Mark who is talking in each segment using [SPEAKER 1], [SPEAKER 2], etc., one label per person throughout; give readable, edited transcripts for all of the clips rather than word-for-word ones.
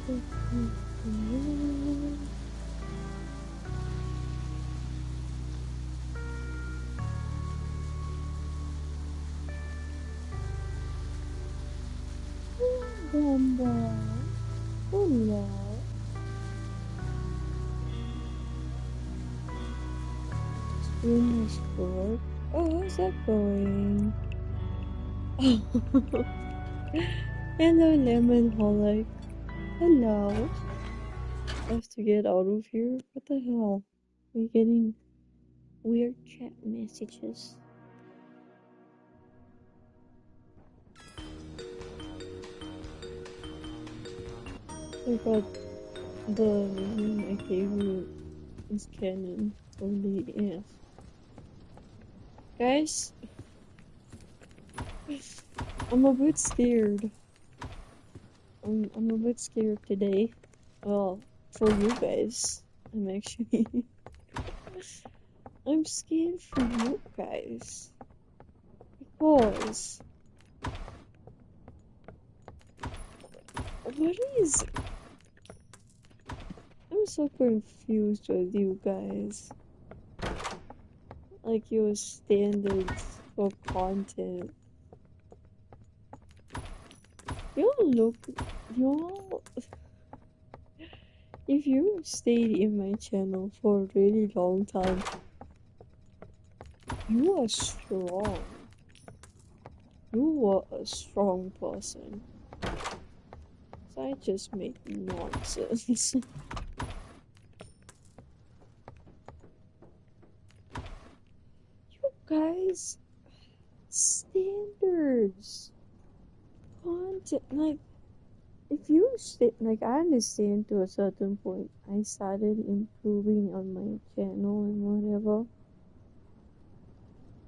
[SPEAKER 1] Hello. Screen is short. Oh, how's that going? Hello, Lemon Holic. Hello. I have to get out of here. What the hell? We're getting weird chat messages. I got the name I gave you is canon. Only if. Guys, I'm a bit scared. I'm a bit scared today. Well, for you guys, I'm actually I'm scared for you guys because what is? I'm so confused with you guys. Like your standards for content. Y'all. If you stayed in my channel for a really long time, you are strong. You are a strong person. So I just make nonsense. You guys, standards, content, like, if you stay, like, I understand to a certain point, I started improving on my channel and whatever.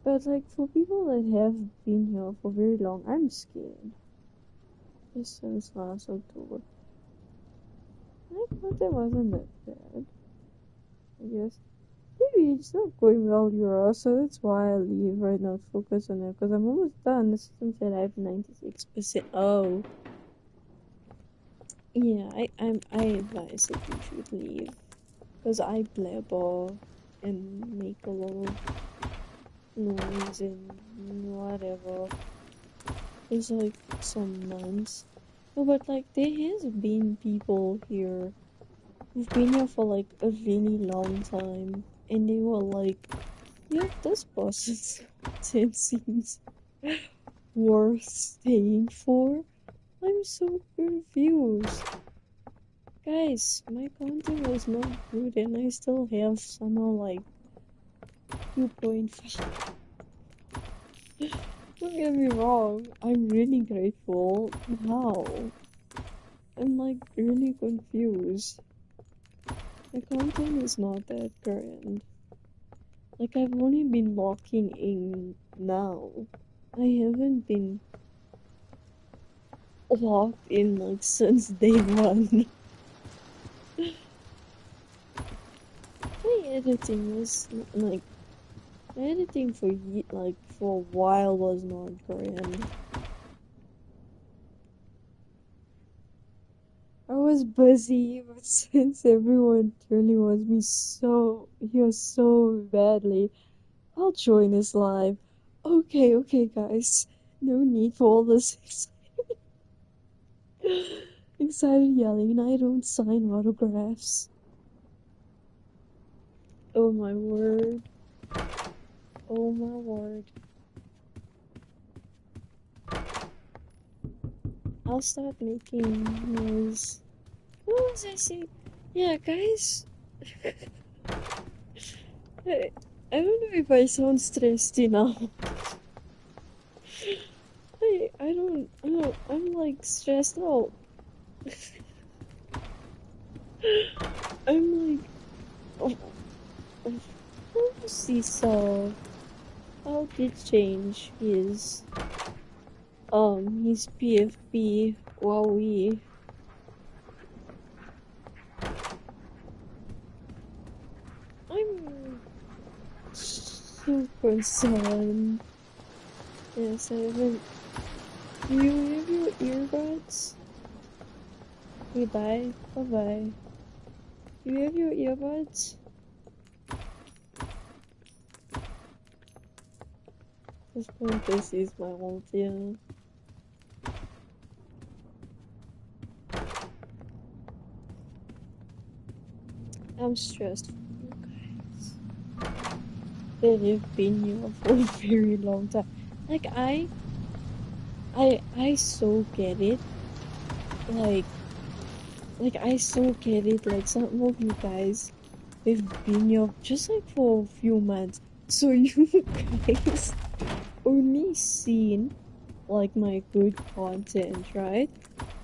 [SPEAKER 1] But, like, for people that have been here for very long, I'm scared. Just since last October. My content wasn't that bad, I guess. Maybe it's not going well, Euro, so that's why I leave right now, focus on it, because I'm almost done. The system said I have 96%. Oh. Yeah, I advise that you should leave. Because I blabber and make a lot of noise and whatever. It's like some months. No, but like there has been people here who've been here for like a really long time, and they were like, yeah, this person's content seems worth staying for. I'm so confused. Guys, my content was not good and I still have somehow like 2.5. Don't get me wrong, I'm really grateful. How? I'm like really confused. My content is not that grand. Like I've only been locking in now. I haven't been locked in like since day one. My editing was like my editing for for a while was not grand. I was busy, but since everyone really wants me here so badly, I'll join this live. Okay, guys. No need for all this excited yelling. I don't sign autographs. Oh my word. Oh my word. I'll start making noise. What was I saying? Yeah, guys. I don't know if I sound stressed enough. I'm like stressed out. I'm like, oh, Seesaw, how did change his PFP Wowie? I'm so concerned. Yes, I haven't. Do you have your earbuds? Okay, bye. Bye bye. Do you have your earbuds? This point, this is my old ear. I'm stressed for you guys. They have been here for a very long time. Like I so get it. Like I so get it. Like some of you guys, they've been here just like for a few months. So you guys only seen like my good content, right?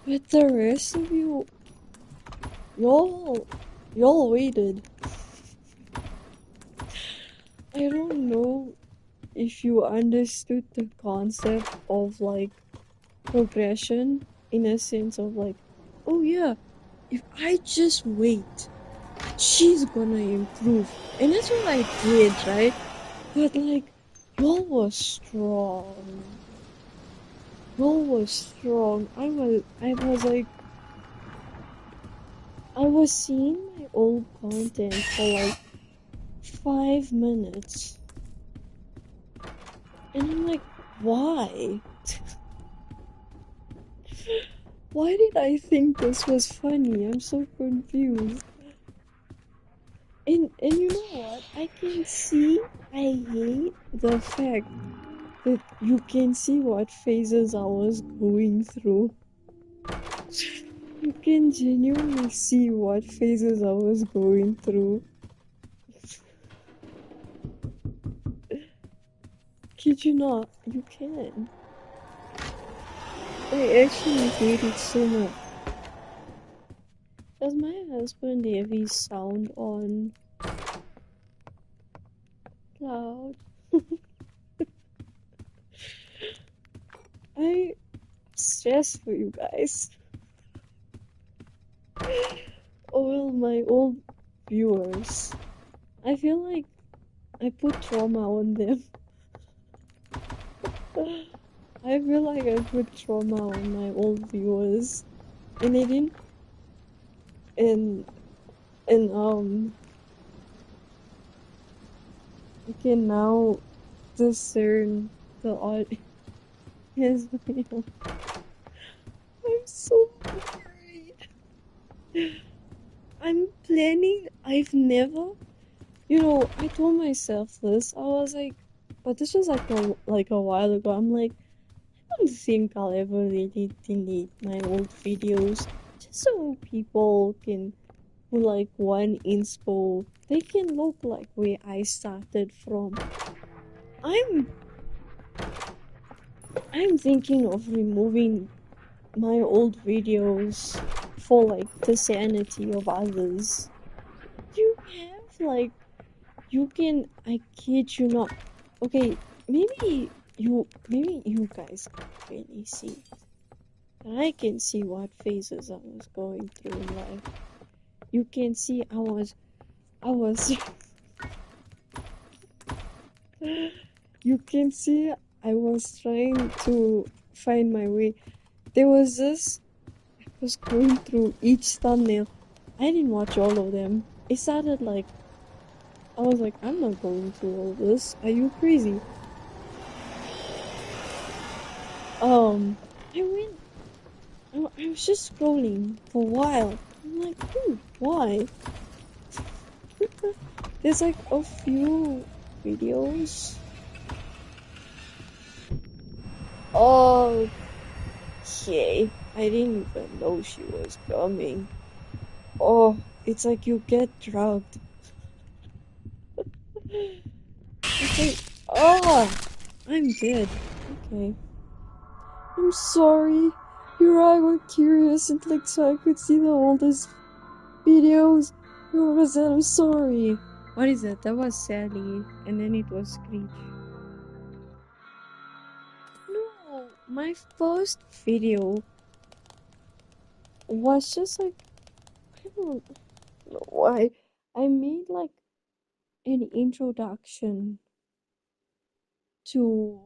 [SPEAKER 1] But the rest of you, y'all, y'all waited. I don't know if you understood the concept of like progression in a sense of like, oh yeah, if I just wait, she's gonna improve. And that's what I did, right? But like, y'all was strong. Y'all was strong. I was like, I was seeing my old content for like 5 minutes. And I'm like, why? Why did I think this was funny? I'm so confused. And you know what? I can see I hate the fact that you can see what phases I was going through. You can genuinely see what phases I was going through. Kid you not, you can. I actually hate it so much. Does my husband have his sound on loud? I stress for you guys. All my old viewers. I feel like I put trauma on them. I feel like I put trauma on my old viewers. And they didn't and and I can now discern the odd is real. I'm so worried. I'm planning. I've never, I told myself this. I was like, but this was like a while ago. I'm like, I don't think I'll ever really delete my old videos, just so people can, who like one inspo, they can look like where I started from. I'm I'm thinking of removing my old videos for like the sanity of others. You have like you can I kid you not. Okay, maybe you guys can't really see it. But I can see what phases I was going through in life. You can see I was you can see I was trying to find my way. There was this I was going through each thumbnail. I didn't watch all of them. It started like I was like, I'm not going through all this. Are you crazy? I went. I was just scrolling for a while. I'm like, why? There's like a few videos. Okay, I didn't even know she was coming. Oh, it's like you get drugged. It's like, oh, I'm dead. Okay. I'm sorry. Your eye were curious and clicked so I could see the oldest videos. What was that? I'm sorry. What is it? That was Sally, and then it was Screech. No, my first video was just like, I don't know why. I made like an introduction to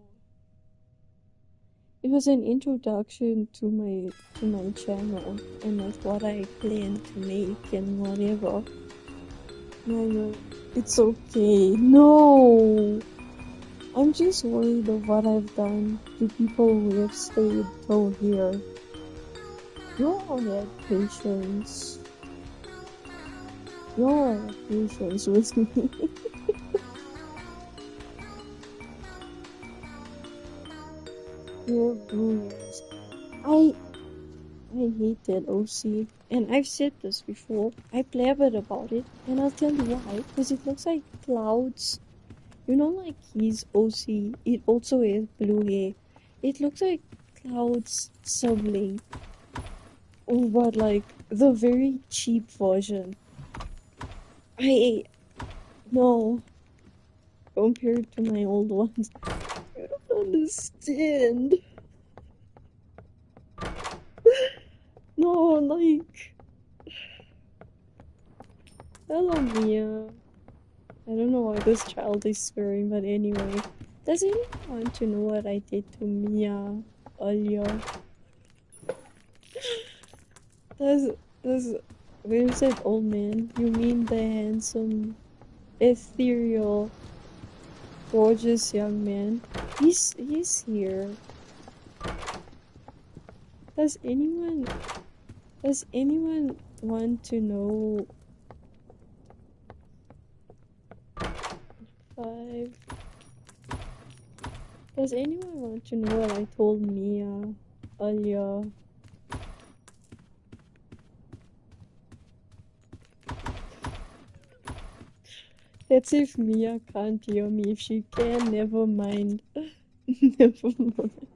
[SPEAKER 1] it was an introduction to my channel and like what I plan to make and whatever. No, it's okay. No, I'm just worried of what I've done to people who have stayed till here. Y'all had patience. Y'all had patience with me. You're brilliant. I I hate that OC. And I've said this before. I blabbered about it, and I'll tell you why. Because it looks like clouds. You know, like his OC, it also has blue hair. It looks like clouds sibling. Oh, but like the very cheap version. I no, compared to my old ones. I don't understand. No, like, hello Mia. I don't know why this child is swearing, but anyway. Does anyone want to know what I did to Mia earlier? Does, does, where's that old man? You mean the handsome, ethereal, gorgeous young man? He's here. Does anyone, does anyone want to know? 5. Does anyone want to know what I told Mia earlier? That's if Mia can't hear me. If she can, never mind. Never mind.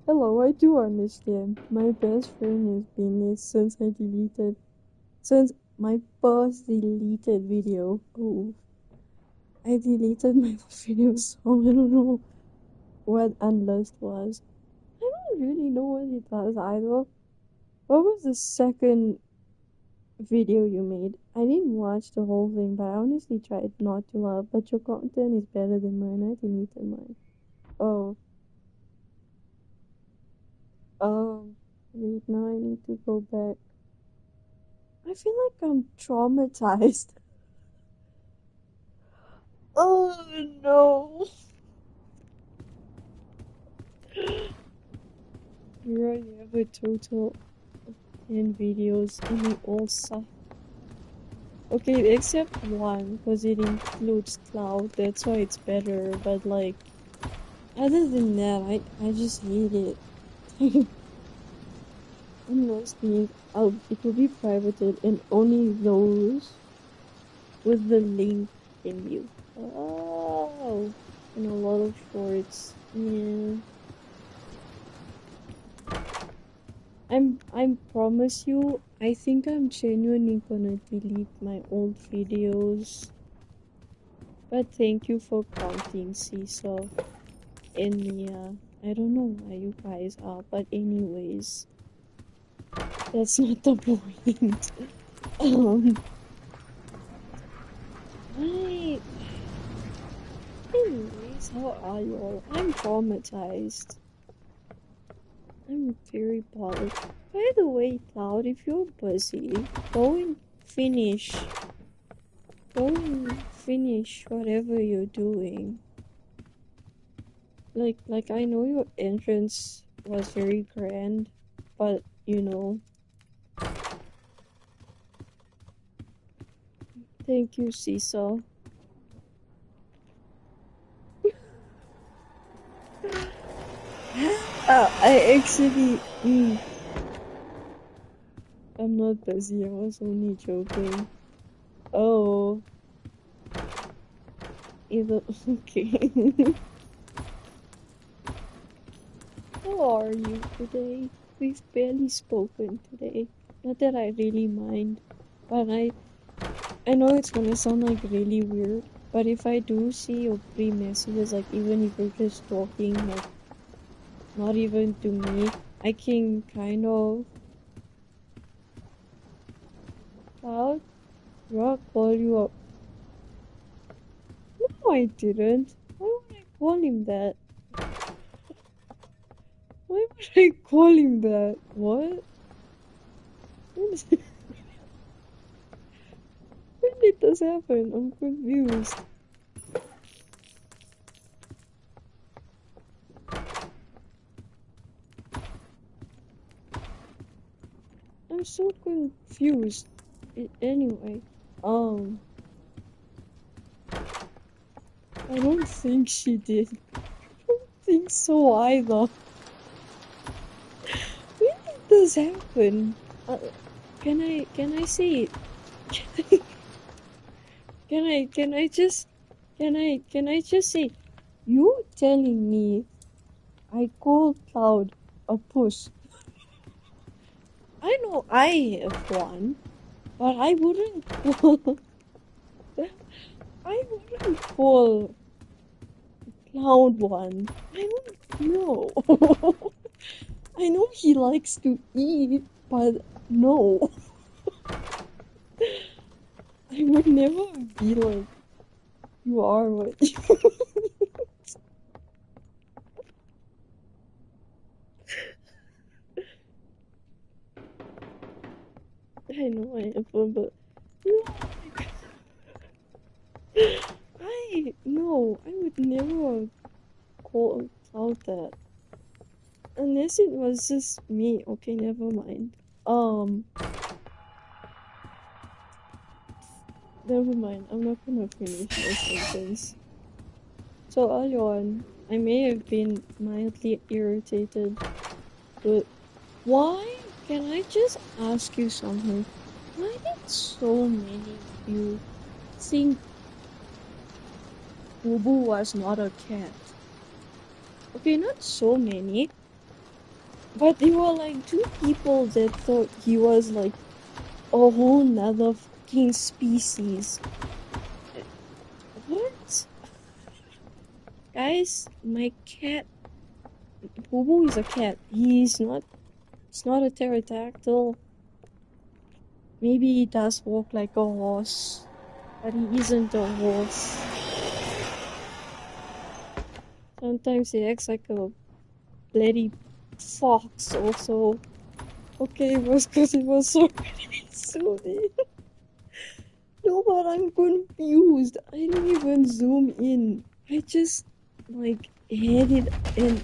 [SPEAKER 1] Hello, I do understand. My best friend has been there since my first deleted video. Oh, I deleted my video, so I don't know what Unlist was. I don't really know what it was either. What was the second video you made? I didn't watch the whole thing, but I honestly tried not to laugh. But your content is better than mine. I deleted mine. Oh, wait, now I need to go back. I feel like I'm traumatized. Oh no. You already have a total of 10 videos and they all suck. Okay, except one, because it includes cloud, that's why it's better, but like, other than that, I just hate it. Unless it will be privated and only those with the link can view. Oh, and a lot of shorts. Yeah. I promise you, I think I'm genuinely gonna delete my old videos. But thank you for counting, Seesaw and Mia. I don't know why you guys are, but anyways, that's not the point. um, I. Anyways, how are y'all? I'm traumatized. I'm very bothered. By the way, Cloud, if you're busy, go and finish. Go and finish whatever you're doing. Like I know your entrance was very grand, but you know. Thank you, Seesaw. I actually. I'm not busy, I was only joking. Oh. Either. Okay. How are you today? We've barely spoken today. Not that I really mind, but I know it's gonna sound like really weird, but if I do see your three messages, like even if you're just talking, like not even to me, I can kind of out. I'll call you up. No, I didn't. Why would I call him that? Why would I call him that? What? When did when did this happen? I'm confused. I'm so confused. Anyway, um, I don't think she did. I don't think so either. When did this happen? Can I say it? Can I just say, you telling me I called Cloud a puss? I know I have one, but I wouldn't call I wouldn't call Cloud one. I don't know. I know he likes to eat, but no. I would never be like, you are what you I know I have one, but no, I would never call Cloud that. Unless it was just me. Okay, never mind. Um, Never mind. I'm not gonna finish my sentence. So early on, I may have been mildly irritated, but why? Can I just ask you something? Why did so many of you think Bubu was not a cat? Okay, not so many, but there were like two people that thought he was like a whole nother fucking species. What? Guys, my cat, Bubu is a cat. It's not a pterodactyl. Maybe he does walk like a horse, but he isn't a horse. Sometimes he acts like a bloody fox also. Okay, it was because it was already soothing. No, but I'm confused. I didn't even zoom in. I just, like, had it and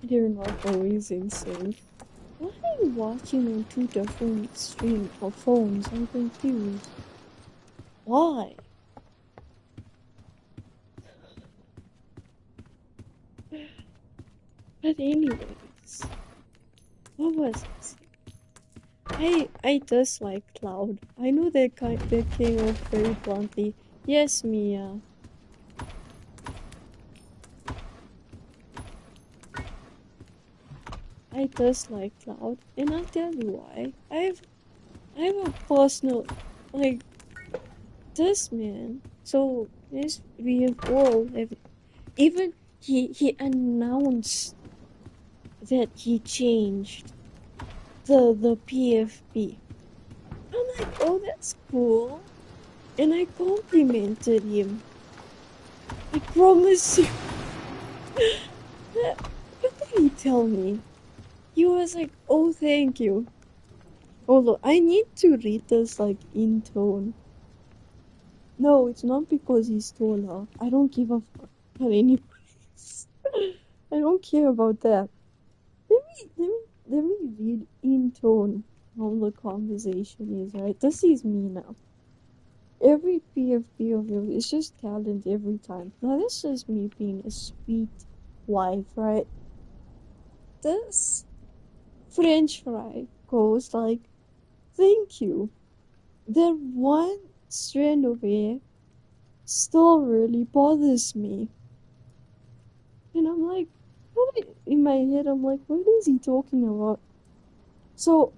[SPEAKER 1] they're not always insane. Why are you watching on two different stream or phones? I'm confused. Why? But anyways, what was I saying? I dislike Cloud. I know that came off very bluntly. Yes, Mia. I dislike Cloud, and I'll tell you why. I have a personal, like, this man. So yes, we have all have. Even he announced that he changed the PFP. I'm like, oh, that's cool, and I complimented him. I promise you. What did he tell me? He was like, oh, thank you. Although I need to read this like in tone. No, it's not because he's taller. I don't give a fuck about anybody's. I don't care about that. Let me read in tone how the conversation is, right? This is me now. Every PFP of yours is just talent every time. Now this is me being a sweet wife, right? This French fry goes like, thank you. That one strand of hair still really bothers me. And I'm like, in my head, I'm like, what is he talking about? So,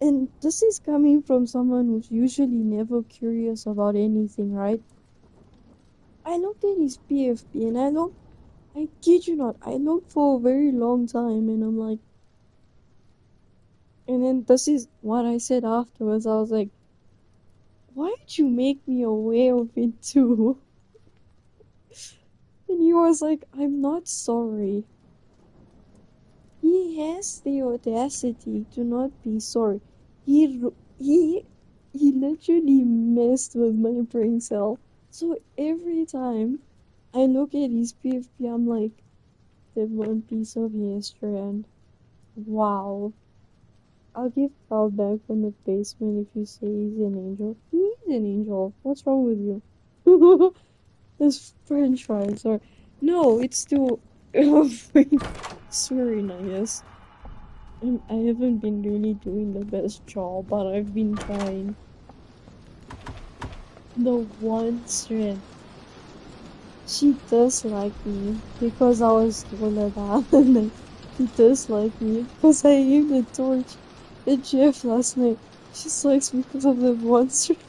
[SPEAKER 1] and this is coming from someone who's usually never curious about anything, right? I looked at his PFP and I kid you not, I looked for a very long time and I'm like, and then this is what I said afterwards. I was like, why did you make me aware of it too? And he was like, I'm not sorry. he has the audacity to not be sorry. He literally messed with my brain cell. So every time I look at his PFP, I'm like, that one piece of hair strand. Wow. I'll give Carl back from the basement if you say he's an angel. He's an angel. What's wrong with you? This French fries are. No, it's still. Swearing, I guess. I haven't been really doing the best job, but I've been trying. The one strand. She does like me because I was taller than and like, he does like me because I aimed the torch at Jeff last night. She likes me because of the one strand.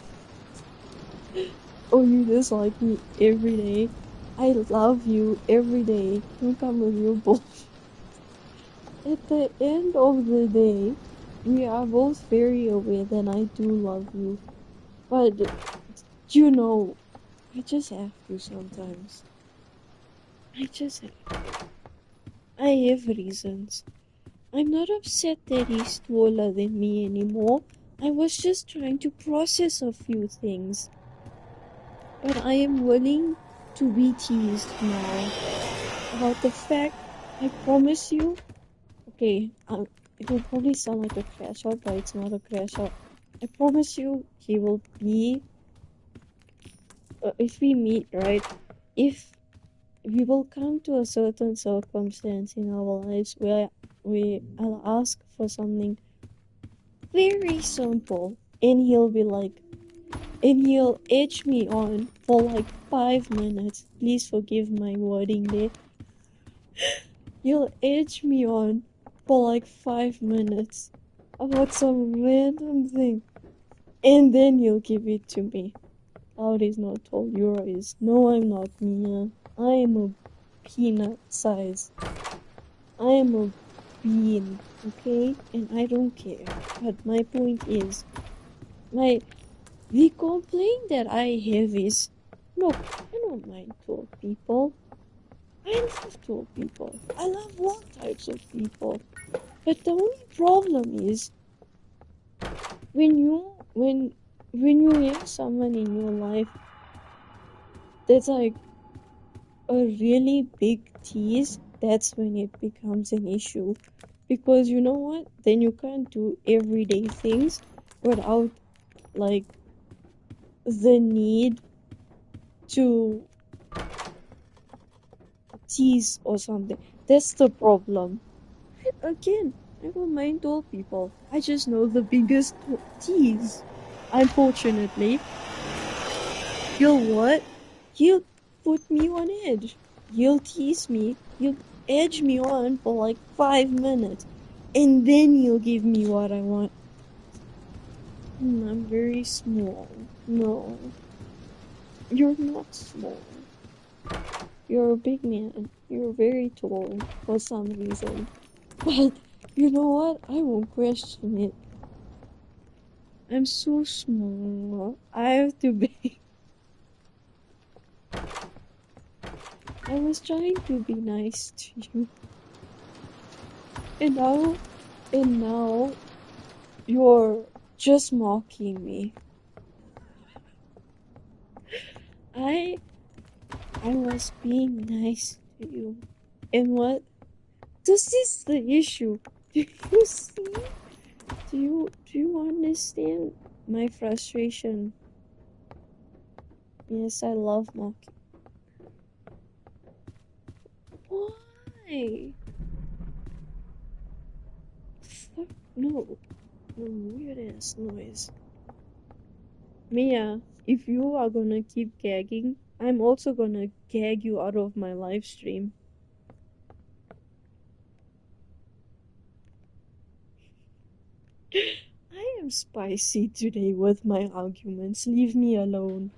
[SPEAKER 1] Oh, you dislike me every day. I love you every day. Don't come with your bullshit. At the end of the day, we are both very aware that I do love you. But, you know, I just have to sometimes. I just have. I have reasons. I'm not upset that he's taller than me anymore. I was just trying to process a few things. But I am willing to be teased now about the fact, I promise you, okay, it will probably sound like a crash out, but it's not a crash out. I promise you, he will be, if we meet, right, if we will come to a certain circumstance in our lives where I'll ask for something very simple, and he'll be like, and he'll edge me on for like 5 minutes. Please forgive my wording there. He'll edge me on for like 5 minutes about some random thing, and then he'll give it to me. Out is not tall, Euro is. No, I'm not Mia. I am a peanut size. I am a bean, okay? And I don't care. But my point is, my the complaint that I have is, look, I don't mind tall people. I love tall people. I love all types of people. But the only problem is when you have someone in your life that's like a really big tease, that's when it becomes an issue. Because you know what? Then you can't do everyday things without like the need to tease or something. That's the problem. Again, I don't mind tall people. I just know the biggest tease. Unfortunately, he'll what? He'll put me on edge. He'll tease me. He'll edge me on for like 5 minutes. And then he'll give me what I want. I'm very small. No. You're not small. You're a big man. You're very tall for some reason. But you know what? I won't question it. I'm so small. I have to be. I was trying to be nice to you. And now, and now, you're just mocking me. I, I was being nice to you. And what? This is the issue. Do you see? Do you understand my frustration? Yes, I love mocking. Why? Fuck no. No weird ass noise. Mia, if you are gonna keep gagging, I'm also gonna gag you out of my live stream. I am spicy today with my arguments. Leave me alone.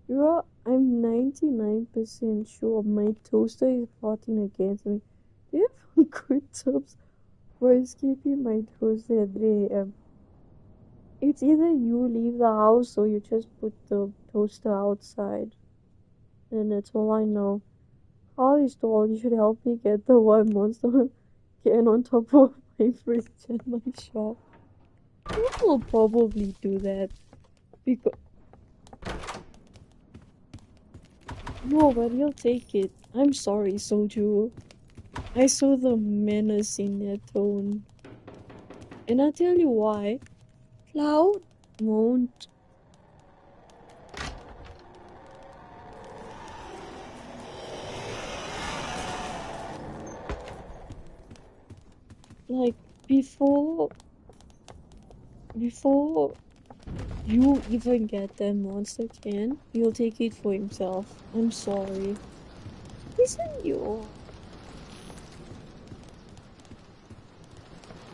[SPEAKER 1] I'm 99% sure my toaster is plotting against me. Do you have good tips for escaping my toaster at 3 a.m.? It's either you leave the house or you just put the toaster outside. And that's all I know. Holly stall, you should help me get the one monster. can on top of my fridge and my shop. I will probably do that because no, but he'll take it. I'm sorry, Soju. I saw the menace in their tone, and I'll tell you why. Cloud won't. Like, before you even get that monster can, he'll take it for himself. I'm sorry. Isn't you?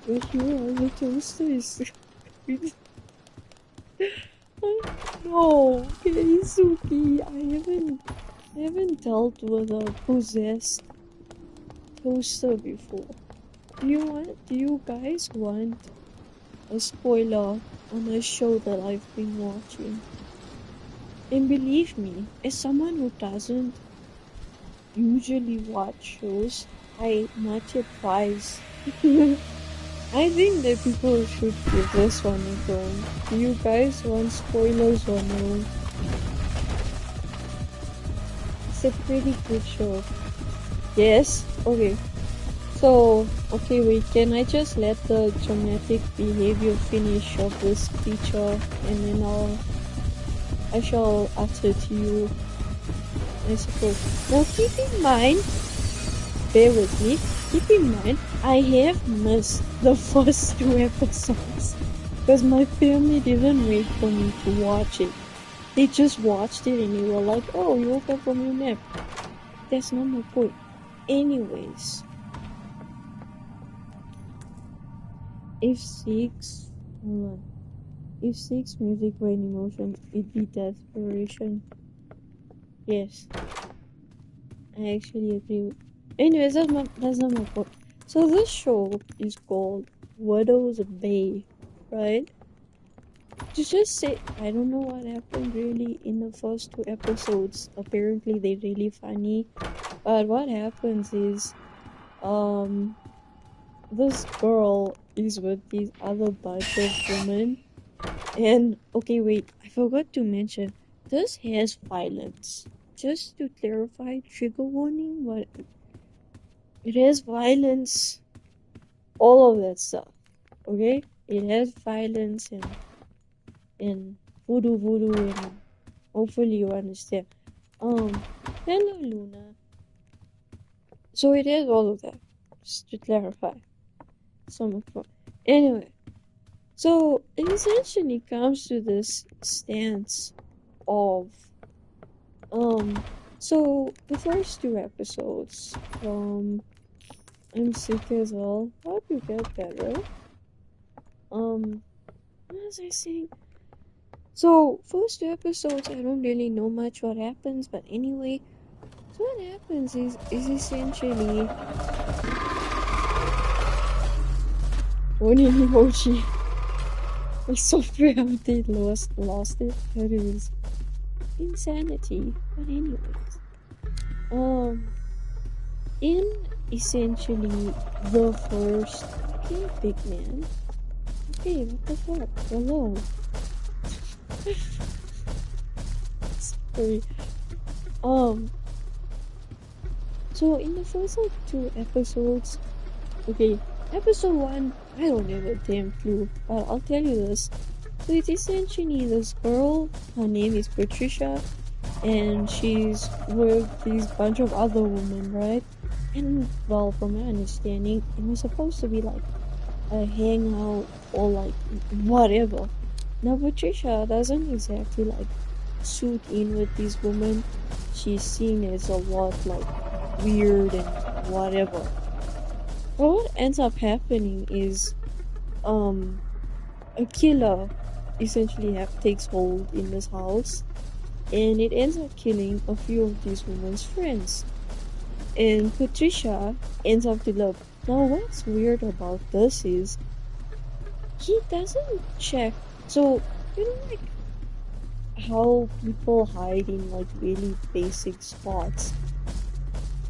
[SPEAKER 1] But here are the toasters. No, Keisuke, I haven't dealt with a possessed toaster before. Do you guys want a spoiler on a show that I've been watching? And believe me, as someone who doesn't usually watch shows, I much advise. I think that people should give this one a go. Do you guys want spoilers or no? It's a pretty good show. Yes? Okay. So, okay, wait, can I just let the dramatic behavior finish of this creature and then I shall utter to you, I suppose. Now keep in mind, bear with me, keep in mind, I have missed the first 2 episodes because my family didn't wait for me to watch it. They just watched it and they were like, oh, you woke up from your nap. That's not my point. Anyways, if 6, hold on. If 6 music were an emotion, it'd be desperation. Yes, I actually agree with. Anyways, that's not my point. So this show is called Widow's Bay, right? To just say, I don't know what happened really in the first 2 episodes. Apparently they're really funny. But what happens is, this girl is with these other bunch of women. And, okay, wait, I forgot to mention, this has violence. Just to clarify, trigger warning, but it has violence, all of that stuff, okay? It has violence and voodoo, and hopefully you understand. Hello, Luna. So it has all of that, just to clarify. Some of fun. Anyway, so it essentially comes to this stance of so the first 2 episodes, I'm sick as well. Hope you get better. What was I saying? So first 2 episodes, I don't really know much what happens, but anyway, so what happens is essentially warning emoji. My software update lost it. That is insanity. But anyways, in essentially the first, okay, big man. Okay, what the fuck? Hello. Sorry. So in the first 2 episodes, okay, episode 1, I don't have a damn clue, but I'll tell you this. So it's essentially this girl, her name is Patricia, and she's with these bunch of other women, right? And, well, from my understanding, it was supposed to be like a hangout or like whatever. Now, Patricia doesn't exactly like suit in with these women. She's seen as a lot like weird and whatever. But what ends up happening is, a killer essentially takes hold in this house, and it ends up killing a few of these women's friends. And Patricia ends up to love. Now, what's weird about this is he doesn't check. So, you know, like how people hide in like really basic spots.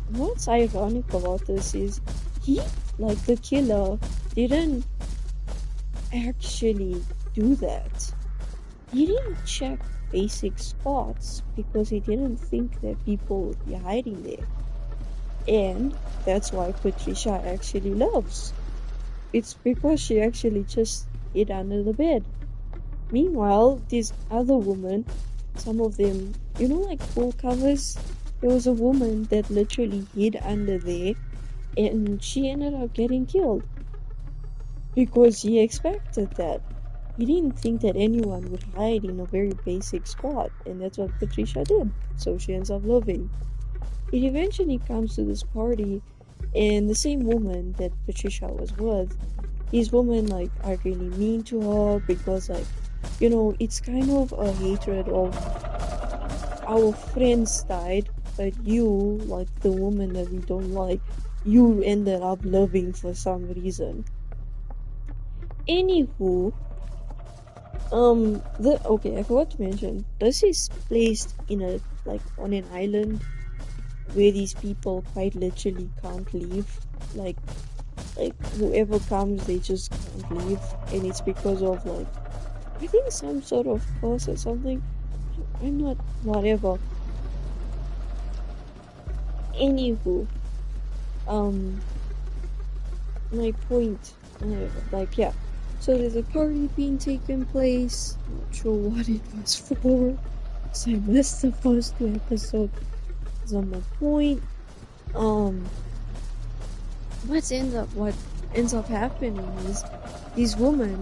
[SPEAKER 1] What's ironic about this is he like the killer didn't actually do that. He didn't check basic spots because he didn't think that people would be hiding there. And that's why Patricia actually loves. It's because she actually just hid under the bed. Meanwhile, this other woman, some of them, like full covers, there was a woman that literally hid under there and she ended up getting killed because he expected that. He didn't think that anyone would hide in a very basic spot, and that's what Patricia did. So she ends up living. It eventually comes to this party, and the same woman that Patricia was with, these women like are really mean to her because it's kind of a hatred of our friends died, but you, like the woman that we don't like, you ended up loving for some reason. Anywho, I forgot to mention, this is placed in a on an island where these people quite literally can't leave. Like whoever comes, they just can't leave, and it's because of I think some sort of curse or something. I'm not whatever. Anywho, um, my point, yeah. So there's a party being taken place. Not sure what it was for. So I missed the first two episodes. That's on my point. Um, what ends up happening is these women,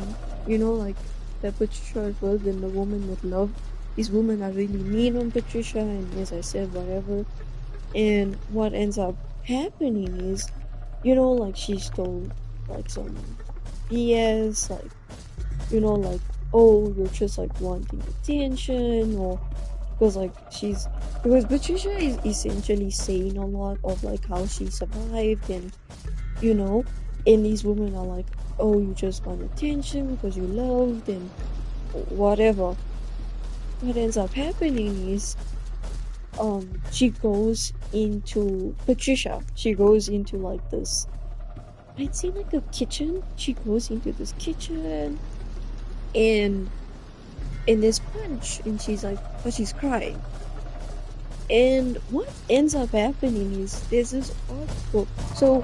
[SPEAKER 1] that Patricia is with and the woman with love. These women are really mean on Patricia, and as I said, whatever. And what ends up happening is, she stole some BS, oh, you're just wanting attention, or because because Patricia is essentially saying a lot of how she survived, and you know, and these women are like, oh, you just want attention because you loved and whatever. What ends up happening is she goes into Patricia. She goes into this, I'd say a kitchen. She goes into this kitchen and in this punch, and but she's crying. And what ends up happening is there's this art book. So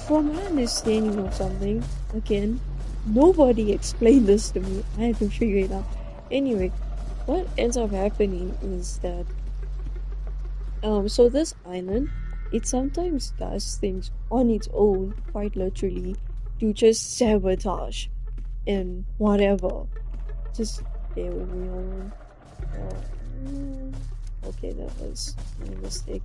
[SPEAKER 1] from my understanding of something, again, nobody explained this to me. I had to figure it out. Anyway, what ends up happening is that so this island, it sometimes does things on its own, quite literally, to just sabotage and whatever. Just bear with me on. Okay, that was my mistake.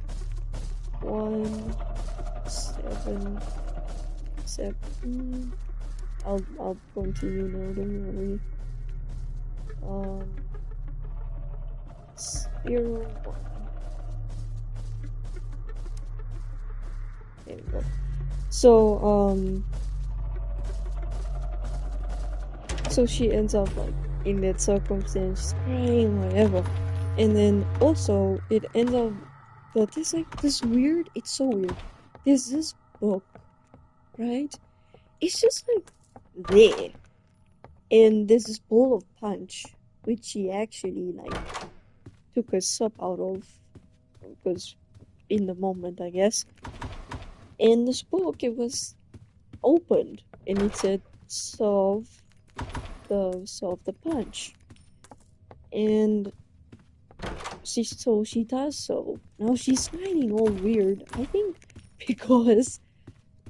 [SPEAKER 1] 177. I'll continue now. Don't worry. 01. There we go. So she ends up in that circumstance, crying, whatever, and then also it ends up that there's this weird. It's so weird. There's this book, right? It's just there, and there's this bowl of punch, which she actually took a sip out of because in the moment, I guess. In this book, it was opened, and it said solve the punch, and she does so. Now she's smiling all weird. I think because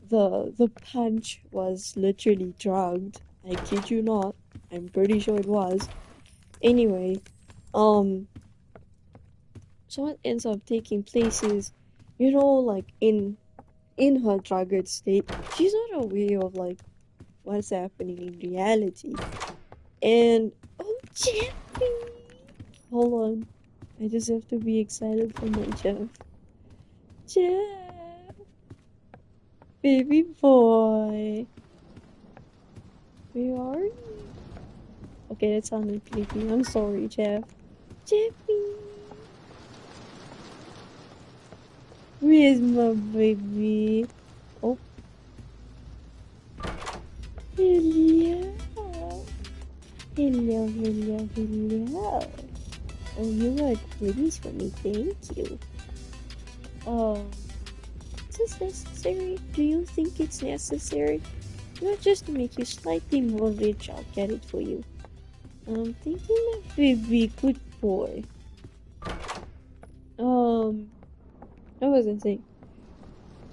[SPEAKER 1] the punch was literally drugged. I kid you not. I'm pretty sure it was. Anyway, so what ends up taking place is, in her drugged state, she's not aware of what's happening in reality. And oh, Jeffy! Hold on, I just have to be excited for my Jeff. Jeff, baby boy, where are you? Okay, that sounded creepy. I'm sorry, Jeff. Jeffy, where's my baby? Oh, Hello. Hello, hello, hello. Oh, you got goodies for me, thank you. Um, is this necessary? Do you think it's necessary? Not just to make you slightly more rich, I'll get it for you. I'm thinking that would be a good boy. What was I saying?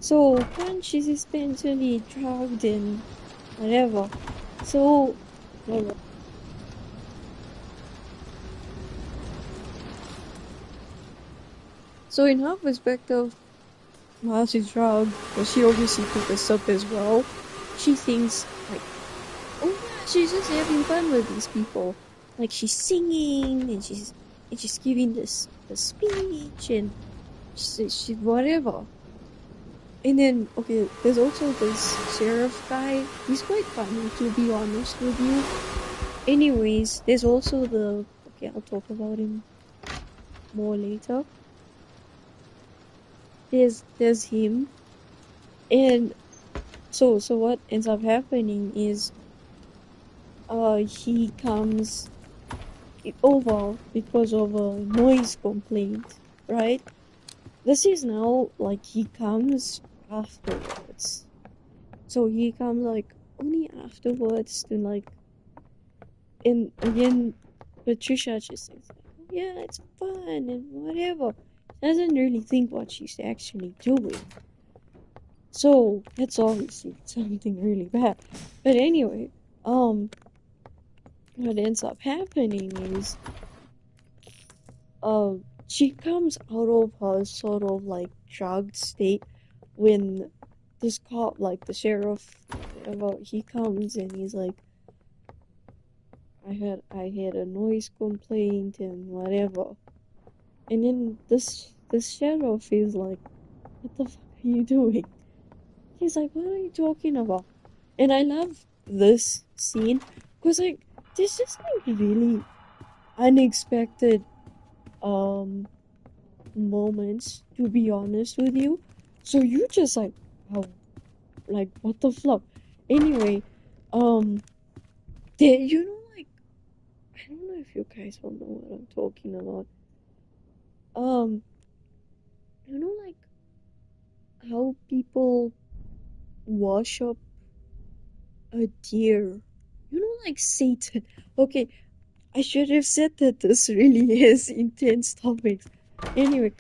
[SPEAKER 1] So, Punch is essentially drugged and whatever. So, so in her perspective, while she's drugged, because she obviously took a sip as well, she thinks like, oh yeah, she's just having fun with these people. Like she's singing and she's giving this speech and she whatever. And then okay, there's also this sheriff guy. He's quite funny to be honest with you. Anyways, there's also the okay, I'll talk about him more later. There's him, and so what ends up happening is he comes over because of a noise complaint, right? This is now like he comes afterwards. So he comes like only afterwards to like, and again Patricia just says like, oh yeah, it's fun and whatever. Doesn't really think what she's actually doing. So that's obviously something really bad. But anyway, what ends up happening is she comes out of her sort of like drugged state when this cop, like the sheriff, whatever, he comes and he's like, I had a noise complaint and whatever. And then this sheriff is like, what the fuck are you doing? He's like, what are you talking about? And I love this scene because like there's just like really unexpected um moments, to be honest with you. So you just like, wow, like what the fuck? Anyway, there, like I don't know if you guys will know what I'm talking about. Um, like how people worship a deer. Like Satan. Okay, I should have said that this really is intense topics. Anyway,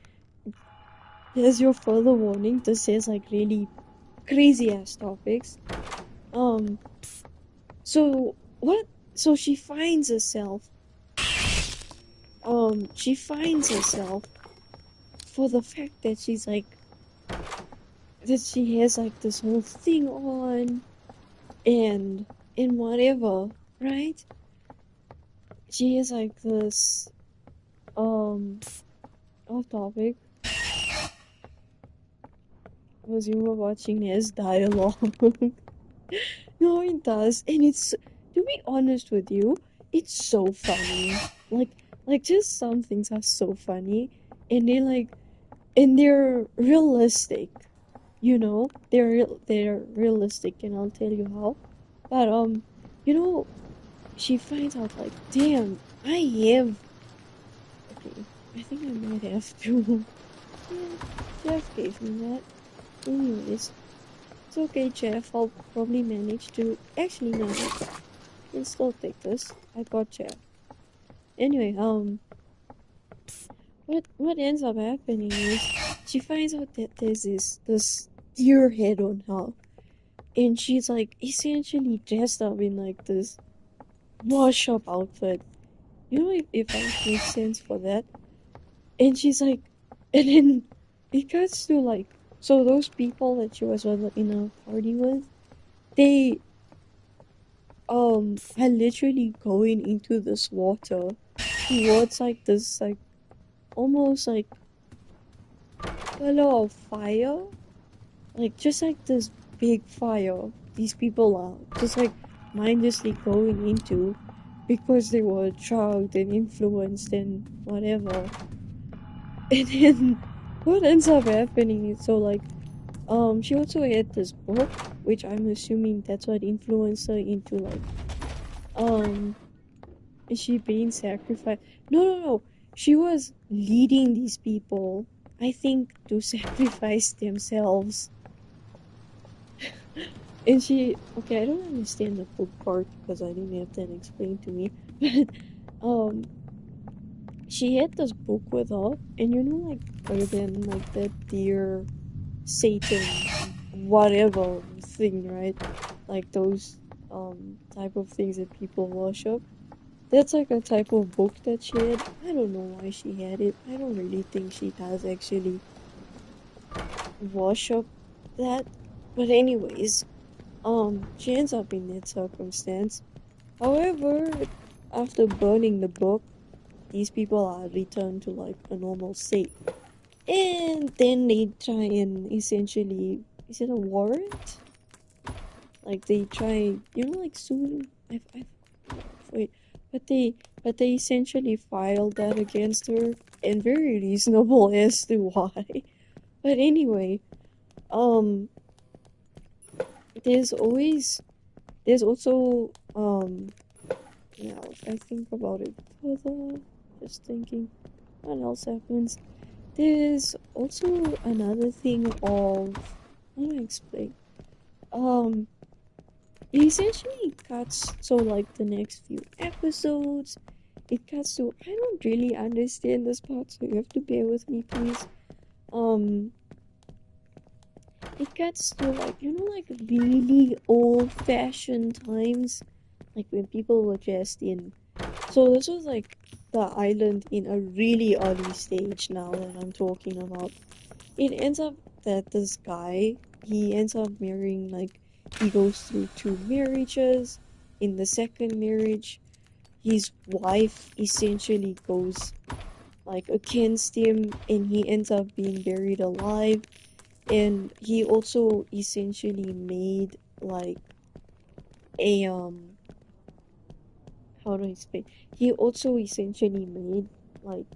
[SPEAKER 1] here's your further warning. This is like really crazy ass topics. Um, so what? So she finds herself for the fact that she's like, that she has like this whole thing on and whatever, right? She has like this, off topic, because you were watching his dialogue. No, it does, and it's, to be honest with you, it's so funny. Just some things are so funny, and they're realistic. They're realistic, and I'll tell you how. But you know, she finds out like, damn, I have. Okay, I think I might have to. Yeah, Jeff gave me that. Anyways, it's okay, Jeff. I'll probably manage to. Actually, no, I can still take this. I got Jeff. Anyway, what ends up happening is she finds out that there's this deer head on her, and she's like essentially dressed up in like this wash-up outfit. If I make sense for that. And she's like, and then it cuts to like, so those people that she was in a party with, they are literally going into this water towards like this like almost like pillar of fire, like just like this big fire. These people are just like mindlessly going into because they were drugged and influenced and whatever. And then what ends up happening is, so like, she also had this book, which I'm assuming that's what influenced her into like um is she being sacrificed? No. She was leading these people, I think, to sacrifice themselves. And she, okay, I don't understand the book part because I didn't have that explained to me. But she had this book with her, and like urban, like that dear Satan, whatever thing, right? Like those type of things that people worship. That's like a type of book that she had. I don't know why she had it. I don't really think she does actually worship that. But anyways, she ends up in that circumstance. However, after burning the book, these people are returned to like a normal state. And then they try and essentially, is it a warrant? Like they try, like suing. I wait, but they essentially filed that against her, and very reasonable as to why. But anyway, um, there's always there's also now if I think about it further, just thinking what else happens. There's also another thing of how do I explain? Um, it essentially cuts so like the next few episodes it cuts to I don't really understand this part, so you have to bear with me please. Um it cuts to like like really old fashioned times, like when people were just in so this was like the island in a really early stage now that I'm talking about. It ends up that this guy he ends up marrying like he goes through two marriages. In the second marriage his wife essentially goes like against him and he ends up being buried alive, and he also essentially made like a how do I explain, he also essentially made like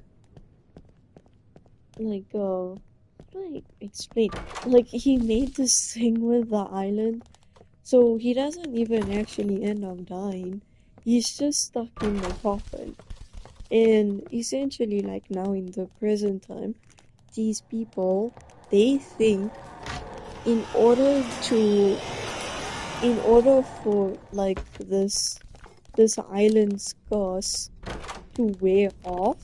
[SPEAKER 1] how do I explain, like he made this thing with the island, so he doesn't even actually end up dying, he's just stuck in the coffin. And essentially like now in the present time these people they think in order to in order for like this island's curse to wear off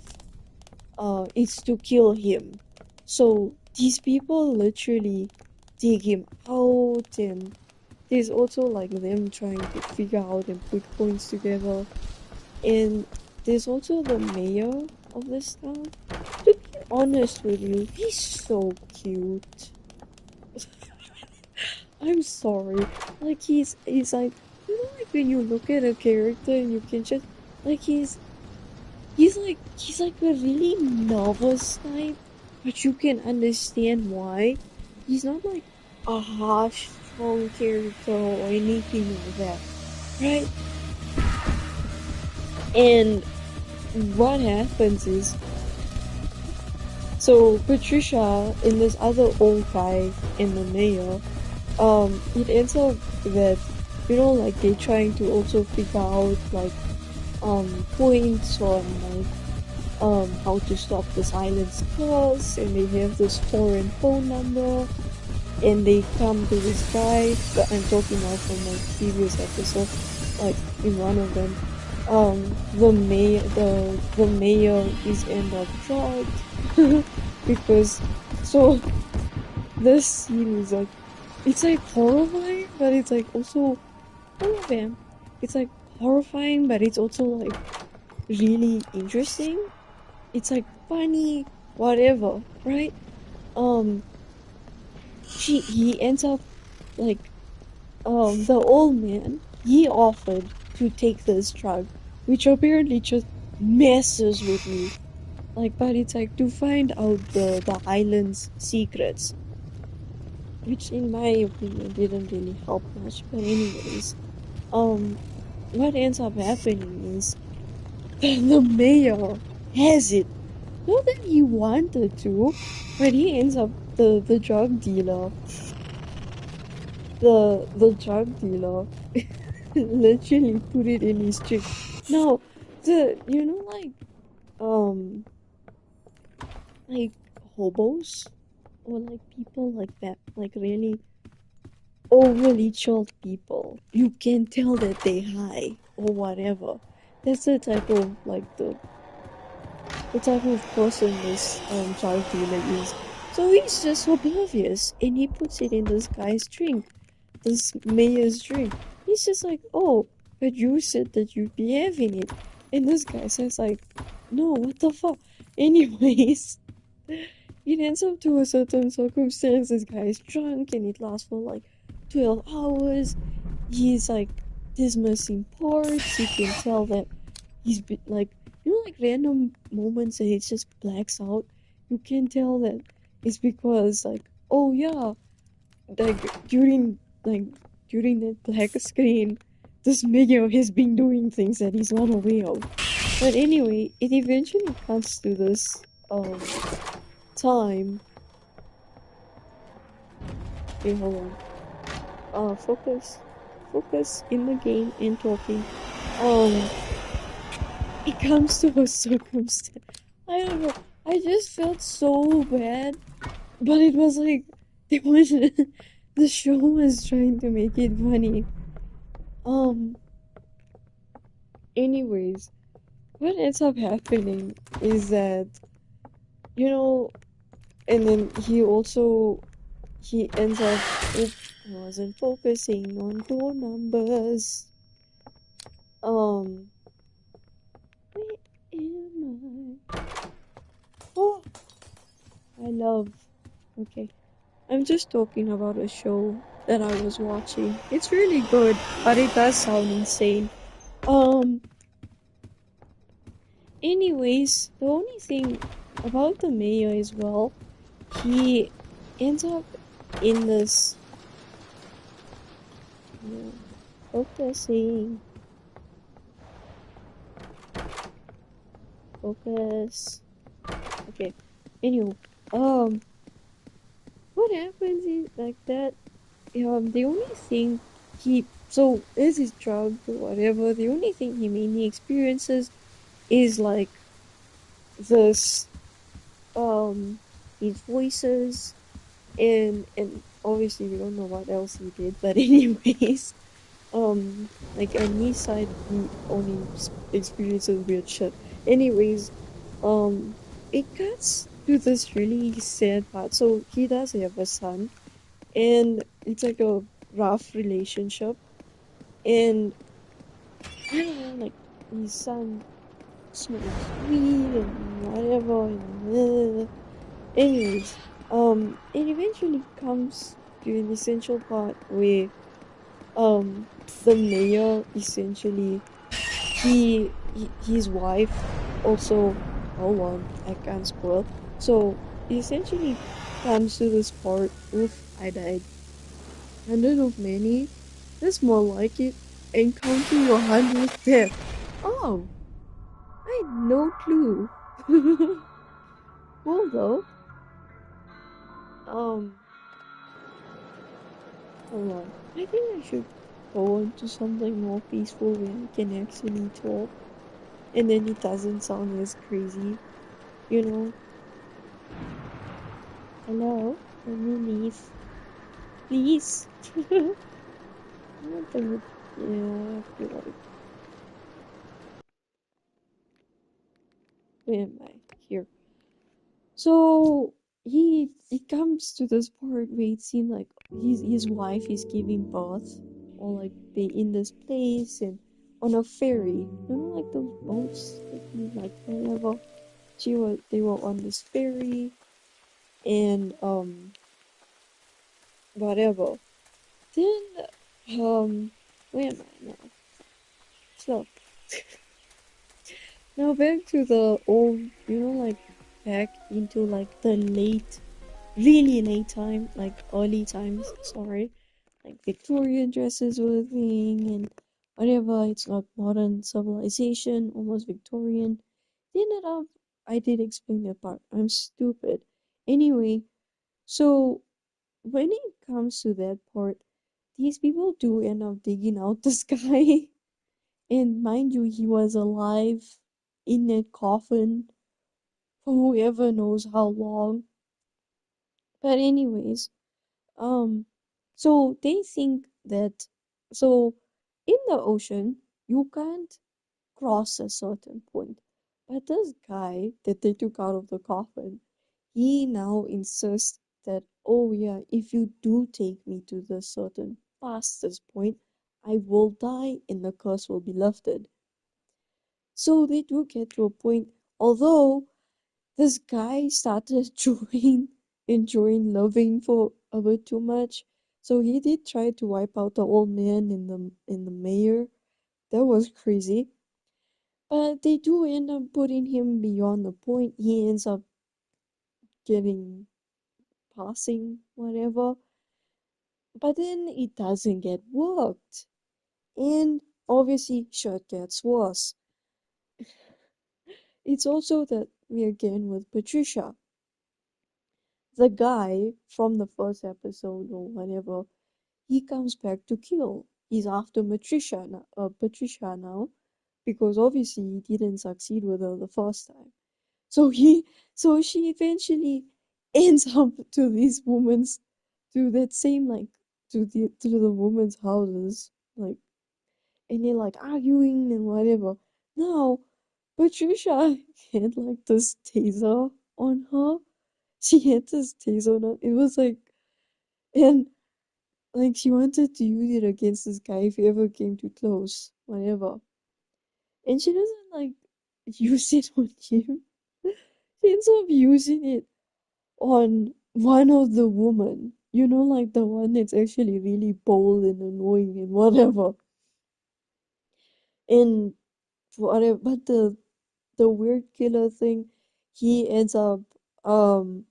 [SPEAKER 1] it's to kill him. So these people literally dig him out, and there's also like them trying to figure out and put coins together. And there's also the mayor of this town. To be honest with you, he's so cute. I'm sorry. Like he's like like when you look at a character and you can just like he's like a really nervous type, but you can understand why. He's not like a harsh, strong character or anything like that, right? And what happens is so Patricia and this other old guy and the mayor, it ends up that like they're trying to also figure out like points on like how to stop this island's curse, and they have this foreign phone number, and they come to this guy. But I'm talking now from my previous episode, like in one of them, the mayor is end up drugged because so this scene is like it's like horrifying, but it's like also oh man, it's like horrifying, but it's also like really interesting. It's like funny, whatever, right? Um, he ends up like the old man he offered to take this drug, which apparently just messes with me. Like, but it's like to find out the island's secrets, which in my opinion didn't really help much. But anyways, um, what ends up happening is the mayor has it. Not that he wanted to, but he ends up the drug dealer. the drug dealer literally put it in his drink. Now, the um like hobos or like people like that, like really overly chilled people. You can tell that they high or whatever. That's the type of person this drug dealer is. So he's just oblivious and he puts it in this guy's drink, this mayor's drink. He's just like, oh, but you said that you'd be having it. And this guy says like, no, what the fuck? Anyways, it ends up to a certain circumstance. This guy is drunk and it lasts for like 12 hours. He's like dismissing parts. You can tell that he's been like, like random moments that he just blacks out. You can tell that it's because like, oh yeah, like during the black screen, this Miguel has been doing things that he's not aware of. But anyway, it eventually comes to this time. Wait, hold on. Focus in the game and talking. Um, it comes to a circumstance. I don't know. I just felt so bad, but it was like they was the show was trying to make it funny. Um. Anyways, what ends up happening is that you know, and then he ends up. Oop, I wasn't focusing on door numbers. Um. Where am I? Oh, I love. Okay, I'm just talking about a show that I was watching. It's really good, but it does sound insane. Um, anyways, the only thing about the mayor as well, he ends up in this, you know, focusing, focus. Okay, anyway, um, what happens is like that. The only thing so there's his drug or whatever. The only thing he mainly experiences is like this his voices and obviously we don't know what else he did, but anyways, like on his side he only experiences weird shit. Anyways, um it cuts to this really sad part. So he does have a son and it's like a rough relationship and I don't know, like his son smokes weed and whatever and anyways, it eventually comes to an essential part where um the mayor essentially his wife also hold on, I can't spoil. So it essentially comes to this part, oof, I died. 100 of many. That's more like it. Encounter your 100th death. Oh, I had no clue. Cool though. Um, hold on. I think I should go on to something more peaceful where we can actually talk. And then it doesn't sound as crazy. You know? Hello? Can you leave? Please? I don't think it, yeah, I feel like. Where am I? Here. So he comes to this part where it seems like his wife is giving birth, or like they in this place and on a ferry. You know, like those boats that you like wherever. They were on this ferry and whatever. Then where am I now? So now back to the old, like back into like the late, really late time, like early times. Sorry, like Victorian dresses were a thing and whatever. It's not modern civilization, almost Victorian. They ended up. I did explain that part. I'm stupid. Anyway, so when it comes to that part. these people do end up digging out this guy. And mind you, he was alive in that coffin for whoever knows how long. But anyways, um, so they think that so in the ocean you can't cross a certain point. But this guy that they took out of the coffin, he now insists that, oh yeah, if you do take me to the certain fastest point, I will die and the curse will be lifted. So they do get to a point, although this guy started enjoying loving for a bit too much. So he did try to wipe out the old man in the mayor. That was crazy. But they do end up putting him beyond the point. He ends up getting passing, whatever. But then it doesn't get worked. And obviously shit gets worse. It's also that we again with Patricia. The guy from the first episode or whatever, he comes back to kill. He's after Patricia now, because obviously he didn't succeed with her the first time. So he, so she eventually ends up to these woman's, to that same like, to the woman's houses, like, and they're like arguing and whatever. Now, Patricia had like this taser on her. She had this taser on her. It was like, and like she wanted to use it against this guy if he ever came too close, whatever. And she doesn't like use it on him. She ends up using it on one of the women. You know, like the one that's actually really bold and annoying and whatever. And whatever, but the weird killer thing, he ends up um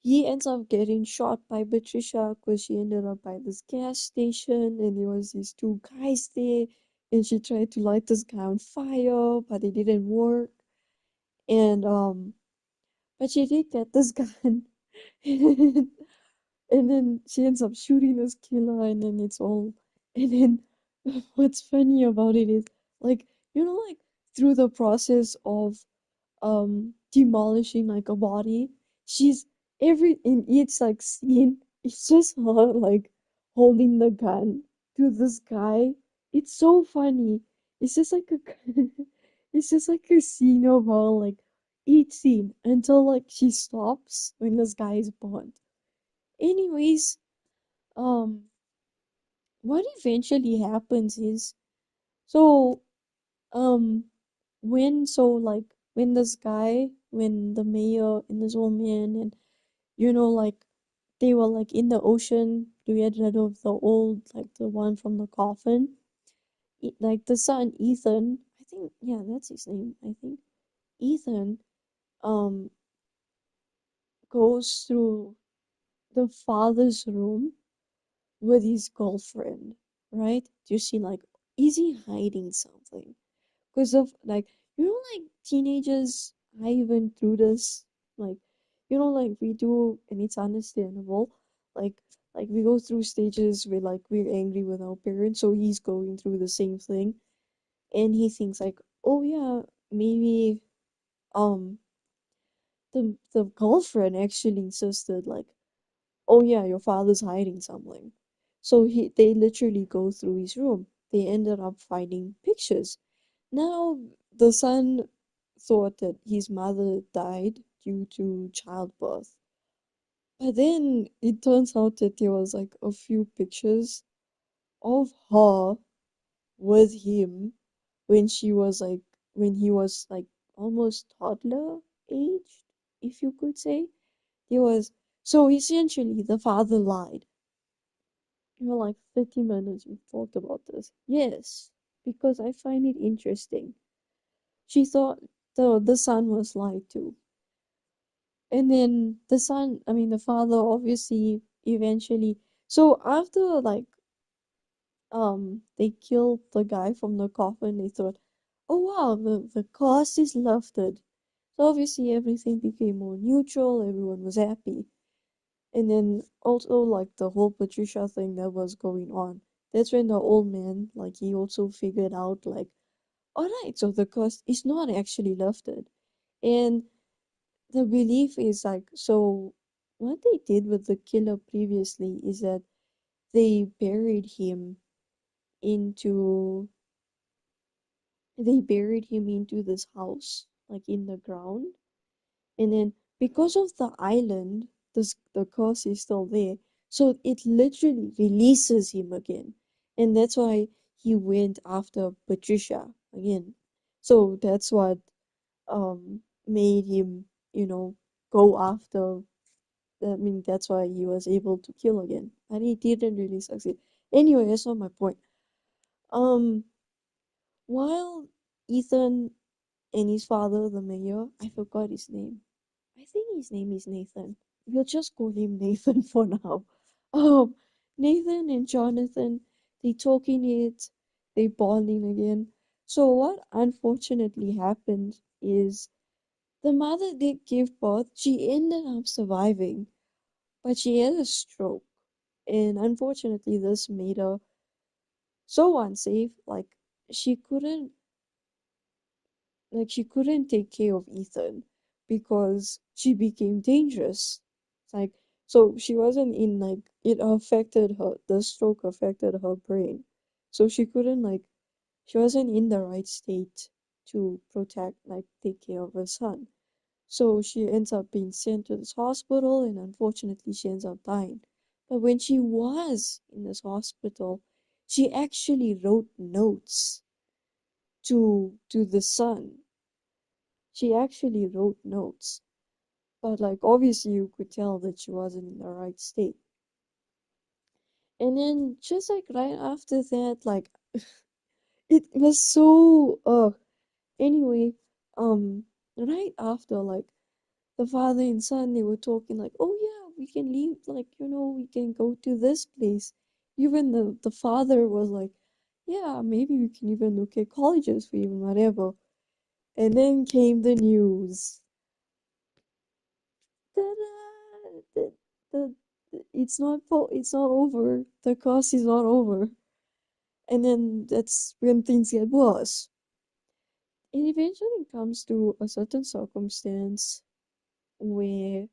[SPEAKER 1] he ends up getting shot by Patricia because she ended up by this gas station and there was these two guys there and she tried to light this guy on fire but it didn't work and but she did get this gun and then she ends up shooting this killer and then it's all and then what's funny about it is like like through the process of demolishing like a body. She's every in each like scene, it's just her like holding the gun to this guy. It's so funny. It's just like a it's just like a scene of her like each scene until like she stops when this guy is born. Anyways, um what eventually happens is so um like when this guy when the mayor and this old man and like they were like in the ocean to get rid of the old like the one from the coffin. Like the son Ethan, I think, yeah, that's his name, I think. Ethan um goes through the father's room with his girlfriend, right? Do you see, like, is he hiding something? Because of like like teenagers, I even through this, like like we do, and it's understandable. Like we go through stages where like we're angry with our parents, so he's going through the same thing, and he thinks like, oh yeah, maybe um the girlfriend actually insisted like, oh yeah, your father's hiding something. So they literally go through his room. They ended up finding pictures. Now, the son thought that his mother died due to childbirth. But then it turns out that there was like a few pictures of her with him when when he was like almost toddler aged, if you could say. There was so essentially the father lied. You're like 30 minutes we've talked about this. Yes, because I find it interesting. She thought the son was lied to. And then the father obviously eventually. So after like they killed the guy from the coffin, they thought, oh wow, the cause is lifted. So obviously everything became more neutral, everyone was happy. And then also like the whole Patricia thing that was going on. That's when the old man, like he also figured out like, alright, so the curse is not actually lifted. And the belief is like, so what they did with the killer previously is that they buried him into this house, like in the ground. And then because of the island, the curse is still there. So it literally releases him again. And that's why he went after Patricia again. So that's what made him, go after. I mean, that's why he was able to kill again. And he didn't really succeed. Anyway, that's not my point. Um, while Ethan and his father, the mayor, I forgot his name. I think his name is Nathan. We'll just call him Nathan for now. Um, Nathan and Jonathan, they talking it, they bonding again. So what unfortunately happened is the mother did give birth. She ended up surviving, but she had a stroke. And unfortunately, this made her so unsafe. She couldn't she couldn't take care of Ethan because she became dangerous. Like so she wasn't in it affected her the stroke affected her brain. So she couldn't she wasn't in the right state to protect take care of her son. So she ends up being sent to this hospital and unfortunately she ends up dying. But when she was in this hospital, she actually wrote notes to the son. She actually wrote notes, but obviously you could tell that she wasn't in the right state. And then just right after that, it was so anyway, right after the father and son they were talking oh yeah, we can leave, we can go to this place. Even the father was yeah, maybe we can even look at colleges for even whatever. And then came the news. Ta-da! It's not over. The course is not over. And then that's when things get worse. It eventually comes to a certain circumstance where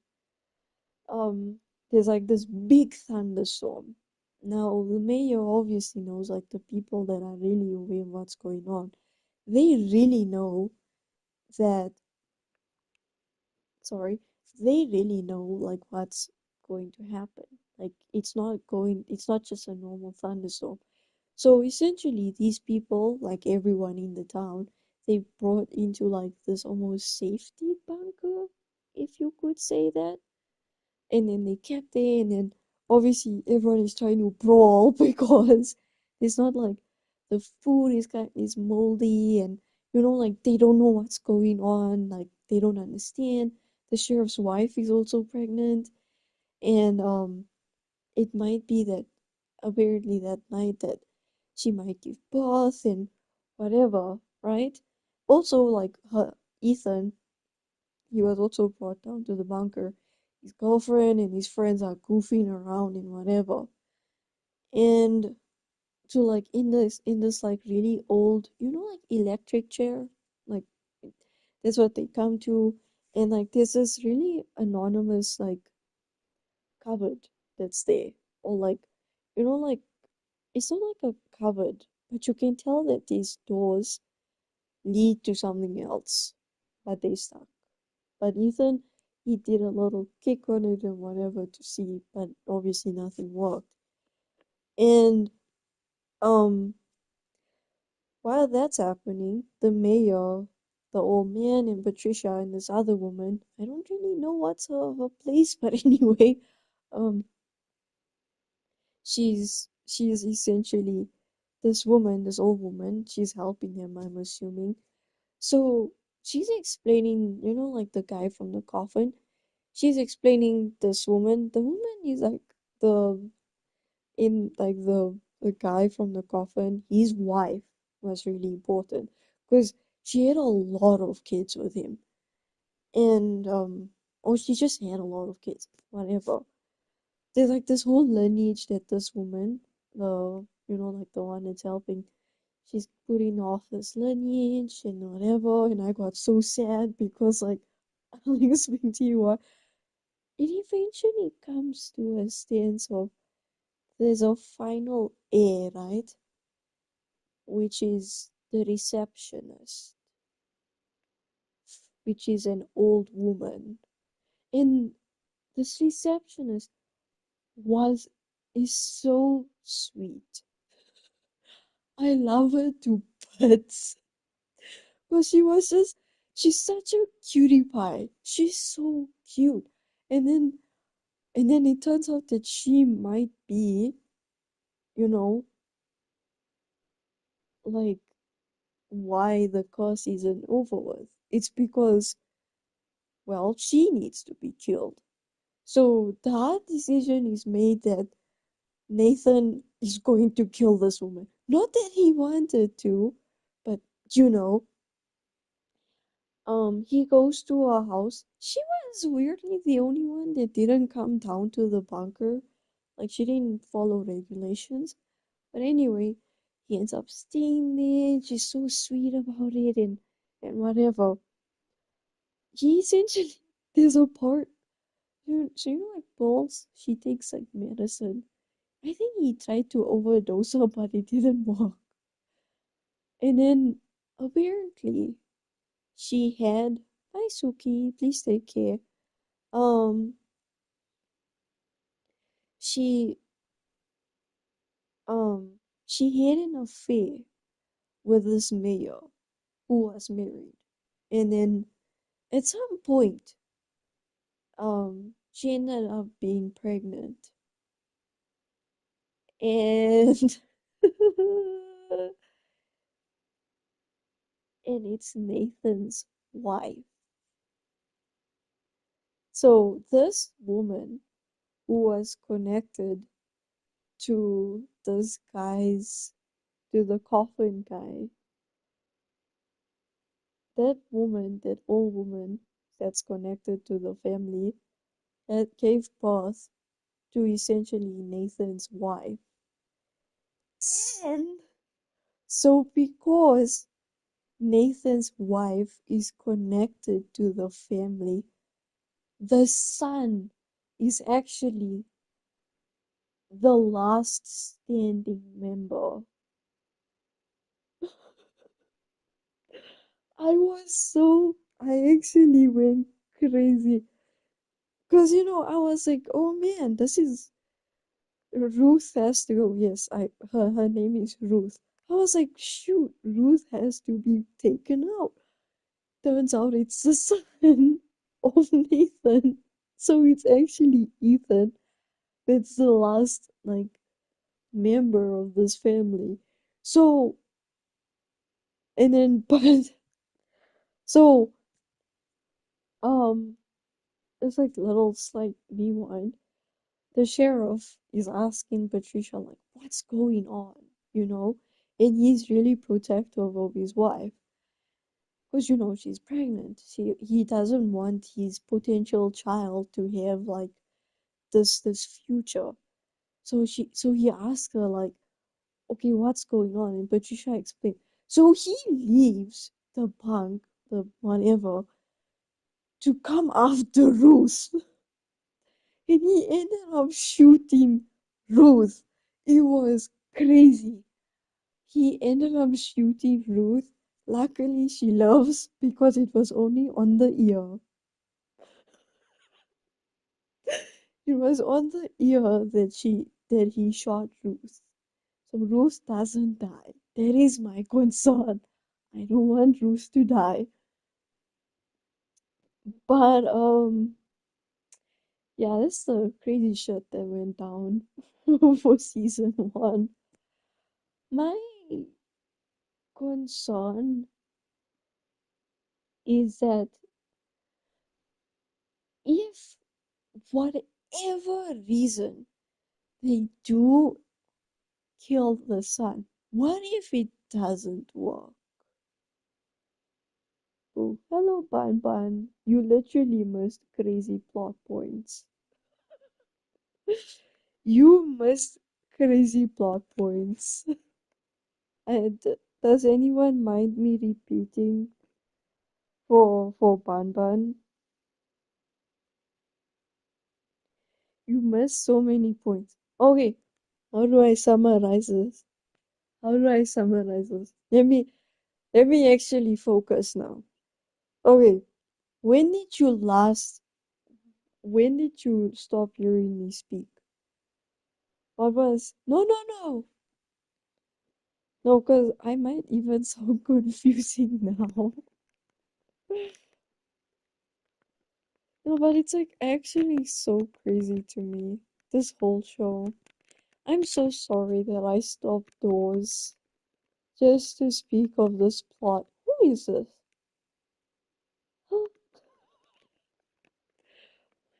[SPEAKER 1] um there's this big thunderstorm. Now the mayor obviously knows the people that are really aware of what's going on. They really know that sorry, they really know what's going to happen. It's not just a normal thunderstorm. So essentially these people, everyone in the town, they brought into this almost safety bunker, if you could say that. And then they kept there and then obviously everyone is trying to brawl because it's not the food is moldy and they don't know what's going on, they don't understand. The sheriff's wife is also pregnant and it might be that apparently that night that she might give birth and whatever, right? Also her Ethan, he was also brought down to the bunker. His girlfriend and his friends are goofing around and whatever. And to in this really old, electric chair, like that's what they come to. And there's this really anonymous cupboard that's there. Or it's not like a cupboard, but you can tell that these doors lead to something else. But they stuck. But Ethan, he did a little kick on it and whatever to see, but obviously nothing worked. And um, while that's happening, the mayor, the old man, and Patricia and this other woman, I don't really know what's her place, but anyway, um, she's essentially this woman, this old woman. She's helping him, I'm assuming. So she's explaining, the guy from the coffin. She's explaining this woman. The woman is the in the guy from the coffin. His wife was really important because she had a lot of kids with him, and or she just had a lot of kids, whatever. there's like this whole lineage that this woman, like the one that's helping, she's putting off this lineage and whatever, and I got so sad because like I'm listening to you, it eventually comes to a stance of there's a final heir, right? Which is the receptionist, which is an old woman. And this receptionist was is so sweet. I love her to bits. But she's such a cutie pie. She's so cute. And then it turns out that she might be, you know, like why the curse isn't over with. It's because, well, she needs to be killed. So the hard decision is made that Nathan is going to kill this woman. Not that he wanted to, but you know, he goes to her house. She was weirdly the only one that didn't come down to the bunker. Like she didn't follow regulations. But anyway, he ends up staying there. She's so sweet about it and whatever. He essentially there's a part like Balls, she takes like medicine. I think he tried to overdose her, but it didn't work. And then apparently she had, hi Suki, please take care. Um, she she had an affair with this mayor who was married, and then at some point, she ended up being pregnant, and and it's Nathan's wife. So this woman who was connected to this guy's, to the coffin guy, that old woman that's connected to the family, that gave birth to essentially Nathan's wife. And so because Nathan's wife is connected to the family, the son is actually the last standing member. I actually went crazy. Because, I was like, oh man, this is Ruth has to go. Yes, her name is Ruth. I was like, shoot, Ruth has to be taken out. Turns out it's the son of Nathan. So it's actually Ethan that's the last, like, member of this family. So, and then, but, so, um, it's like little slight rewind. The sheriff is asking Patricia, like, what's going on, you know? And he's really protective of his wife. Because, she's pregnant. He doesn't want his potential child to have, like, this future. So he asks her, like, okay, what's going on? And Patricia explains. So he leaves the punk, the whatever, to come after Ruth. And he ended up shooting Ruth. It was crazy. He ended up shooting Ruth. Luckily, she lives because it was only on the ear. It was on the ear that he shot Ruth. So Ruth doesn't die. That is my concern. I don't want Ruth to die. But yeah, that's the crazy shit that went down for season one. My concern is that if whatever reason they do kill the son, what if it doesn't work? Oh, hello, Ban Ban. You literally missed crazy plot points. You missed crazy plot points. And does anyone mind me repeating for Ban Ban? You missed so many points. Okay, how do I summarize this? How do I summarize this? Let me actually focus now. Okay, when did you last when did you stop hearing me speak? What was no. No, because I might even sound confusing now. No, but it's like actually so crazy to me. This whole show. I'm so sorry that I stopped those just to speak of this plot. Who is this? Huh?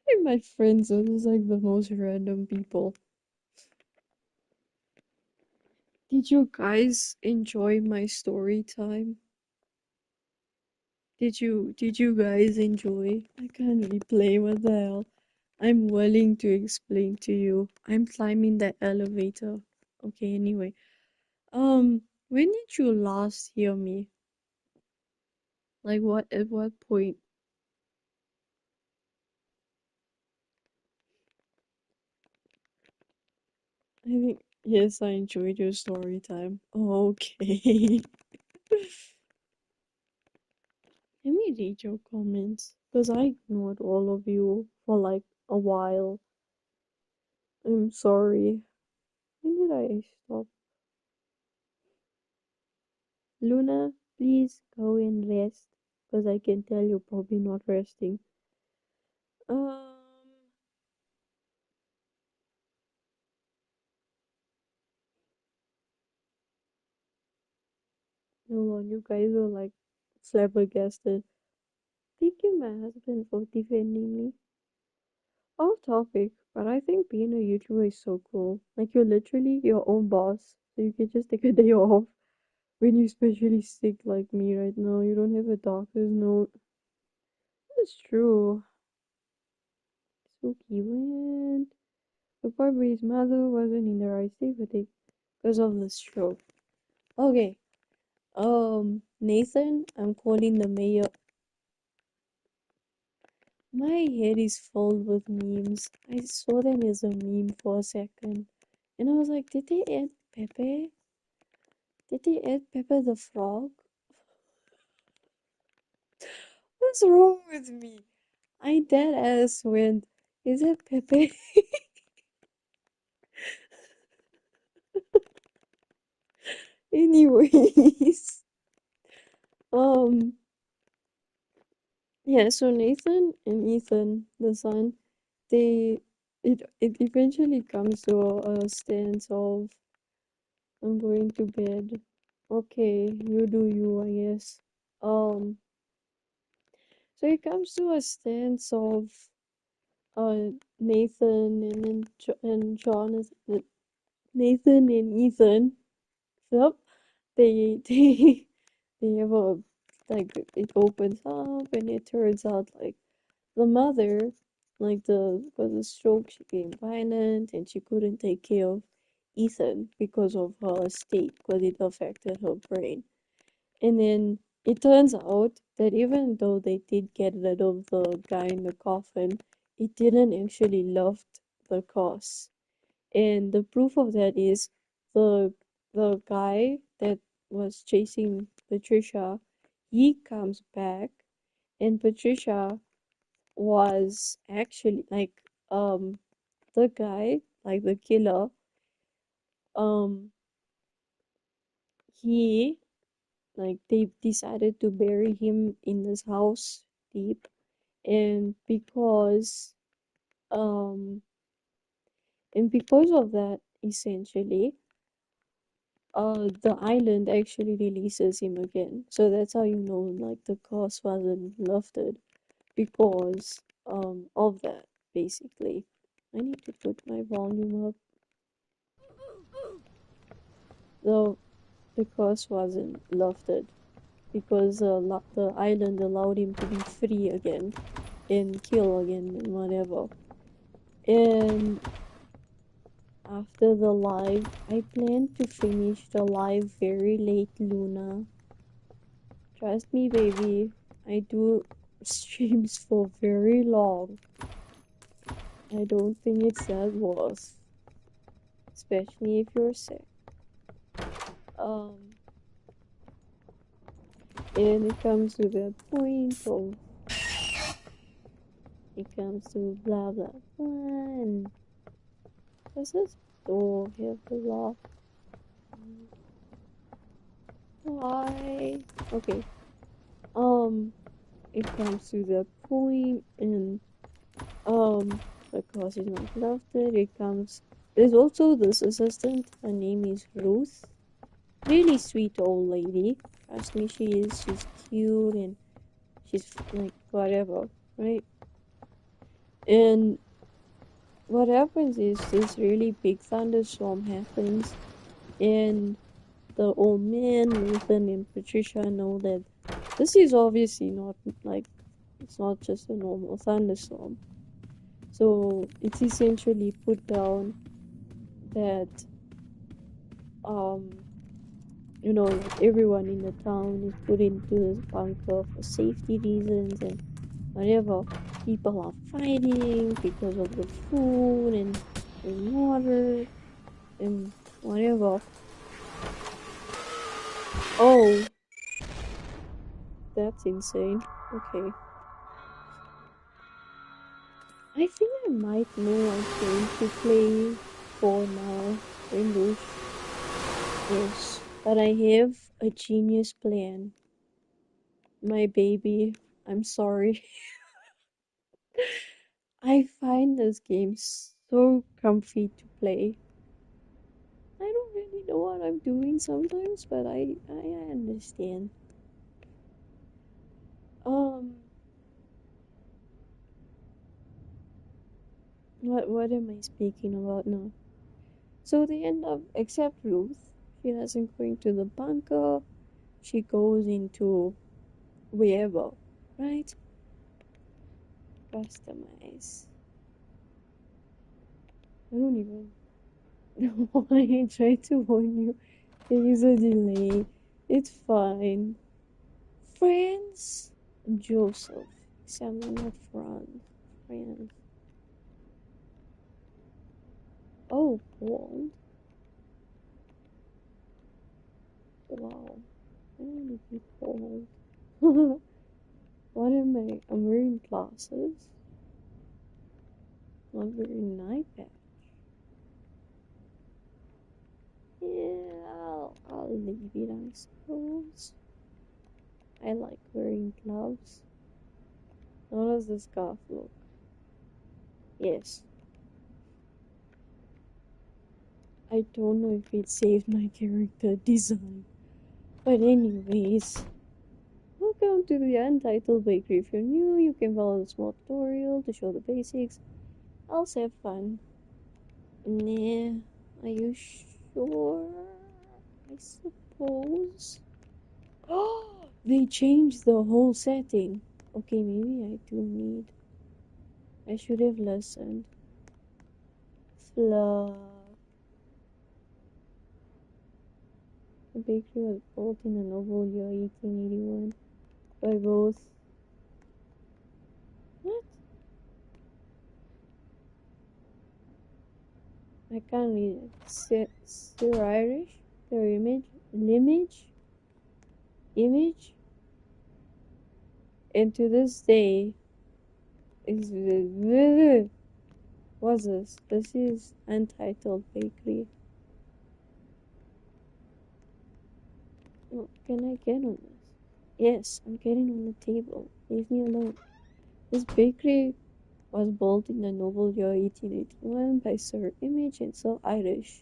[SPEAKER 1] And my friends are just like the most random people. Did you guys enjoy my story time? Did you guys enjoy? I can't replay, what the hell? I'm willing to explain to you. I'm climbing the elevator. Okay, anyway. When did you last hear me? Like at what point? I think yes, I enjoyed your story time. Okay. Let me read your comments because I ignored all of you for like a while. I'm sorry. When did I stop? Luna, please go and rest because I can tell you're probably not resting. Um, Hold on, you guys are like flabbergasted. Thank you, my husband, for defending me. Off topic, but I think being a YouTuber is so cool. Like you're literally your own boss, so you can just take a day off when you're especially sick like me right now. You don't have a doctor's note. That's true. Suki went. The part where his mother wasn't in the right state because of the stroke. Okay. Nathan, I'm calling the mayor. My head is filled with memes. I saw them as a meme for a second. And I was like, did they add Pepe? Did they add Pepe the Frog? What's wrong with me? I dead ass went, is it Pepe? Anyways. Um, yeah, so Nathan and Ethan, the son, it eventually comes to a stance of I'm going to bed. Okay, you do you, I guess. Um, so it comes to a stance of Nathan and John is Nathan and Ethan. Yep, they they have a like it opens up and it turns out like the mother like the because of stroke she became violent and she couldn't take care of Ethan because of her state because it affected her brain. And then it turns out that even though they did get rid of the guy in the coffin, it didn't actually lift the cause. And the proof of that is the the guy that was chasing Patricia, he comes back and Patricia was actually like the guy, like the killer, um he like they decided to bury him in this house deep and um because of that essentially the island actually releases him again. So that's how you know like the curse wasn't lifted because of that basically. I need to put my volume up. The curse wasn't lifted because the island allowed him to be free again and kill again and whatever. And after the live. I plan to finish the live very late, Luna. Trust me, baby. I do streams for very long. I don't think it's that worth, especially if you're sick. Um, and it comes to the point of it comes to blah blah blah, and does this door have a lock? Why? Okay. It comes to the point, and because it's not loved it, it comes. There's also this assistant. Her name is Ruth. Really sweet old lady. Trust me, she is. She's cute and she's like whatever, right? And what happens is this really big thunderstorm happens, and the old man, Nathan, and Patricia know that this is obviously not like it's not just a normal thunderstorm. So it's essentially put down that um like everyone in the town is put into this bunker for safety reasons and whatever. People are fighting because of the food and water and whatever. Oh, that's insane. Okay. I think I might know what game to play for now, Rainbow. Yes, but I have a genius plan. My baby, I'm sorry. I find this game so comfy to play. I don't really know what I'm doing sometimes, but I understand. Um, what am I speaking about now? So they end up, except Ruth, she doesn't go into the bunker. She goes into wherever, right? Customize. I don't even know why I tried to warn you. There is a delay. It's fine. France, Joseph. Except not France. France. Oh, Poland. Wow. I want to be Poland. What am I? I'm wearing glasses. I'm wearing an eye patch. Yeah, I'll leave it, I suppose. I like wearing gloves. How does the scarf look? Yes. I don't know if it saved my character design. But anyways, welcome to the Untitled Bakery. If you're new, you can follow the small tutorial to show the basics. Also have fun. Nah, are you sure? I suppose. Oh, they changed the whole setting. Okay, maybe I do need. I should have listened. Fluff. The bakery was built in a novel year 1881 by both. What? I can't read it. Sir Irish? Their image, and to this day is what's this? This is Untitled Bakery. Oh, can I get on this? Yes, I'm getting on the table. Leave me alone. This bakery was built in the noble year 1881 by Sir Image and Sir Irish,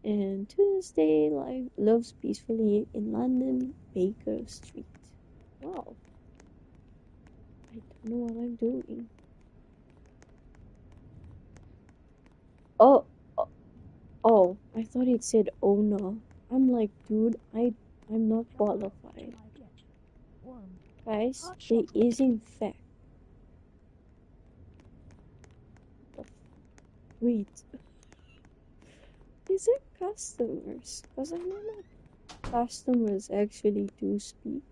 [SPEAKER 1] and to this day lives peacefully in London, Baker Street. Wow, I don't know what I'm doing. Oh, oh, I thought it said owner. I'm like, dude, I'm not qualified. Guys, there is in fact. Wait. Is it customers? Because I know my customers actually do speak.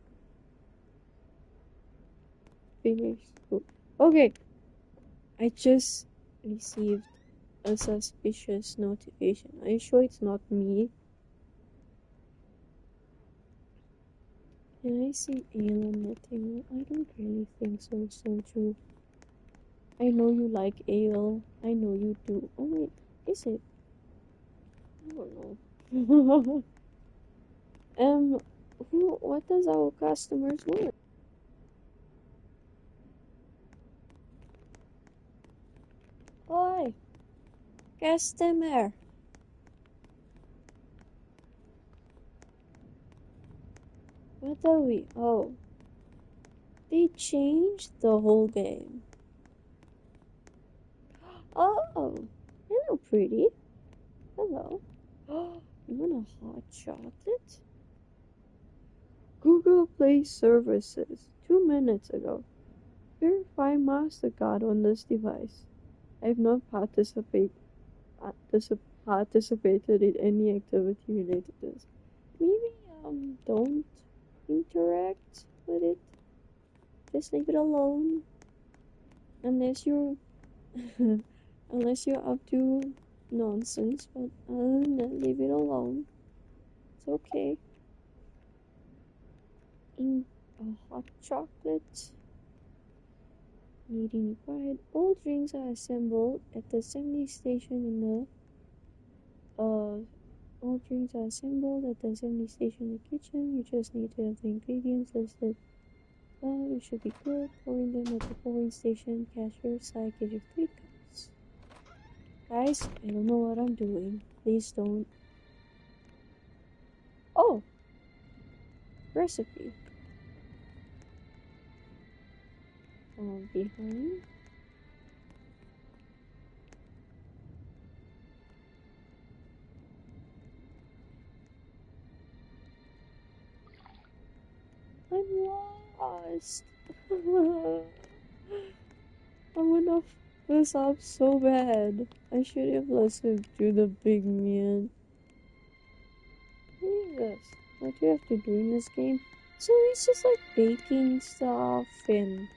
[SPEAKER 1] Finish school. Okay, I just received a suspicious notification. Are you sure it's not me? Can I see ale on the table? I don't really think so, Soju. I know you like ale. I know you do. Oh wait, is it? I don't know. What does our customers want? Oi, customer. What are we? Oh, they changed the whole game. Oh, hello, pretty. Hello. Oh, you want a hot chocolate? Google Play Services. 2 minutes ago. Verify MasterCard on this device. I have not participated in any activity related to this. Maybe don't interact with it. Just leave it alone. Unless you're unless you're up to nonsense, but other than that, leave it alone. It's okay. In a hot chocolate. Meeting required. All drinks are assembled at the assembly station in the all drinks are assembled at the assembly station in the kitchen. You just need to have the ingredients listed. You should be good. Pouring them at the pouring station. Cashier side gives you 3 cups. Guys, I don't know what I'm doing. Please don't. Oh! Recipe. Behind. I'm lost. I'm gonna f this up so bad. I should have listened to the big man. Jesus, what do you have to do in this game? So it's just like baking stuff and,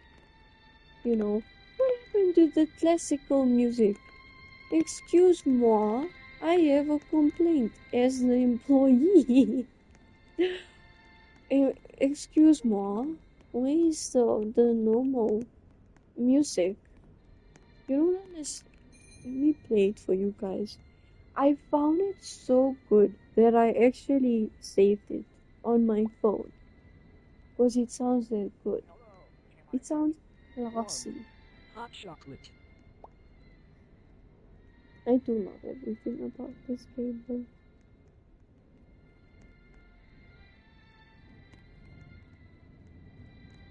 [SPEAKER 1] you know, what happened to the classical music? Excuse-moi, I have a complaint as the employee. Excuse-moi, where is the normal music? You don't understand. Let me play it for you guys. I found it so good that I actually saved it on my phone. Because it sounds that good. It sounds classy.
[SPEAKER 2] Hot chocolate.
[SPEAKER 1] I do love everything about this game though.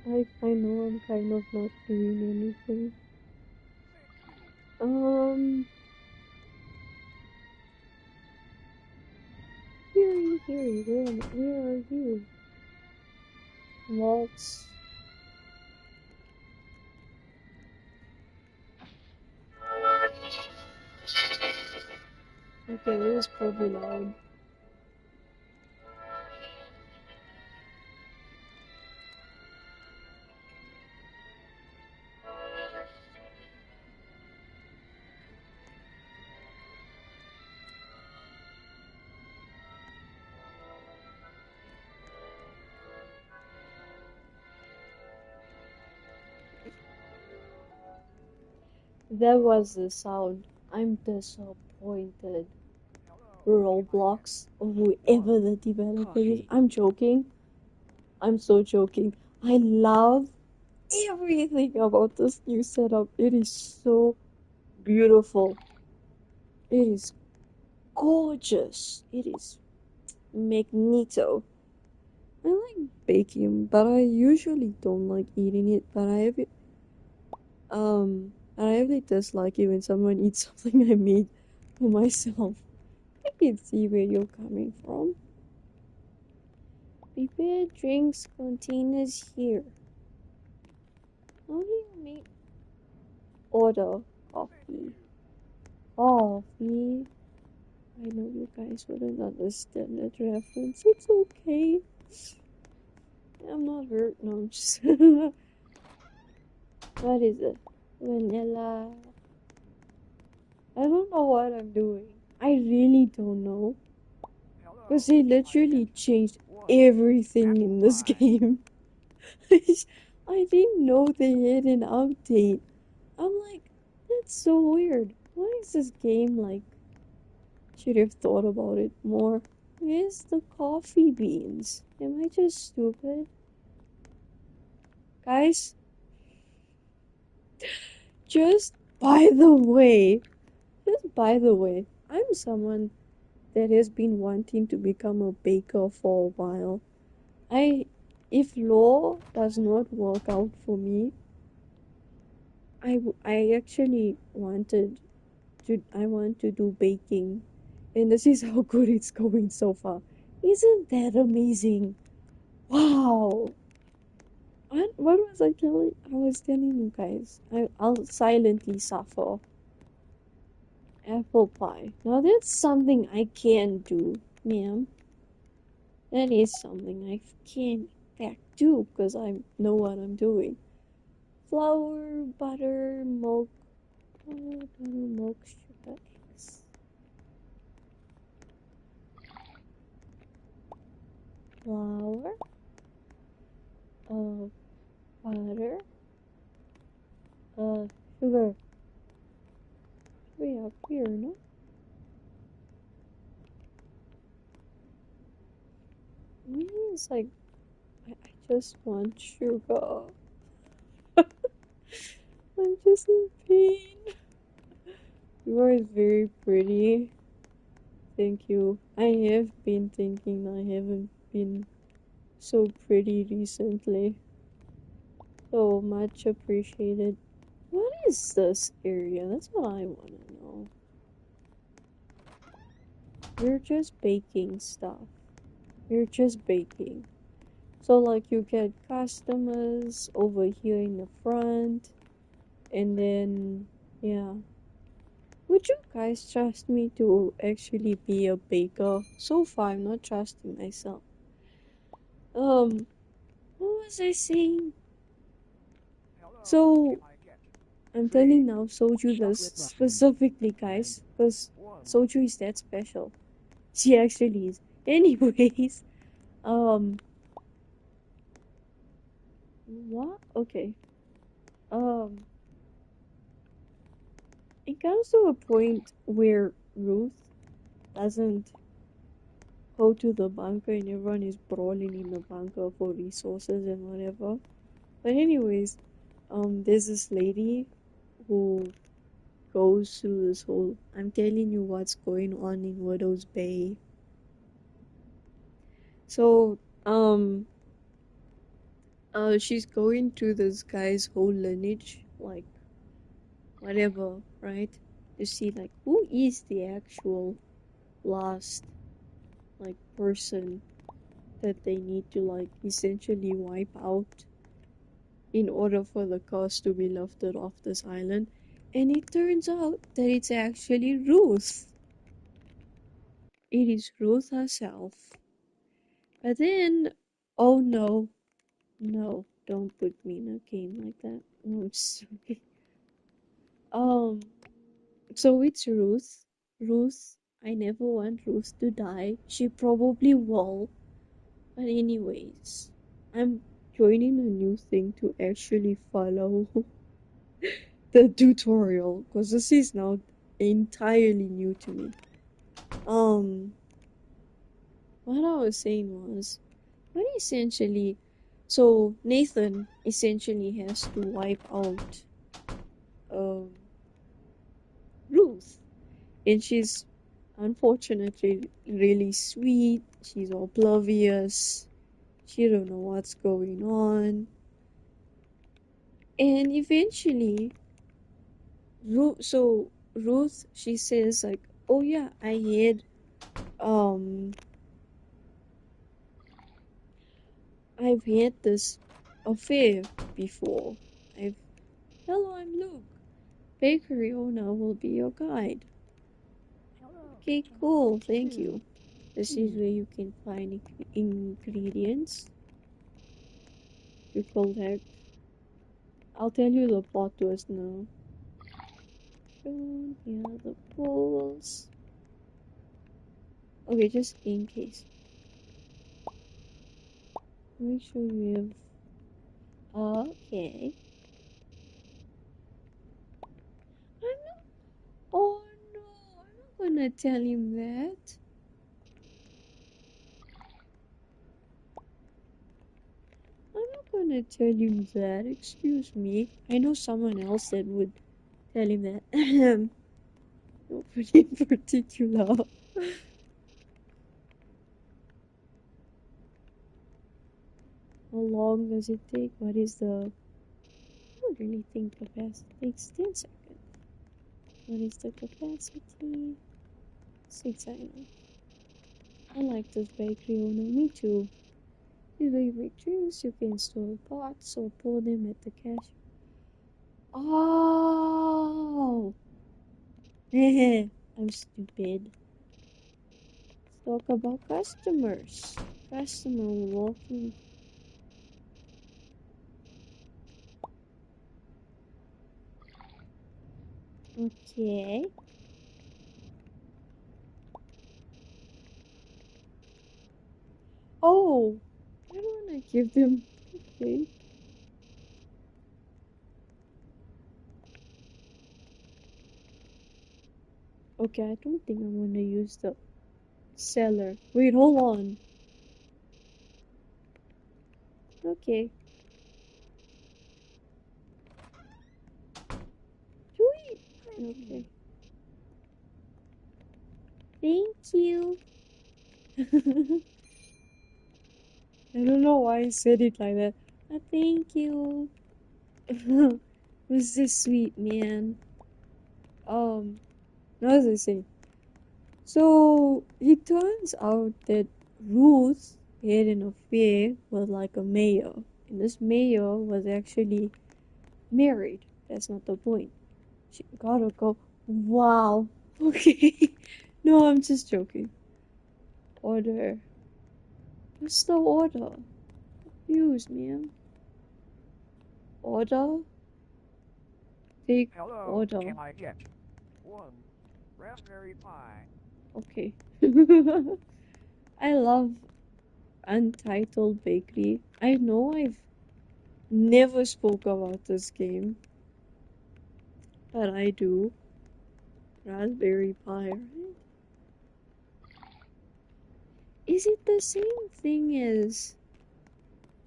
[SPEAKER 1] I know I'm kind of not doing anything. Here, where are you? Waltz. Okay, it was probably loud. That was the sound. I'm disappointed. Roblox, or whoever the developer is. I'm joking. I'm so joking. I love everything about this new setup. It is so beautiful. It is gorgeous. It is magneto. I like baking, but I usually don't like eating it. But I really dislike it when someone eats something I made for myself. I can see where you're coming from. Prepare drinks containers here. How do you make order coffee? Coffee. I know you guys wouldn't understand that reference. It's okay. I'm not hurt. No, I'm just. What is it? Vanilla. I don't know what I'm doing. I really don't know. Because they literally changed everything in this game. I didn't know they had an update. I'm like, that's so weird. Why is this game like? Should have thought about it more. Where's the coffee beans? Am I just stupid? Guys, just by the way, I'm someone that has been wanting to become a baker for a while. If law does not work out for me, I actually I want to do baking, and this is how good it's going so far. Isn't that amazing? Wow! What was I telling? I was telling you guys. I'll silently suffer. Apple pie. Now that's something I can do, ma'am. That is something I can in fact do because I know what I'm doing. Flour, butter, milk, sugar, eggs. Flour, butter, sugar. Way up here, no? Maybe it's like I just want sugar. I'm just in pain. You are very pretty. Thank you. I have been thinking I haven't been so pretty recently. So much appreciated. What is this area? That's what I want to know. You're just baking stuff. You're just baking. So, like, you get customers over here in the front, and then, yeah. Would you guys trust me to actually be a baker? So far, I'm not trusting myself. What was I saying? So, I'm telling now Soju this specifically, guys, because Soju is that special. She actually is. Anyways, um, what? Okay. Um, it comes to a point where Ruth doesn't go to the bunker and everyone is brawling in the bunker for resources and whatever. But anyways, there's this lady who goes through this whole. I'm telling you what's going on in Widow's Bay. So, she's going through this guy's whole lineage, like whatever, right? To see like who is the actual last like person that they need to like essentially wipe out in order for the curse to be lifted off this island. And it turns out that it's actually Ruth. It is Ruth herself. But then, oh no, no, don't put me in a game like that. No, I'm sorry. Um, so it's Ruth. Ruth, I never want Ruth to die. She probably will. But anyways, I'm joining a new thing to actually follow the tutorial because this is now entirely new to me. What I was saying was, what essentially, so Nathan essentially has to wipe out um Ruth, and she's unfortunately really sweet. She's oblivious. She don't know what's going on, and eventually, Ruth, she says like, "Oh yeah, um, I've had this affair before. I've Hello, I'm Luke. Bakery owner will be your guide." Okay, cool. Thank you. This is where you can find ingredients to collect. I'll tell you the plot twist now. Here are the pools. Okay, just in case. Make sure you have. Okay. I'm not. Oh no, I'm not gonna tell him that. I'm not gonna tell him that. Excuse me. I know someone else that would tell him that. Nobody in particular. How long does it take? What is the... I don't really think capacity takes 10 seconds. What is the capacity? 6, I know. I like this bakery owner. Me too. These way you make drinks, you can store pots or pour them at the cash. Oh! I'm stupid. Let's talk about customers. Customer walking. Okay. Oh! I don't wanna give them... Okay. Okay, I don't think I'm gonna use the cellar. Wait, hold on. Okay. Wait. Okay. Thank you. I don't know why I said it like that. Thank you. Was this sweet, man? What was I saying? So it turns out that Ruth had an affair with like a mayor, and this mayor was actually married. That's not the point. She gotta go. Wow. Okay. No, I'm just joking. Order. What's the order? Confused, man. Order? Take
[SPEAKER 2] Hello,
[SPEAKER 1] order.
[SPEAKER 2] can I get one raspberry pie?
[SPEAKER 1] Okay. I love Untitled Bakery. I know I've never spoke about this game, but I do. Raspberry Pi, right? Is it the same thing as...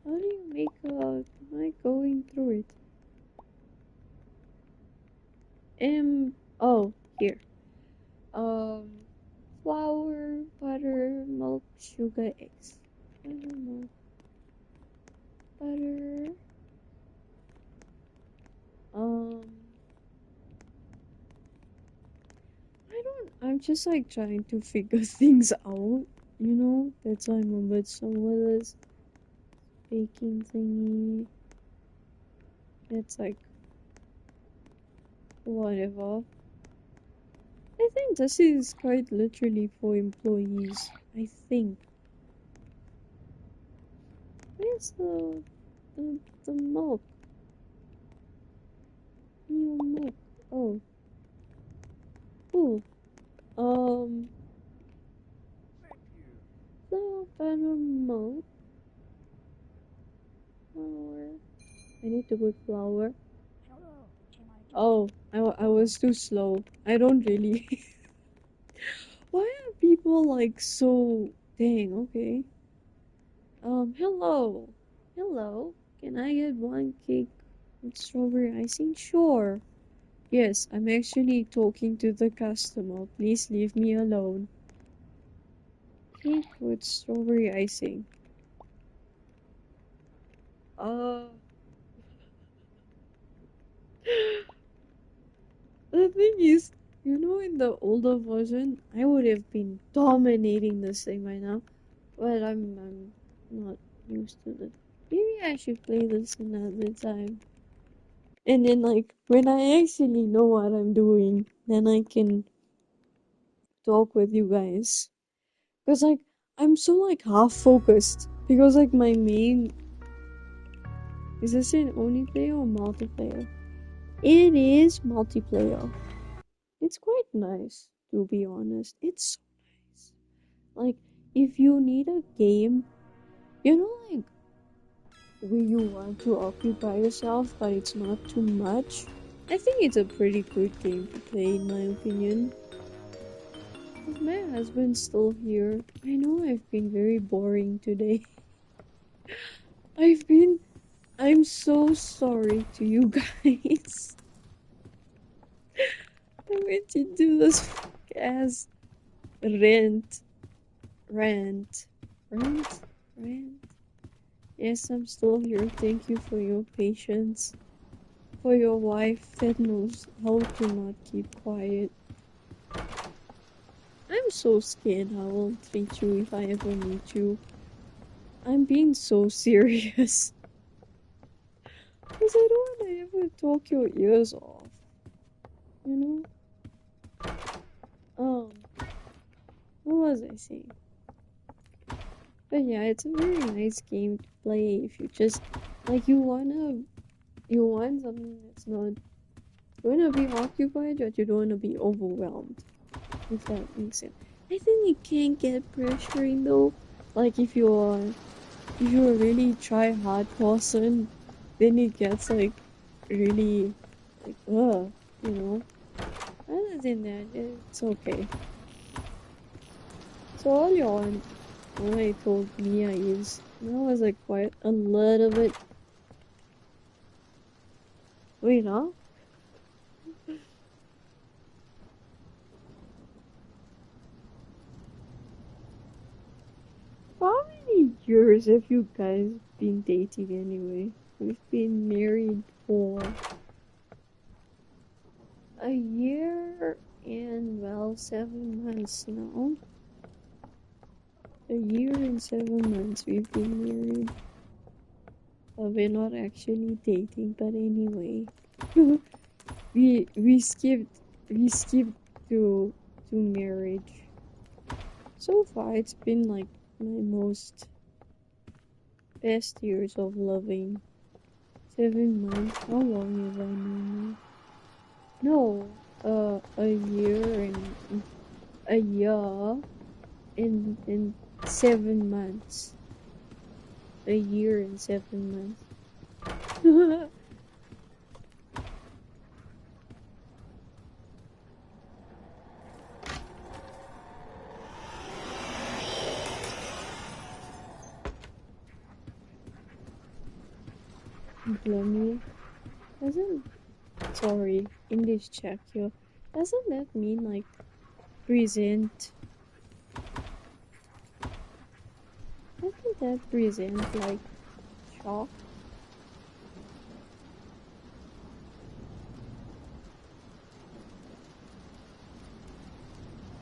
[SPEAKER 1] How do you make a... Am I going through it? Oh, here. Um, Flour, butter, milk, sugar, eggs. I don't know. Butter. Um, I'm just like trying to figure things out, you know? That's why I'm a bit slow with this baking thingy. It's like, whatever. I think this is quite literally for employees. I think. Where's the milk? New milk. Oh, cool. Um,
[SPEAKER 2] Thank you.
[SPEAKER 1] flour, butter, milk, flour. I need to put flour.
[SPEAKER 2] Hello, can I get
[SPEAKER 1] Oh, I was too slow. I don't really. Why are people like so... Dang, okay. Hello. Hello. Can I get one cake with strawberry icing? Sure. Yes, I'm actually talking to the customer. Please leave me alone. Cake with strawberry icing. Uh, the thing is, you know, in the older version, I would have been dominating this thing right now. But I'm not used to it. Maybe I should play this another time. And then, like, when I actually know what I'm doing, then I can talk with you guys. Because like I'm so like half focused. Because like my main, is this an only player or multiplayer? It is multiplayer. It's quite nice, to be honest. It's so nice. Like if you need a game, like where you want to occupy yourself but it's not too much. I think it's a pretty good game to play in my opinion. Is my husband still here? I know I've been very boring today. I've been. I'm so sorry to you guys. I went into this as rant, rant, rant, rant. Yes, I'm still here. Thank you for your patience. For your wife that knows how to not keep quiet. I'm so scared how I'll treat you if I ever meet you. I'm being so serious. Because I don't want to ever talk your ears off. You know? What was I saying? But yeah, it's a very nice game to play if you just, like, you want something that's not, you wanna be occupied, but you don't wanna be overwhelmed. If that makes sense. I think it can get pressuring though. Like, if you're a really try hard person, then it gets like really like you know. Other than that, it's okay. So all you want, what I told Mia is, I was like quite a little bit. Wait, huh? How many years have you guys been dating anyway? We've been married for a year and well 7 months now. A year and 7 months we've been married. We're not actually dating, but anyway, we skipped to marriage. So far, it's been like my most best years of loving. 7 months. How long have I known you? No, a year and a year and 7 months. A year and 7 months. Gloomy. Doesn't, sorry, English check here. Doesn't that mean like present? Doesn't that present like shock?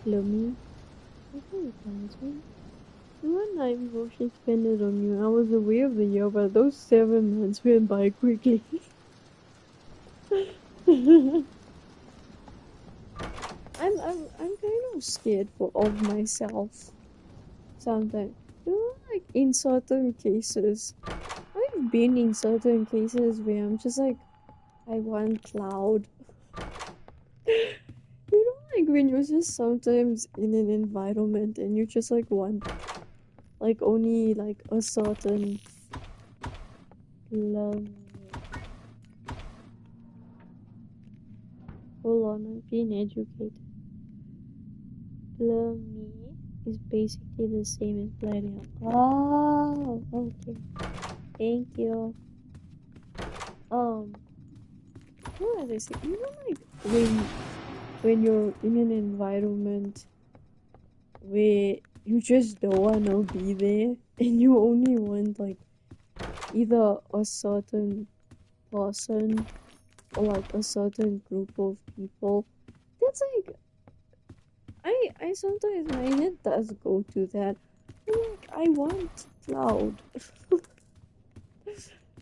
[SPEAKER 1] Gloomy. I think it does, right? The one night before she spent it on you, I was away of the year, but those 7 months went by quickly. I'm kind of scared of myself sometimes. Like in certain cases, I've been in certain cases where I'm just like, I want cloud. Like when you're just sometimes in an environment and you just like want, like only like a certain love. Hold on, I'm being educated. Love me is basically the same as bloody. Oh, okay. Thank you. What was I saying? Like when you're in an environment where you just don't wanna be there and you only want like either a certain person or like a certain group of people. That's like I sometimes my head does go to that. I'm like I want cloud.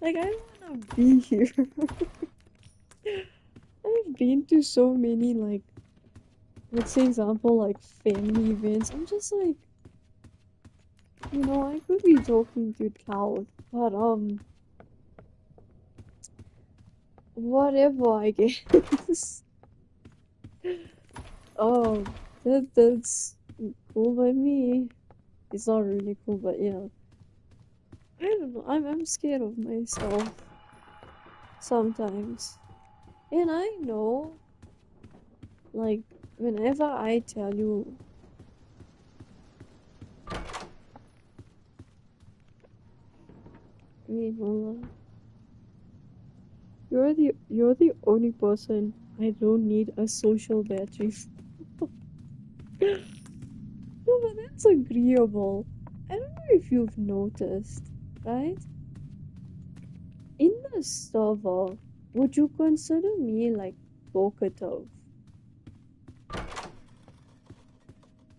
[SPEAKER 1] Like I wanna be here. I've been to so many like let's say example like family events, I'm just like, I could be talking to cloud, but whatever, I guess. um, that's cool by me. It's not really cool, but yeah. I don't know. I'm scared of myself sometimes, and I know, like, whenever I tell you, wait, hold on. You're the only person I don't need a social battery for. No, but that's agreeable. I don't know if you've noticed, right? In the server, would you consider me like talkative?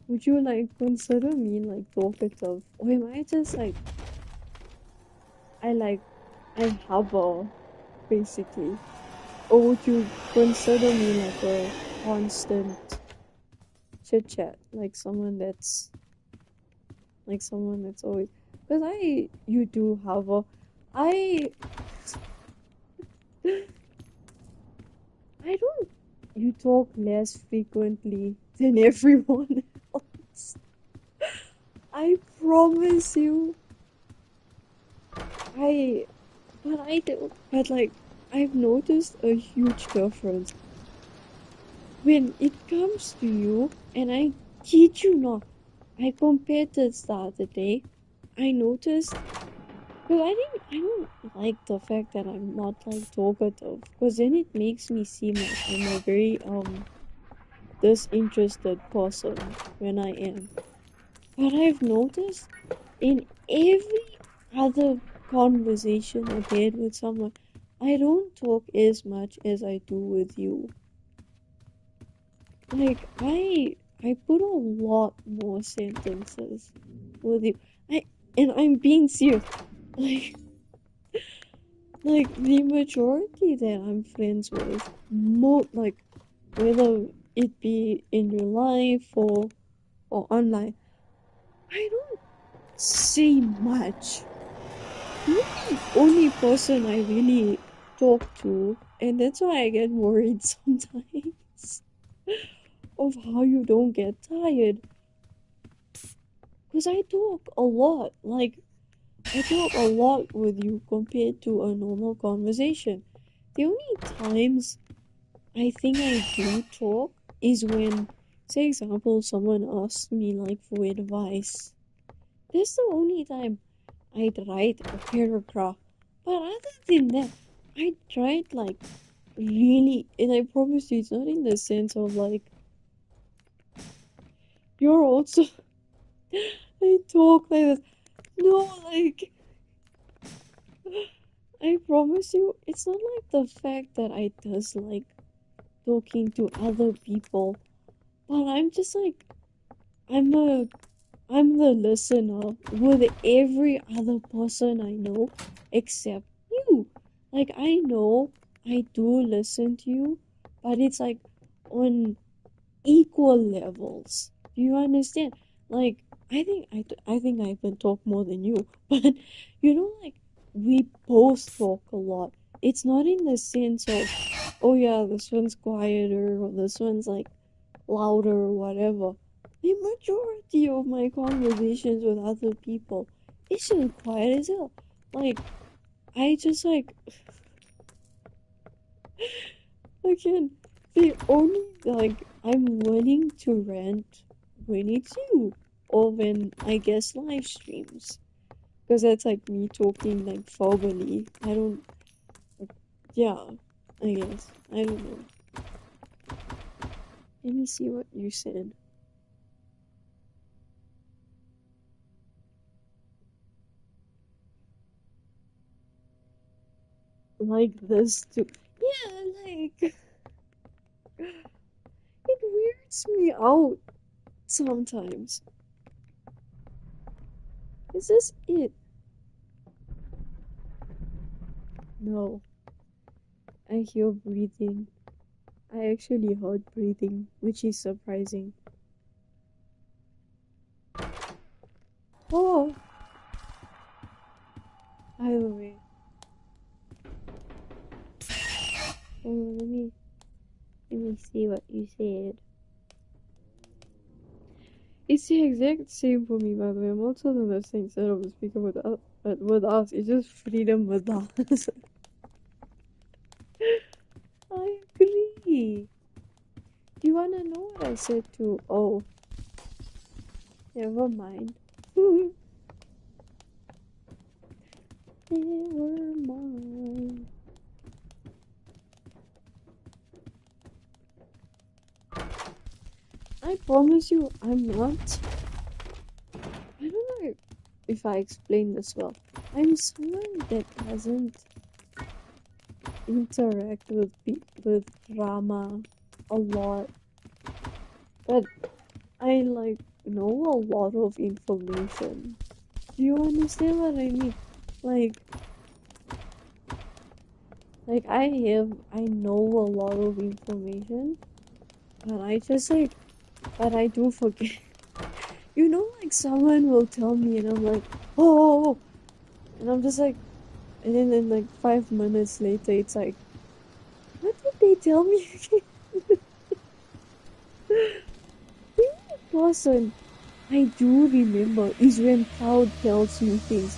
[SPEAKER 1] Would you like consider me like talkative? Or am I just like I like I hover basically? Or would you consider me like a constant chit chat? Like someone that's always, because you do hover. I I don't you talk less frequently than everyone else. I promise you. I but I do but like I've noticed a huge difference when it comes to you, and I kid you not, I compared this the other day. I noticed, because I don't like the fact that I'm not like talkative, because then it makes me seem like I'm a very disinterested person when I am. But I've noticed in every other conversation I've had with someone, I don't talk as much as I do with you. Like I put a lot more sentences with you. And I'm being serious. Like like the majority that I'm friends with, like whether it be in real life or online, I don't say much. You're the only person I really talk to, and that's why I get worried sometimes of how you don't get tired. Because I talk a lot. Like, I talk a lot with you compared to a normal conversation. The only times I think I do talk is when, say, example, someone asks me like for advice. That's the only time I'd write a paragraph. But other than that, I tried like really, and I promise you, it's not in the sense of like you're also. I talk like this. No, like I promise you, it's not like the fact that I dislike talking to other people, but I'm just like I'm a I'm the listener with every other person I know except you. Like I know I do listen to you, but it's like on equal levels. Do you understand? Like I think I even talk more than you, but like we both talk a lot. It's not in the sense of, oh yeah, this one's quieter or this one's like louder or whatever. The majority of my conversations with other people, it's just quiet as hell. Like I just like again, the only like I'm willing to rant when it's you or when I guess live streams, because that's like me talking like verbally. I don't, yeah, I guess I don't know. Let me see what you said. Like this too. Yeah, like it weirds me out sometimes. Is this it? No, I hear breathing. I actually heard breathing, which is surprising. Oh, by the way, hold on, let me see what you said. It's the exact same for me, by the way. I'm also the listening instead of the speaker with us. It's just freedom with us. I agree. Do you wanna know what I said to? Oh, never mind. Never mind. I promise you, I'm not. I don't know if I explain this well. I'm someone that doesn't interact with drama a lot, but I like know a lot of information. Do you understand what I mean? Like, I know a lot of information, but but I do forget. You know, like someone will tell me, and I'm like, oh, and I'm just like, and then like 5 minutes later, it's like, what did they tell me again? The only person I do remember is when Cloud tells me things.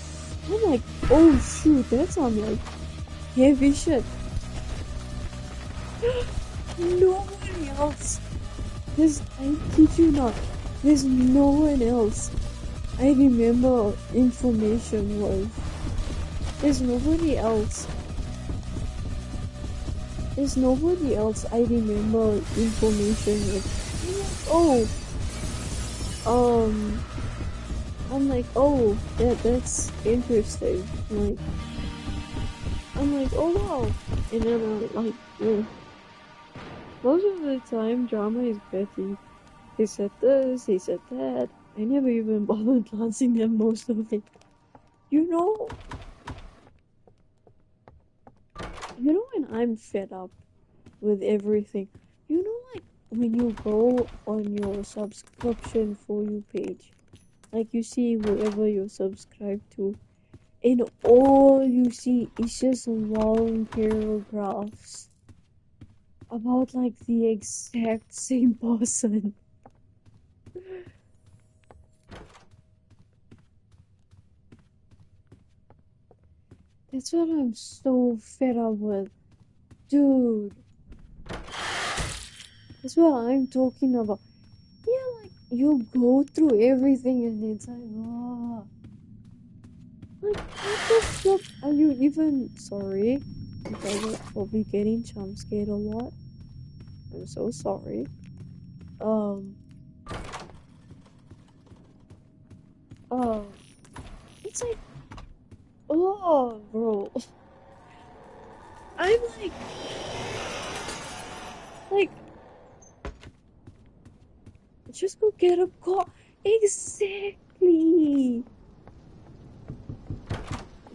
[SPEAKER 1] I'm like, oh shoot, that sounds like heavy shit. Nobody else. I kid you not. There's no one else I remember information was. There's nobody else. There's nobody else I remember information with. I'm like, oh, that's interesting. I'm like, oh wow. And then I'm like, yeah. Most of the time, drama is petty. He said this, he said that. I never even bothered answering them most of it. You know, when I'm fed up with everything, like when you go on your subscription for you page, like you see whoever you're subscribed to, and all you see is just long paragraphs about like the exact same person. That's what I'm so fed up with. Dude, that's what I'm talking about. Yeah, like you go through everything and it's like, oh, like what the fuck are you even sorry? You guys are probably getting jump scared a lot. I'm so sorry. Um, um, it's oh, bro. I'm like, just go get a call. Exactly.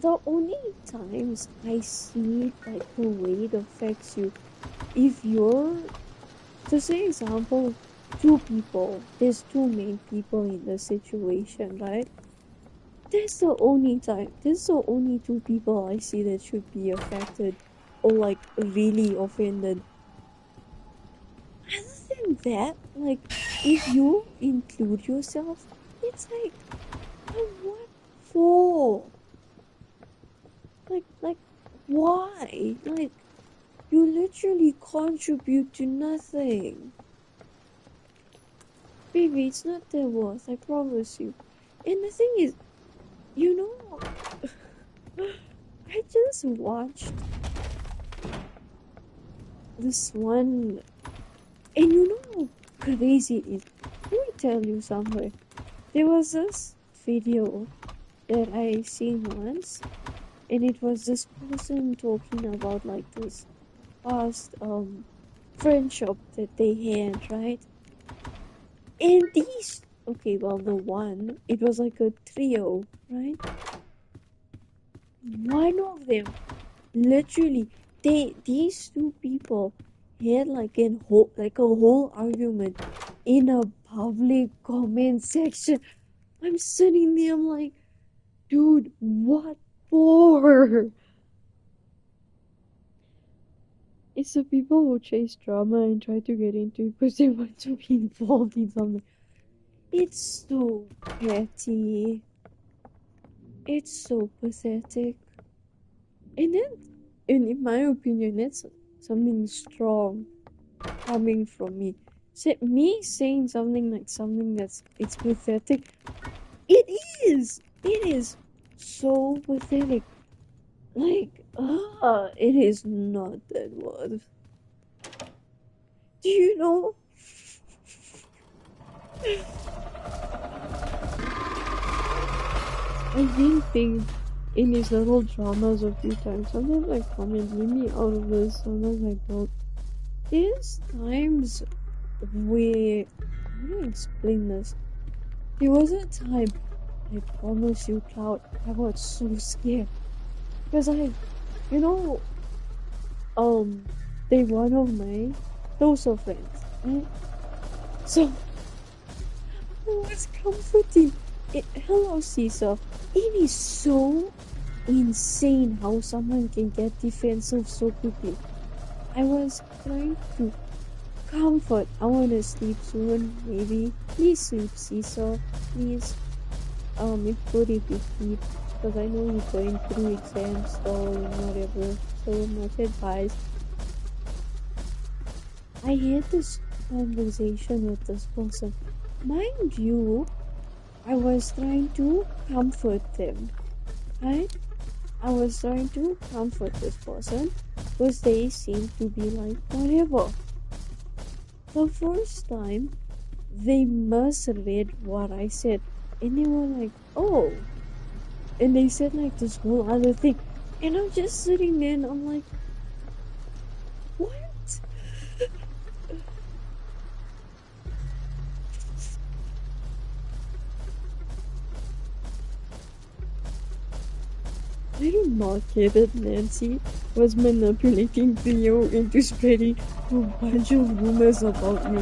[SPEAKER 1] The only times I see like the way it affects you, if you're, to say example, there's two main people in the situation, right? There's the only two people I see that should be affected or like really offended. Other than that, like, if you include yourself, it's like, what for? Like, why? Like, you literally contribute to nothing. Baby, it's not their worth, I promise you. And the thing is, you know, I just watched this one, and you know how crazy it is. Let me tell you somewhere. There was this video that I seen once, and it was this person talking about like this past friendship that they had, right? And the one, it was like a trio, right? One of them, literally, these two people, had like a whole argument in a public comment section. I'm sitting there, I'm like, dude, what for? It's the people who chase drama and try to get into it because they want to be involved in something. It's so petty. It's so pathetic. And then, and in my opinion, that's something strong coming from me. Me saying something that's it's pathetic. It is. It is so pathetic. Like, it is not that worth. Do you know? I did think in these little dramas a few times. Sometimes I comment, leave me out of this. Sometimes I don't. There's times where how do I explain this? There was a time, I promise you, Cloud, I got so scared because you know, they one of my closer friends, right? So I was comforting. Hello, Caesar. It is so insane how someone can get defensive so quickly. I was trying to comfort. I want to sleep soon, maybe. Please sleep, Caesar. Please. It's good if you sleep, because I know you're going through exams or whatever. So much advice. I had this conversation with this person. Mind you, I was trying to comfort them, right? I was trying to comfort this person because they seemed to be like, whatever. The first time, they misread what I said, and they were like, oh. And they said like this whole other thing. And I'm just sitting there and I'm like, what? I do not care that Nancy was manipulating Theo into spreading a bunch of rumors about you.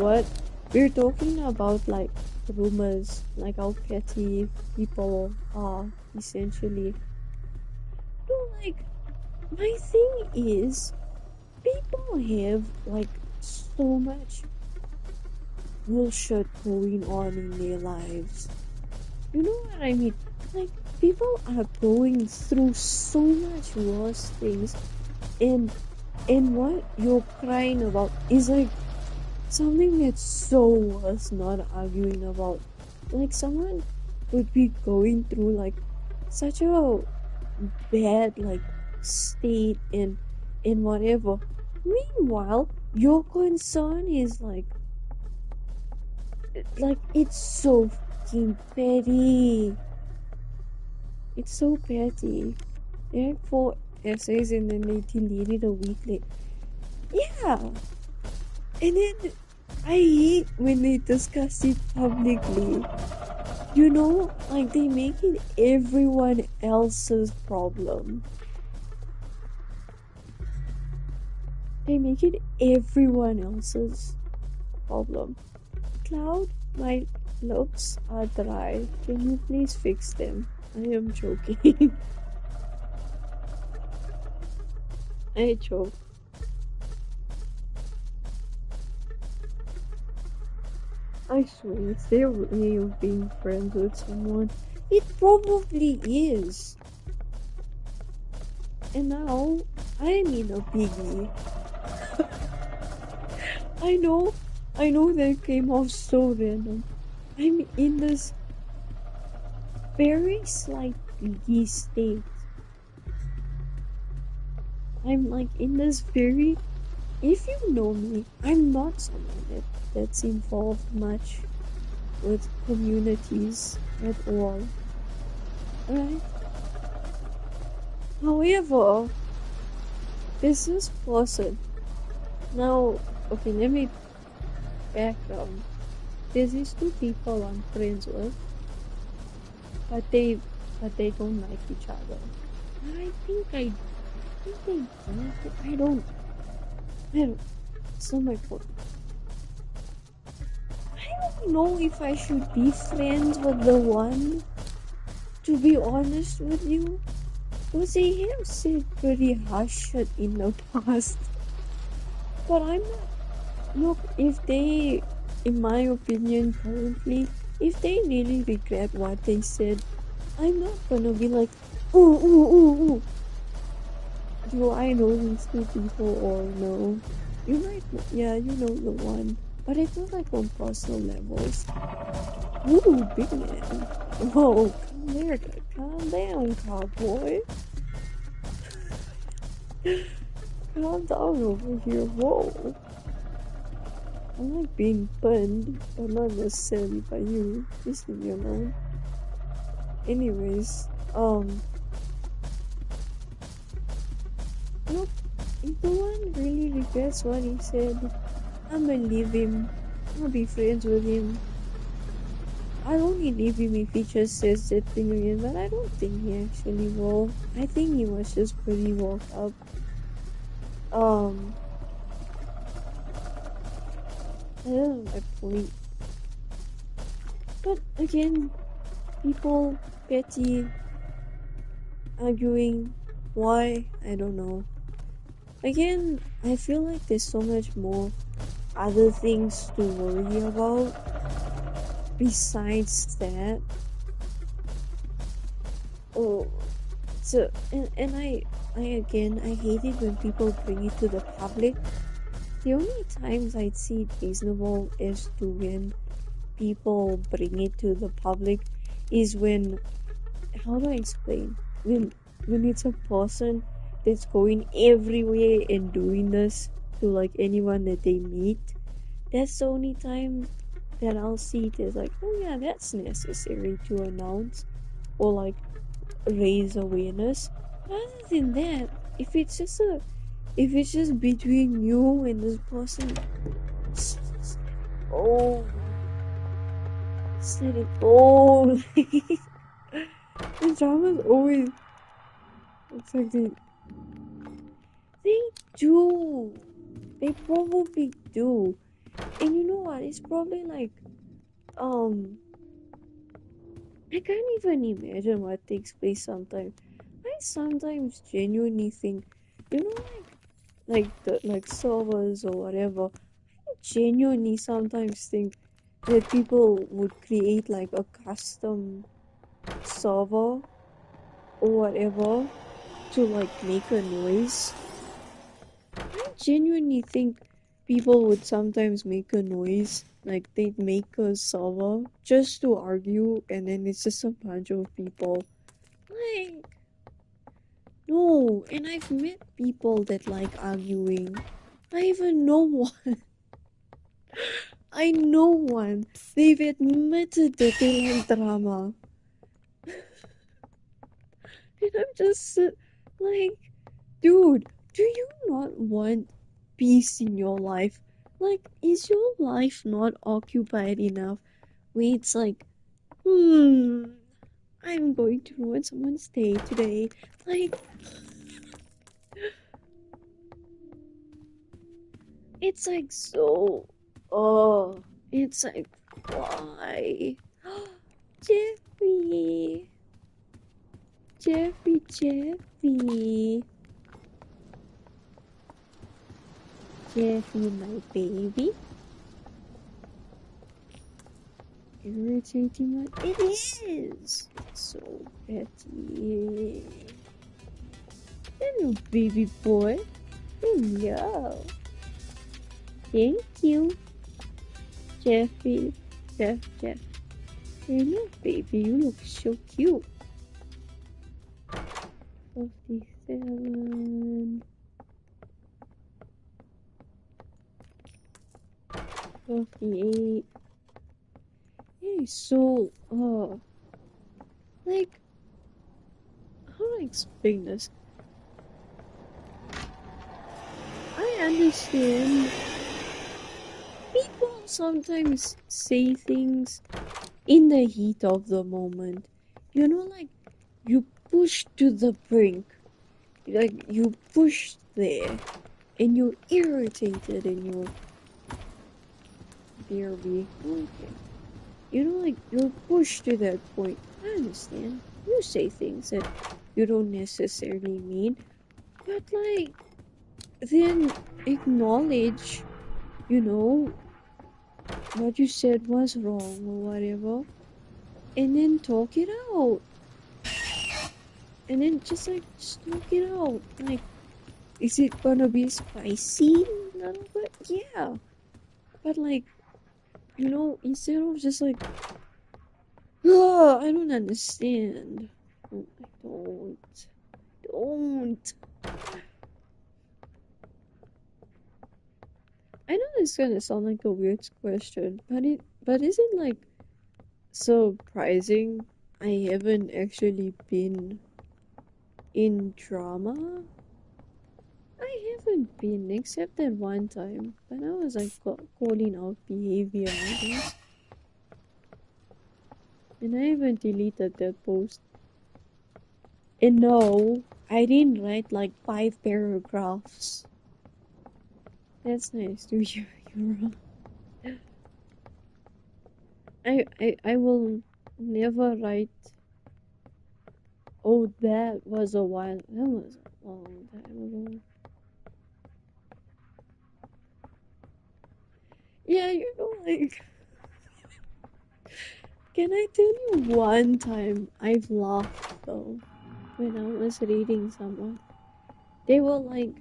[SPEAKER 1] What? We're talking about like rumors, like how petty people are, essentially. No, like, my thing is, people have like so much bullshit going on in their lives. You know what I mean? Like, people are going through so much worse things, and what you're crying about is like something that's so worth not arguing about. Like, someone would be going through like such a bad like state and whatever. Meanwhile, your concern is like it's so fucking petty. It's so petty. They had 4 essays and then they deleted a week later. Yeah. And then I hate when they discuss it publicly. You know, like they make it everyone else's problem. They make it everyone else's problem. Cloud, my lips are dry. Can you please fix them? I am joking. I joke. I swear, it's their way of being friends with someone. It probably is. And now, I'm in a biggie. I know that came off so random. I'm in this very slightly state. I'm like in this very, if you know me, I'm not someone that's involved much with communities at all. Right? However, there's this person. Now, okay, let me background. There's these two people I'm friends with, but they don't like each other. I think they do. I don't. It's not my point. I don't know if I should be friends with the one. To be honest with you, because they have said pretty harsh shit in the past. But I'm not. Look, if they, in my opinion, currently, if they really regret what they said, I'm not gonna be like, ooh, ooh, ooh, ooh. Do I know these two people or no? You might, yeah, you know the one. But it's not like on personal levels. Ooh, big man. Whoa, calm down, cowboy. Calm down over here, whoa. I like being burned, but not necessarily by you. Just leave me alone. Anyways, look, if the one really regrets what he said, I'ma leave him. I'll be friends with him. I'll only leave him if he just says that thing again, but I don't think he actually will. I think he was just pretty woke up. That is my point. But again, people petty, arguing. Why? I don't know. Again, I feel like there's so much more other things to worry about besides that. Oh, so and I again I hate it when people bring it to the public. The only times I'd see it reasonable is to when people bring it to the public is when, how do I explain? When it's a person that's going everywhere and doing this to like anyone that they meet, that's the only time that I'll see it as like, oh yeah, that's necessary to announce or like raise awareness. Other than that, if it's just between you and this person, oh, just let it go. The drama's always exactly. They do. They probably do. And you know what? It's probably like, um, I can't even imagine what takes place sometimes. I sometimes genuinely think, you know, like servers or whatever. I genuinely sometimes think that people would create like a custom server or whatever to like make a noise. I genuinely think people would sometimes make a noise, like they'd make a server just to argue, and then it's just a bunch of people. Like, no, and I've met people that like arguing. I even know one. I know one. They've admitted that they like drama. And I'm just like, dude, do you not want peace in your life? Like, is your life not occupied enough where it's like, I'm going to ruin someone's day today? Like, it's like so, oh, it's like, why? Jeffrey, Jeffrey. Jeffy, my baby. Irritating one. It is! So petty. Hello, baby boy. Hello. Thank you. Jeffy. Jeff. Hello, baby. You look so cute. 57. 58. Hey, so, like, how do I explain this? I understand people sometimes say things in the heat of the moment. You know, like, you push to the brink. Like, you push there. and you're irritated and you're BRB. Okay. You know, like, you're pushed to that point. I understand. You say things that you don't necessarily mean, but, like, then acknowledge, you know, what you said was wrong or whatever, and then talk it out. And then just, like, just talk it out. Like, is it gonna be spicy? None of it? Yeah. But, like, you know, instead of just like, oh, I don't understand. Oh, I don't. I know this gonna sound like a weird question, but is it like surprising I haven't actually been in drama? I haven't been except that one time, but I was like calling out behavior, I guess. And I haven't deleted that post. And no, I didn't write like 5 paragraphs. That's nice to hear, Yura. I will never write. Oh, that was a while. That was a long time ago. Yeah, you know, like, can I tell you one time I've laughed though when I was reading someone? They were like,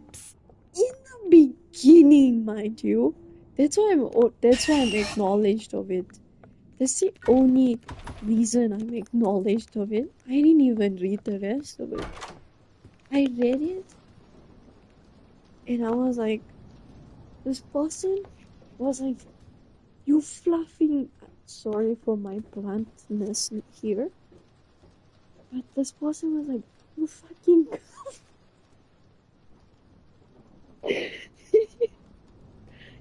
[SPEAKER 1] in the beginning, mind you. That's why I'm acknowledged of it. That's the only reason I'm acknowledged of it. I didn't even read the rest of it. I read it and I was like, this person was like, you fluffing. Sorry for my bluntness here, but this person was like, you fucking.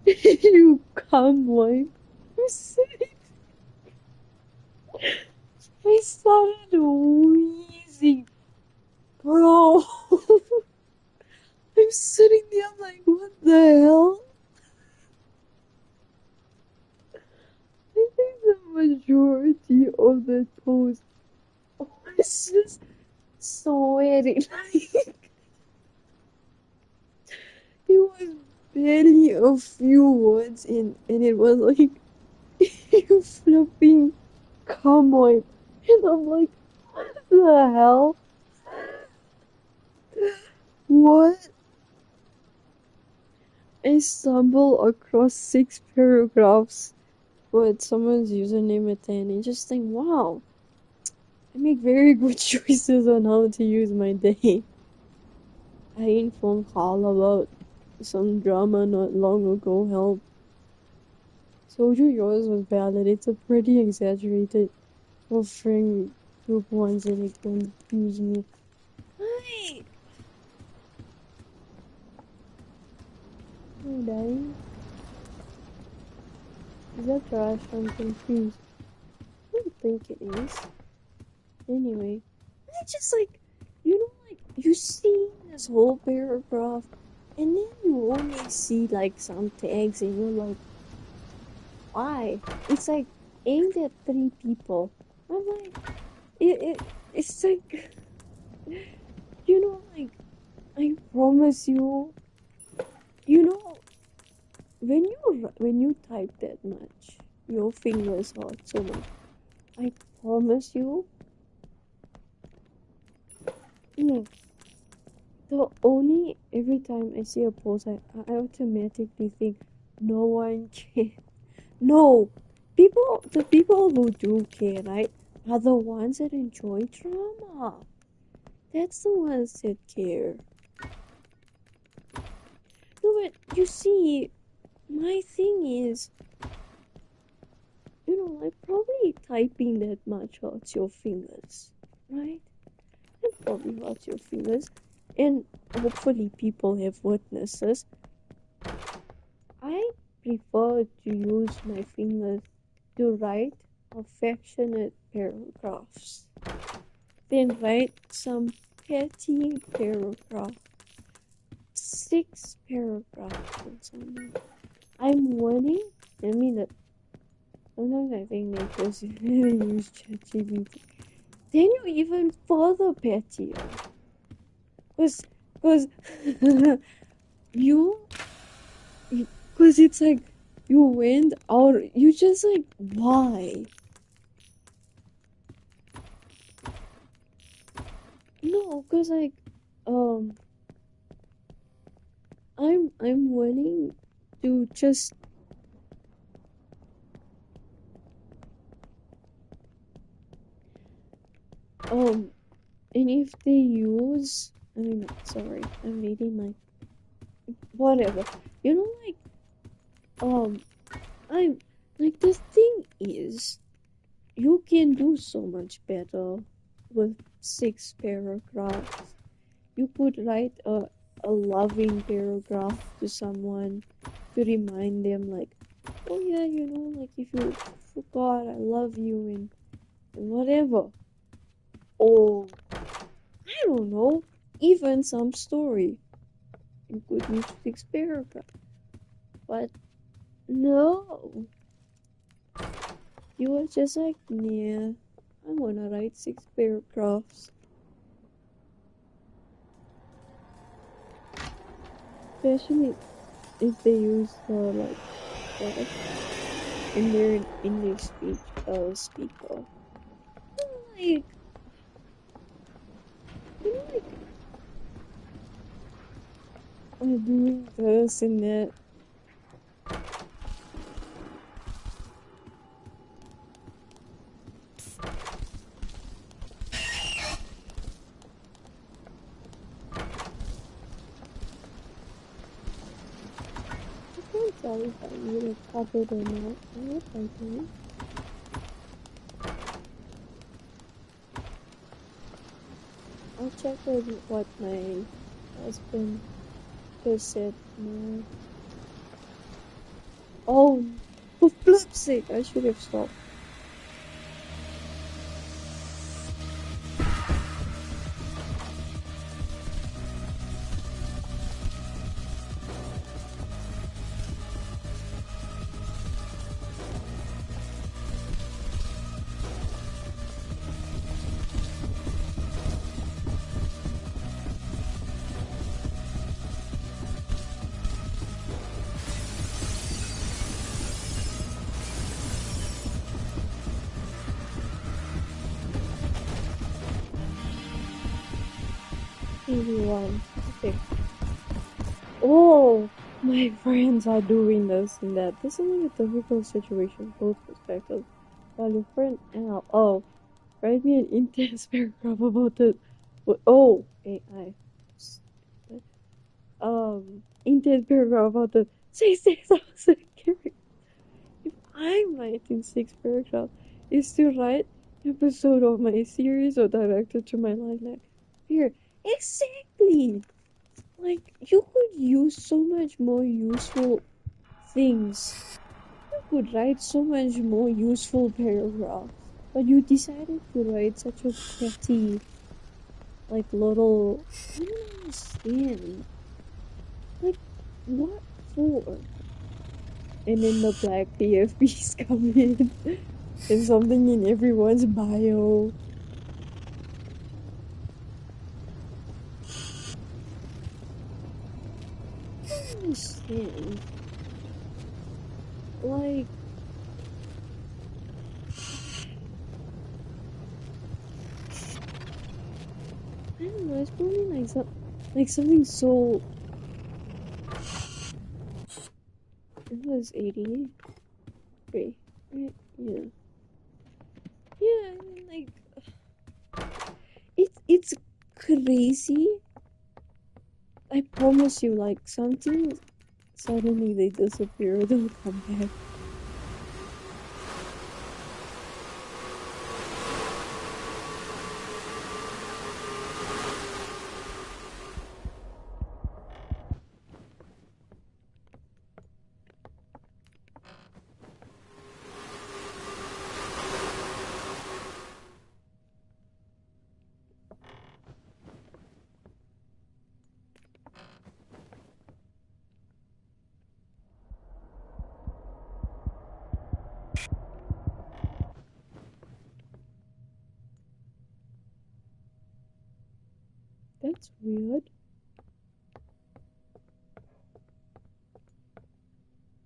[SPEAKER 1] You cum wipe. I'm sorry. I started wheezing, bro. I'm sitting there, I'm like, what the hell? I think the majority of the post was just swearing. Like, it was barely a few words in, and it was like, you flipping come on. And I'm like, what the hell? What? I stumble across 6 paragraphs with someone's username at 10 and just think, wow, I make very good choices on how to use my day. I informed Carl about some drama not long ago. Help. Soju, yours was valid. It's a pretty exaggerated offering group ones and it confused me. Hi! Are you dying? Is that trash? I'm confused. I don't think it is. Anyway, I just like, you know, like, you see this whole paragraph and then you only see like some tags and you're like, why? It's like aimed at 3 people. I'm like, it's like, you know, like, I promise you, you know, when you type that much, your fingers hurt so much. I promise you, mm, the only every time I see a post, I automatically think, no one can. No, the people who do care, right, are the ones that enjoy drama. That's the ones that care. No, but you see, my thing is, you know, like probably typing that much hurts your fingers, right? It probably hurts your fingers, and hopefully people have witnesses. I prefer to use my fingers to write affectionate paragraphs than write some petty paragraph 6 paragraphs from someone. I'm warning. I mean that sometimes I think they just really use ChatGPT. Then you even further pettier. Cause you cause it's like you went out you just like why? No, cause like um I'm willing to just and if they use I mean sorry, I'm reading my whatever. You know like I'm like the thing is you can do so much better with 6 paragraphs. You could write a loving paragraph to someone to remind them like, oh yeah, you know, like if you forgot I love you and whatever. Or I don't know, even some story. You could use 6 paragraphs. But no. You were just like, yeah, I wanna write 6 paragraphs. Especially if they use like that in their English speaker. Like, you know, like, I'm doing this and that. I can't tell if I need a covered or not. I hope I do. I'll check with what my husband just said now. Oh, for flip's sake, I should have stopped. Everyone. Okay. Oh, my friends are doing this and that. This is like a difficult situation, both perspectives. While your friend Al, oh, write me an intense paragraph about the, oh, AI. Intense paragraph about the 6,000 characters. If I'm writing 6 paragraphs, is to write episode of my series or directed to my line like, here, exactly. Like, you could use so much more useful things. You could write so much more useful paragraphs. But you decided to write such a petty, like, little. I don't understand. Like, what for? And then the black PFPs come in. And something in everyone's bio. I don't understand. Like, I don't know, it's probably like something so. It was 83, right? Yeah. Yeah, I mean, like, it's crazy. I promise you, like, something suddenly they disappear, they'll come back. That's weird.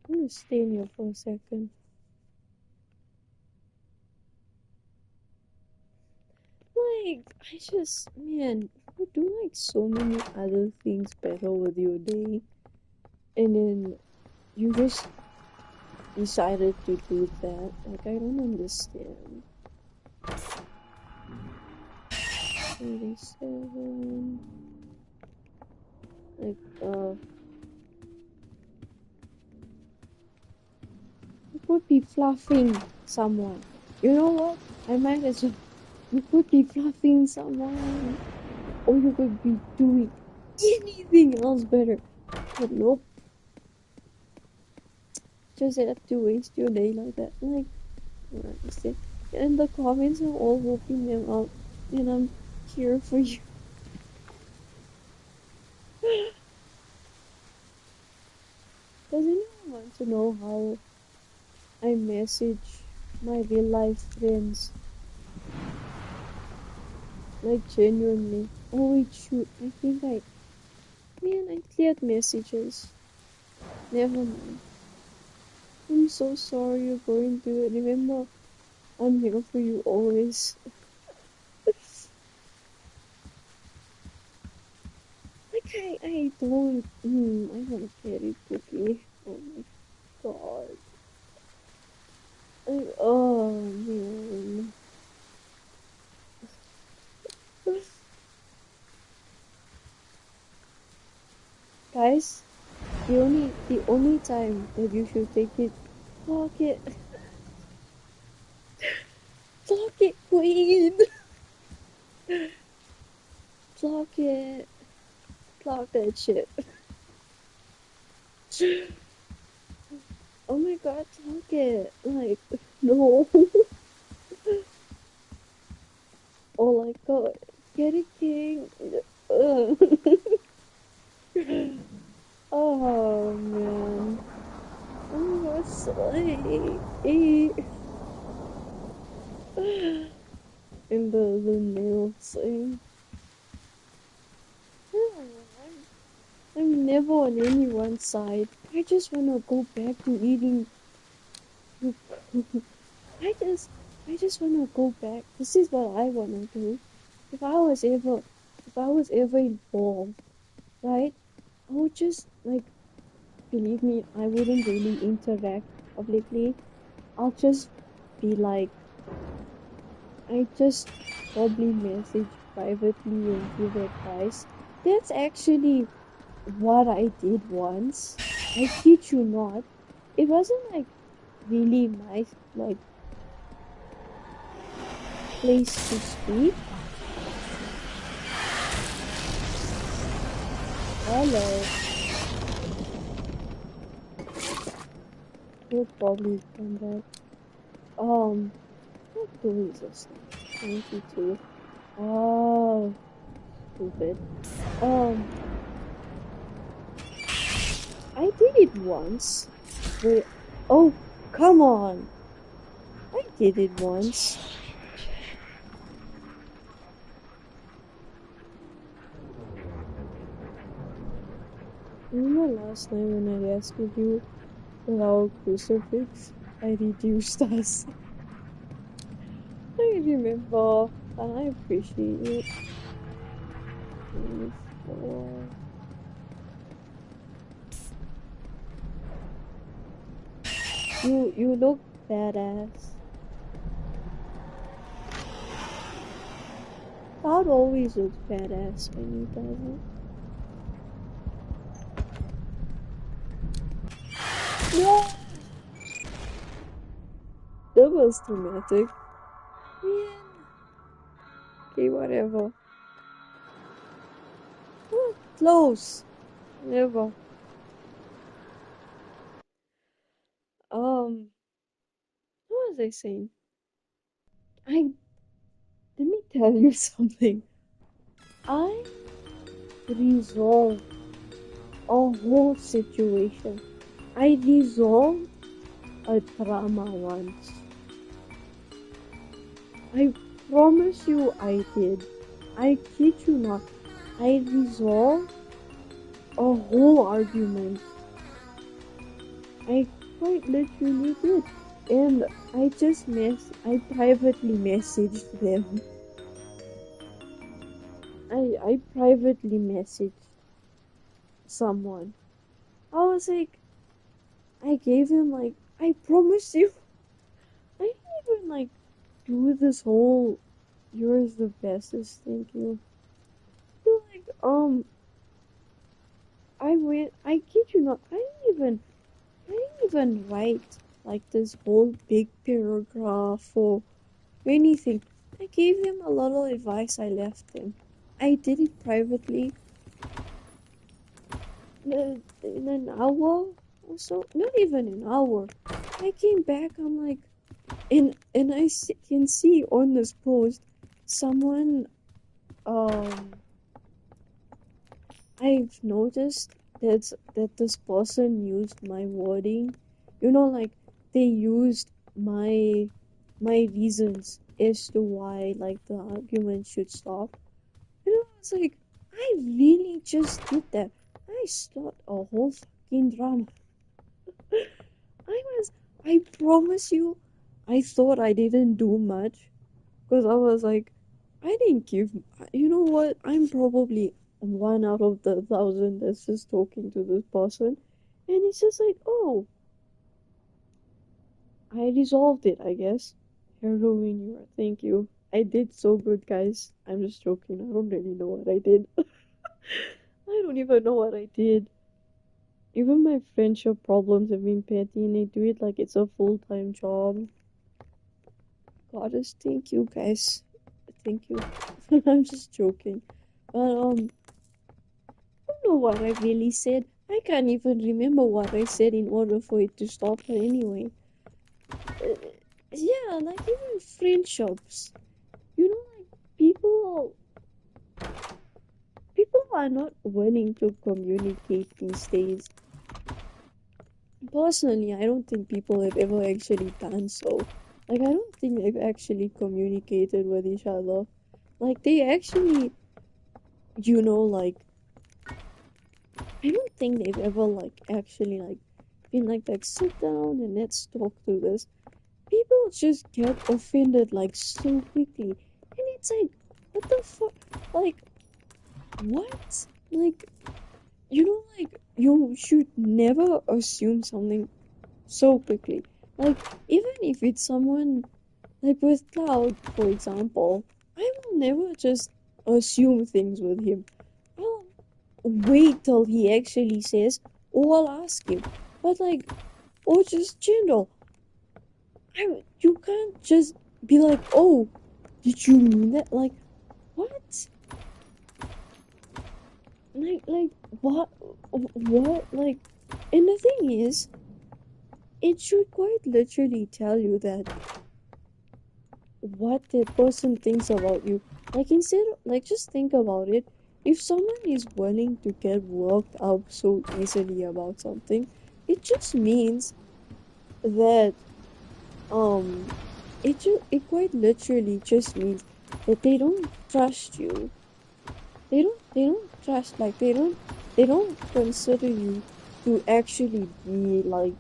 [SPEAKER 1] I'm gonna stay in here for a second. Like, man, you do like so many other things better with your day, and then you just decided to do that. Like, I don't understand. 37. Like, you could be fluffing someone. You know what? I might as well. You could be fluffing someone, or you could be doing anything else better. But nope, just have to waste your day like that. Like, I don't understand. And the comments are all whooping them out, and I'm here for you. Does anyone want to know how I message my real life friends? Like, genuinely. Oh, wait, shoot. Man, I cleared messages. Never mind. I'm so sorry you're going through it. Remember, I'm here for you always. Like, I don't get it, Cookie. Oh my god. Like, oh man. Guys, the only time that you should take it, clock it, clock it, queen, clock it, clock that shit. Oh my god, clock it, like, no. Oh my god, get it, king. Ugh. Oh man. Oh my god, slay. In the nail thing. I'm never on anyone's side. I just wanna go back to eating. I just, I just wanna go back. This is what I wanna do. If I was ever, if I was ever involved, right? I would just like, believe me, I wouldn't really interact publicly. I'll just be like, I just probably message privately and give advice. That's actually what I did once. I kid you not. It wasn't like really my like place to speak. Hello. We'll probably come back. What door is this thing? 22. Oh, stupid. Um, I did it once. Wait. Oh, come on. I did it once. Remember last night when I rescued you with our crucifix? I reduced us. I remember, and I appreciate it. 24. You look badass. Todd always looks badass when he does it. No! That was dramatic. Man. Okay, whatever. Oh, close. Never. What was I saying? Let me tell you something. I resolved a whole situation. I resolved a drama once. I promise you I did. I kid you not. I resolved a whole argument. I quite literally did. And I privately messaged them. I privately messaged someone. I was like, I gave him like, I promise you. I didn't even like do this whole, you're the bestest, thank you. You're like, I kid you not, I didn't even write like this whole big paragraph or anything. I gave him a little advice I left him. I did it privately in an hour or so, not even an hour. I came back, I'm like, and can see on this post, someone, um, I've noticed that this person used my wording, like they used my reasons as to why like the argument should stop. It's like I really just did that. I started a whole fucking drama. I was, I promise you, I thought I didn't do much because I was like, I didn't give. You know what? I'm probably one out of the thousand that's just talking to this person, and it's just like, oh, I resolved it. I guess. Heroin, you are. Thank you. I did so good, guys. I'm just joking. I don't really know what I did. I don't even know what I did. Even my friendship problems have been petty, and I do it like it's a full time job. Goddess, thank you, guys. Thank you. I'm just joking. But I don't know what I really said. I can't even remember what I said in order for it to stop. But anyway, uh, yeah, like even friendships. Like people are not willing to communicate these days. Personally, I don't think people have ever actually done so. Like, I don't think they've actually communicated with each other. Like, they actually, like, I don't think they've ever, like, actually, like, been like, sit down and let's talk through this. People just get offended, like, so quickly. And it's like, what the fuck? Like, what? Like, like, you should never assume something so quickly. Like, even if it's someone, like with Cloud, for example, I will never just assume things with him. I'll wait till he actually says, or I'll ask him. But, like, or just general. You can't just be like, oh, did you mean that? Like, what? Like, what? What? Like, and the thing is, it should quite literally tell you that what that person thinks about you. Like instead of, like just think about it. If someone is willing to get worked up so easily about something, it just means that um it quite literally just means that they don't trust you. They don't trust, like they don't consider you to actually be like,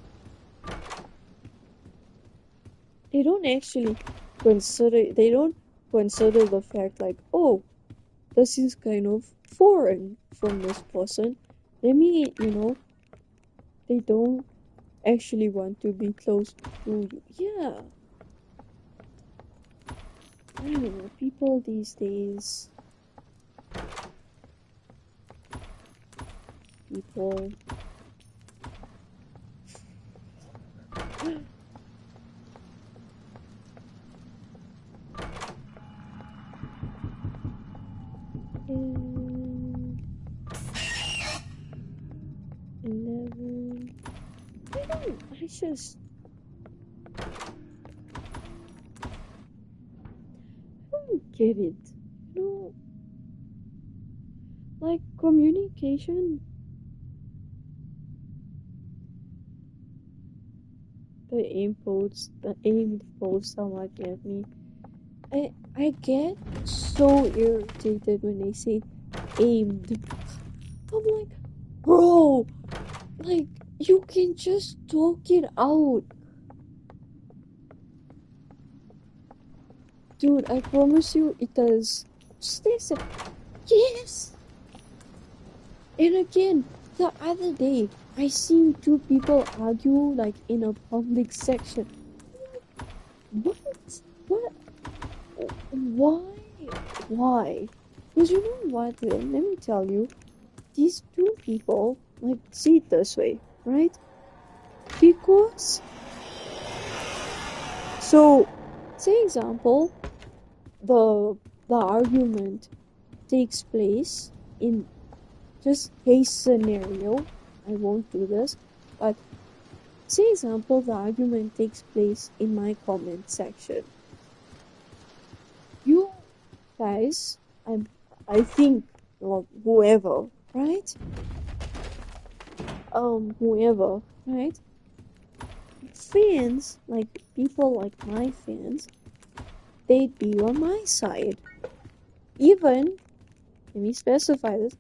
[SPEAKER 1] they don't actually they don't consider the fact like, oh, this is kind of foreign from this person. Let me, they don't actually want to be close to you. Yeah, I don't know. People these days, people. And 11. I just don't get it. You know, like communication, the aimed posts are marking at me. I get so irritated when they say aimed. I'm like, bro, like, you can just talk it out. Dude, I promise you it does. Just listen. Yes! And again, the other day, I seen two people argue like in a public section. What? What? Why? Why? Because you know what, then? Let me tell you. These two people, like, see it this way, right? Because, so, say example, the argument takes place in just case scenario. I won't do this, but say example, the argument takes place in my comment section. You guys, I think, well, whoever, right? Whoever, right? Fans, like people like my fans, they'd be on my side. Even, let me specify this,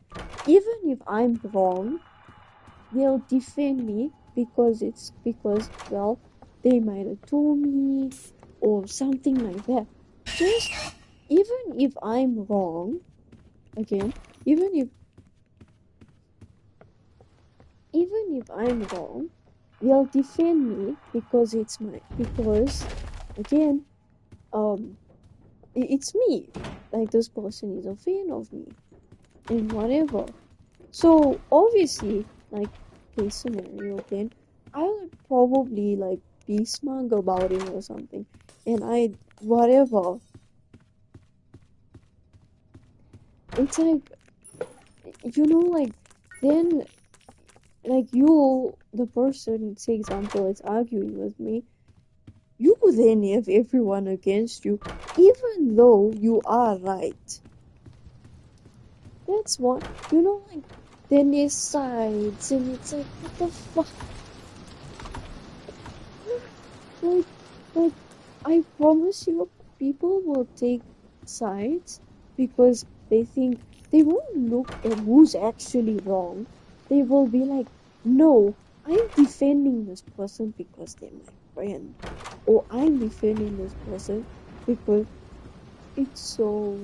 [SPEAKER 1] even if I'm wrong, they'll defend me because well, they might have told me or something like that. Just, even if I'm wrong, again, even if I'm wrong, they'll defend me because again, it's me. Like, this person is a fan of me and whatever. So obviously, like, case scenario, then I would probably like be smug about it or something, and I whatever. It's like, like, then, like, you, the person, say example, is arguing with me. You then have everyone against you, even though you are right. That's what, like, then there's sides, and it's like, what the fuck? Like, like, I promise you, people will take sides because they think they won't look at who's actually wrong. They will be like, no, I'm defending this person because they're my friend, or I'm defending this person because it's so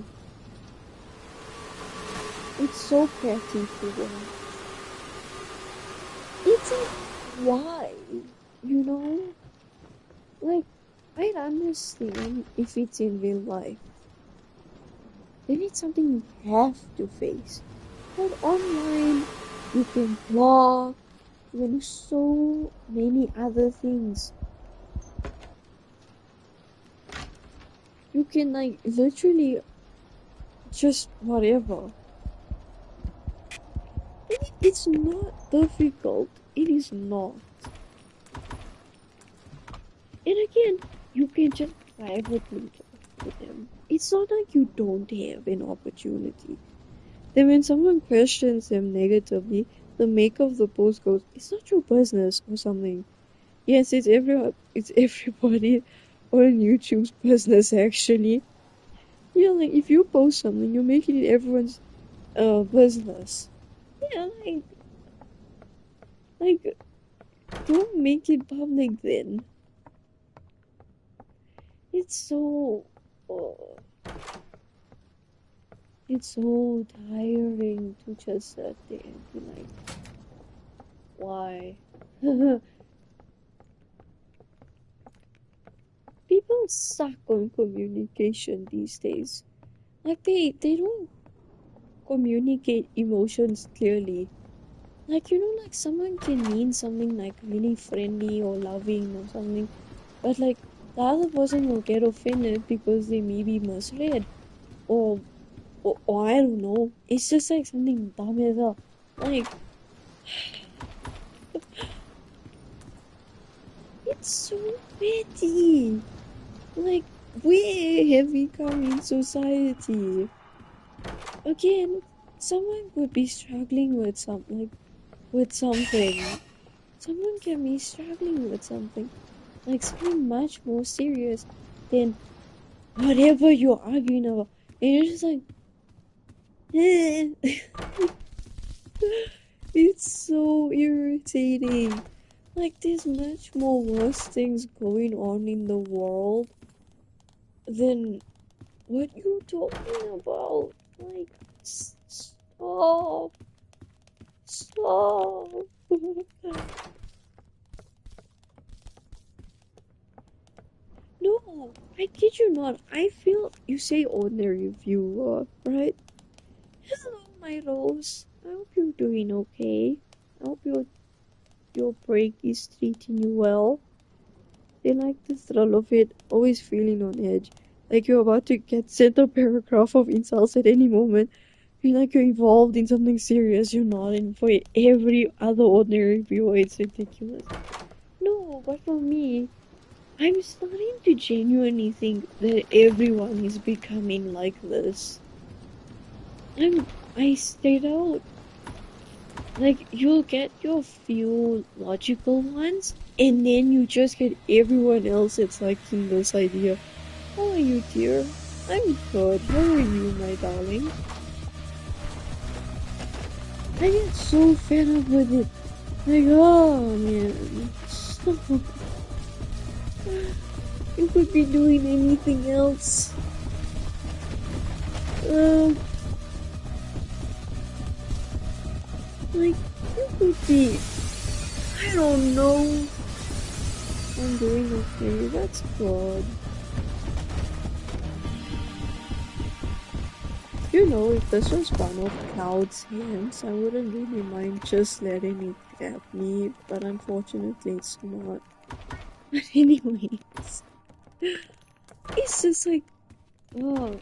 [SPEAKER 1] petty to them. It's like, why? You know? Like, I'd understand if it's in real life. Then it's something you have to face. But online, you can blog, you can do so many other things. You can, like, literally just whatever. It's not difficult. It is not. And again, you can just privately talk to them. It's not like you don't have an opportunity. Then when someone questions them negatively, the maker of the post goes, "It's not your business," or something. Yes, it's everybody on YouTube's business, actually. Yeah, like, if you post something, you're making it everyone's business. Yeah, like, don't make it public then. It's so, uh, it's so tiring to just sit there and be like, why? People suck on communication these days. Like, they don't communicate emotions clearly. Like, like, someone can mean something like really friendly or loving or something, but like the other person will get offended because they may be misread, or or I don't know. It's just like something dumb as well. Like, it's so petty. Like, where have we come in society? Again, someone could be struggling with something. Someone can be struggling with something, like something much more serious than whatever you're arguing about. And you're just like, It's so irritating. Like, there's much more worse things going on in the world than what you're talking about. Like, stop. Stop. No, I kid you not. I feel you say ordinary viewer, right? Hello, my rose. I hope you're doing okay. I hope your break is treating you well. They like the thrill of it, always feeling on edge. Like you're about to get sent a paragraph of insults at any moment. Feel like you're involved in something serious you're not, and for every other ordinary viewer, it's ridiculous. No, but for me, I'm starting to genuinely think that everyone is becoming like this. I stayed out. Like, you'll get your few logical ones, and then you just get everyone else that's liking this idea. How are you, dear? I'm good. How are you, my darling? I get so fed up with it. Like, oh man, stop. You could be doing anything else. Like, you could be, I don't know. I'm doing okay, that's good. You know, if this was one of Cloud's hands, I wouldn't really mind just letting it grab me, but unfortunately it's not. But anyways, it's just like, oh,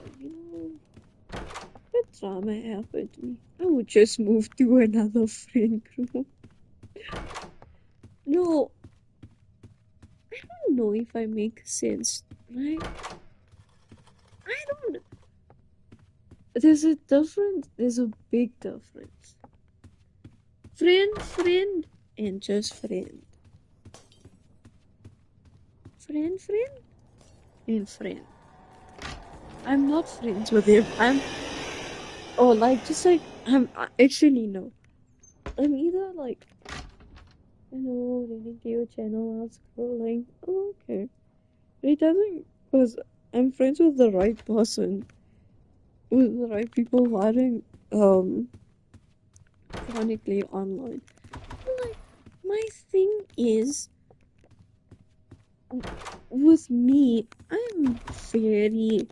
[SPEAKER 1] what drama happened to me? I would just move to another friend group. No, I don't know if I make sense, right? I don't. There's a big difference. Friend, and just friend. Friend, and friend. I'm not friends with him. Actually, no. I'm either like, hello, reading to your channel while scrolling. Oh, okay. But it doesn't, because I'm friends with the right person, with the right people who aren't, chronically online. Like, my thing is, with me, I'm very,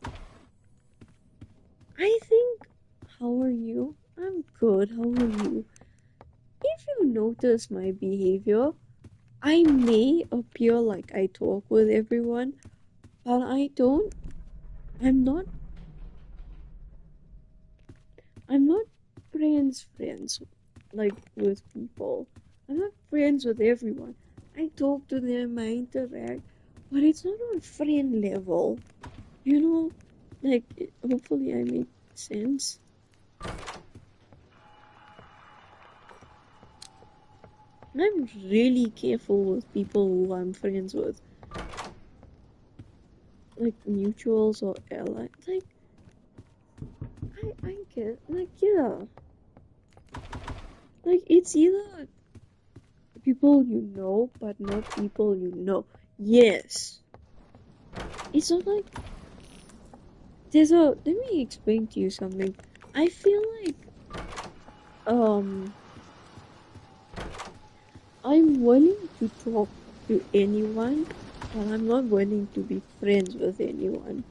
[SPEAKER 1] I think, how are you? I'm good, how are you? If you notice my behavior, I may appear like I talk with everyone, but I don't. I'm not. I'm not friends like with people. I'm not friends with everyone. I talk to them, I interact, but it's not on friend level. You know, like hopefully I make sense. I'm really careful with people who I'm friends with, like mutuals or allies. Like I get like yeah. Like, it's either people you know, but not people you know. Yes. It's not like let me explain to you something. I feel like, um, I'm willing to talk to anyone, but I'm not willing to be friends with anyone.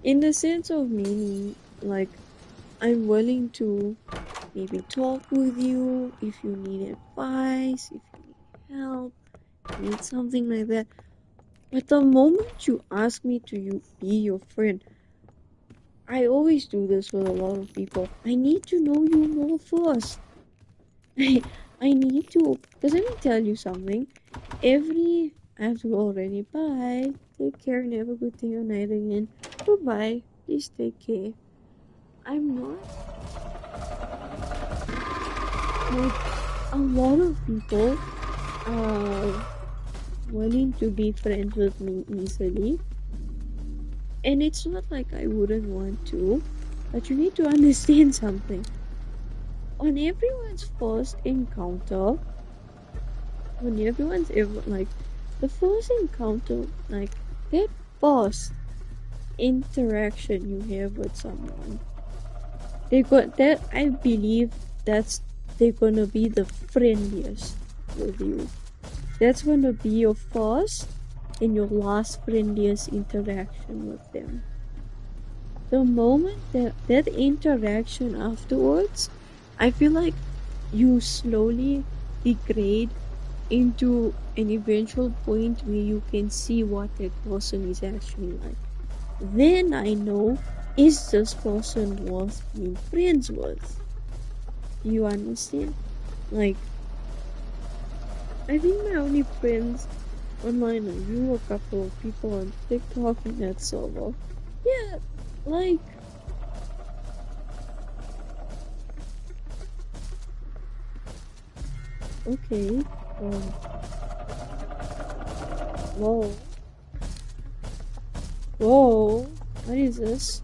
[SPEAKER 1] In the sense of meaning, like, I'm willing to maybe talk with you if you need advice, if you need help, need something like that. But the moment you ask me to be your friend, I always do this with a lot of people. I need to know you more first. I need to. Because let me tell you something. I have to go already. Bye. Take care and have a good day or night again. Goodbye. Please take care. I'm not. Like, a lot of people are willing to be friends with me easily. And it's not like I wouldn't want to. But you need to understand something. On everyone's first encounter, when everyone's ever like the first encounter, like that first interaction you have with someone, they got that. I believe that's they're gonna be the friendliest with you. That's gonna be your first and your last friendliest interaction with them. The moment that interaction afterwards, I feel like you slowly degrade into an eventual point where you can see what that person is actually like. Then I know, is this person worth being friends with? You understand? Like, I think my only friends online are you, a couple of people on TikTok, and that's all. Yeah, like, okay, um, whoa, whoa, what is this?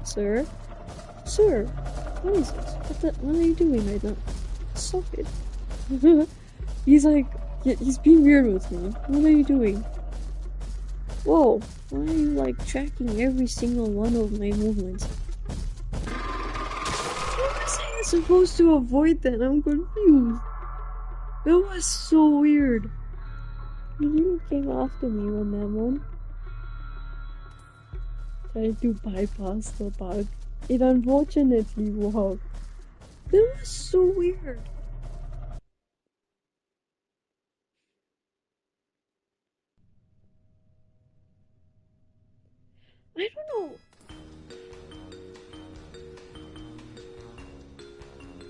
[SPEAKER 1] Sir? Sir, what is this? What are you doing right now? Stop it. He's like, yeah, he's being weird with me. What are you doing? Whoa, why are you like tracking every single one of my movements? How was I supposed to avoid that? I'm confused. That was so weird. You came after me on that one. Tried to bypass the bug. It unfortunately worked. That was so weird. I don't know.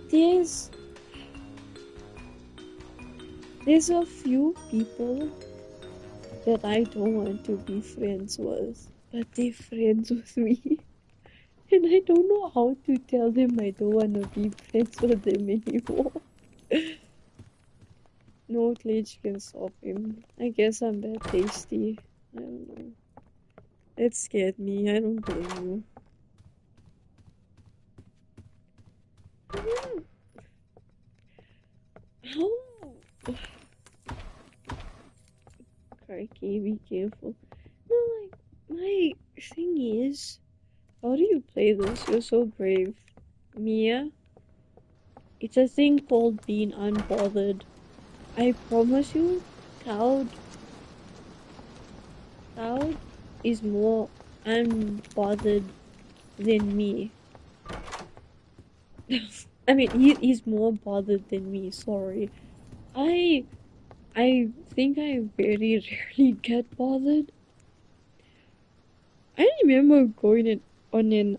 [SPEAKER 1] There's there's a few people that I don't want to be friends with, but they're friends with me. And I don't know how to tell them I don't want to be friends with them anymore. No glitch can stop him. I guess I'm that tasty. I don't know. It scared me. I don't blame you. How? Crikey, be careful. No, like, my thing is, how do you play this? You're so brave. Mia, it's a thing called being unbothered. I promise you, Cloud is more unbothered than me. I mean, he's more bothered than me. Sorry, I I think I very rarely get bothered. I remember on an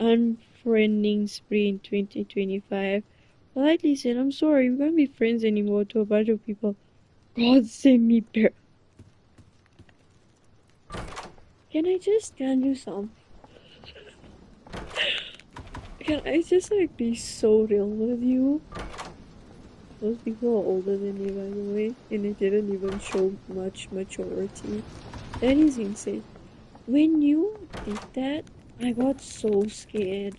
[SPEAKER 1] unfriending spree in 2025. Politely said, "I'm sorry, we can't be friends anymore." To a bunch of people, God send me bear. Can I just tell you something? Can I just like be so real with you? Those people are older than me, by the way, and they didn't even show much maturity. That is insane. When you did that, I got so scared.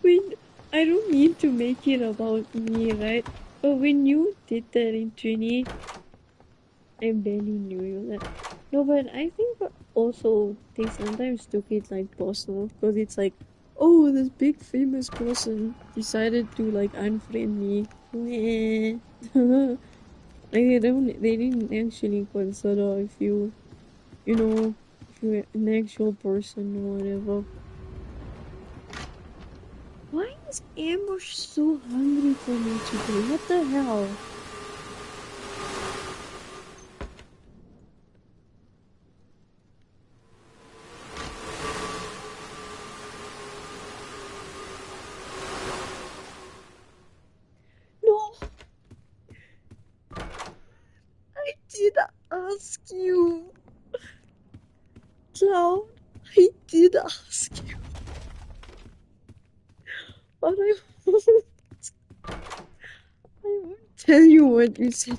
[SPEAKER 1] When I don't mean to make it about me, right? But when you did that in 20, I barely knew you that. No, but I think also they sometimes took it like personal because it's like, oh, this big famous person decided to like unfriend me. Meh. Like they didn't actually consider if you know, if you're an actual person or whatever. Why is Ambush so hungry for me today? What the hell? No, I did ask you. Cloud, I did ask you. But I won't tell you what you said.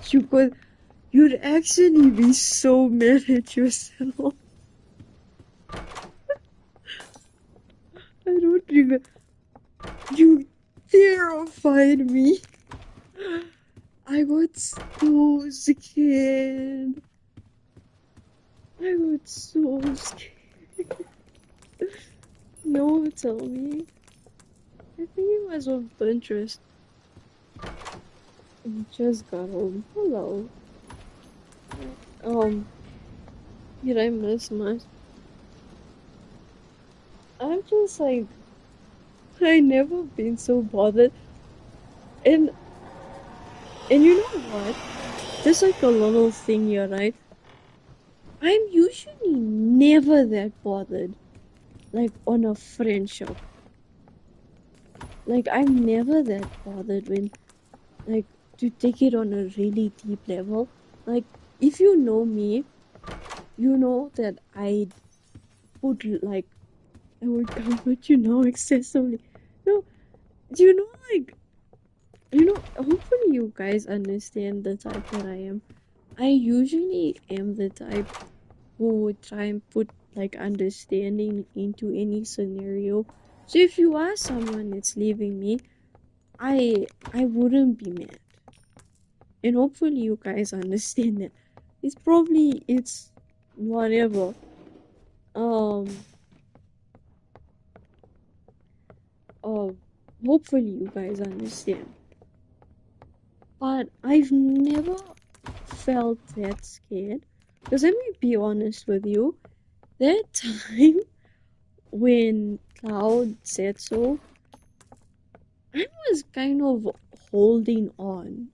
[SPEAKER 1] You'd actually be so mad at yourself. You terrified me. I got so scared. I got so scared. No, tell me. I think it was on Pinterest. I just got home. Hello. Did I miss much? I'm just like, I never been so bothered. And you know what? There's like a little thing here, right? I'm usually never that bothered, like on a friendship. Like I'm never that bothered when, like, to take it on a really deep level. Like if you know me, you know that I would like I would comfort you now excessively. No, you know, like hopefully you guys understand the type that I am. I usually am the type who would try and put like understanding into any scenario. So if you are someone that's leaving me, I wouldn't be mad. And hopefully you guys understand that. It's whatever. Um uh hopefully you guys understand. But I've never felt that scared. Because let me be honest with you, that time when Cloud said so, I was kind of holding on.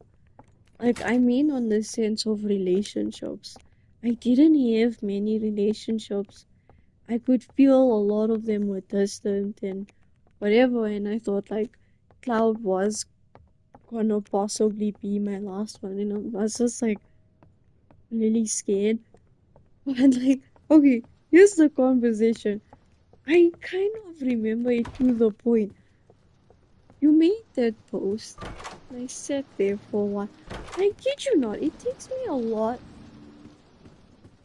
[SPEAKER 1] Like, I mean, on the sense of relationships. I didn't have many relationships. I could feel a lot of them were distant and whatever, and I thought, like, Cloud was gonna possibly be my last one, and I was just like really scared. But, like, okay, here's the conversation. I kind of remember it to the point. You made that post. I sat there for a while. I kid you not, it takes me a lot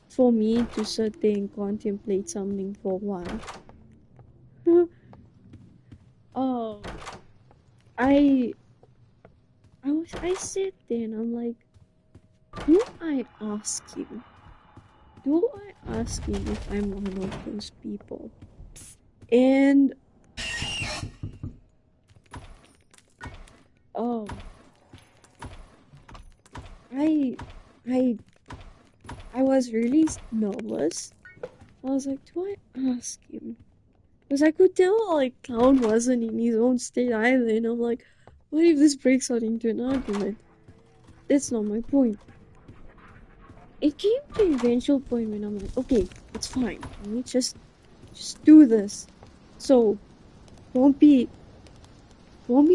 [SPEAKER 1] for me to sit there and contemplate something for a while. Oh, I I sat there and I'm like, do I ask him? Do I ask him if I'm one of those people? And um, I I I was really nervous. I was like, do I ask him? Because I could tell, like, Clown wasn't in his own state either, and I'm like, what if this breaks out into an argument? That's not my point. It came to an eventual point when I'm like, okay, it's fine. Let me just do this. So don't be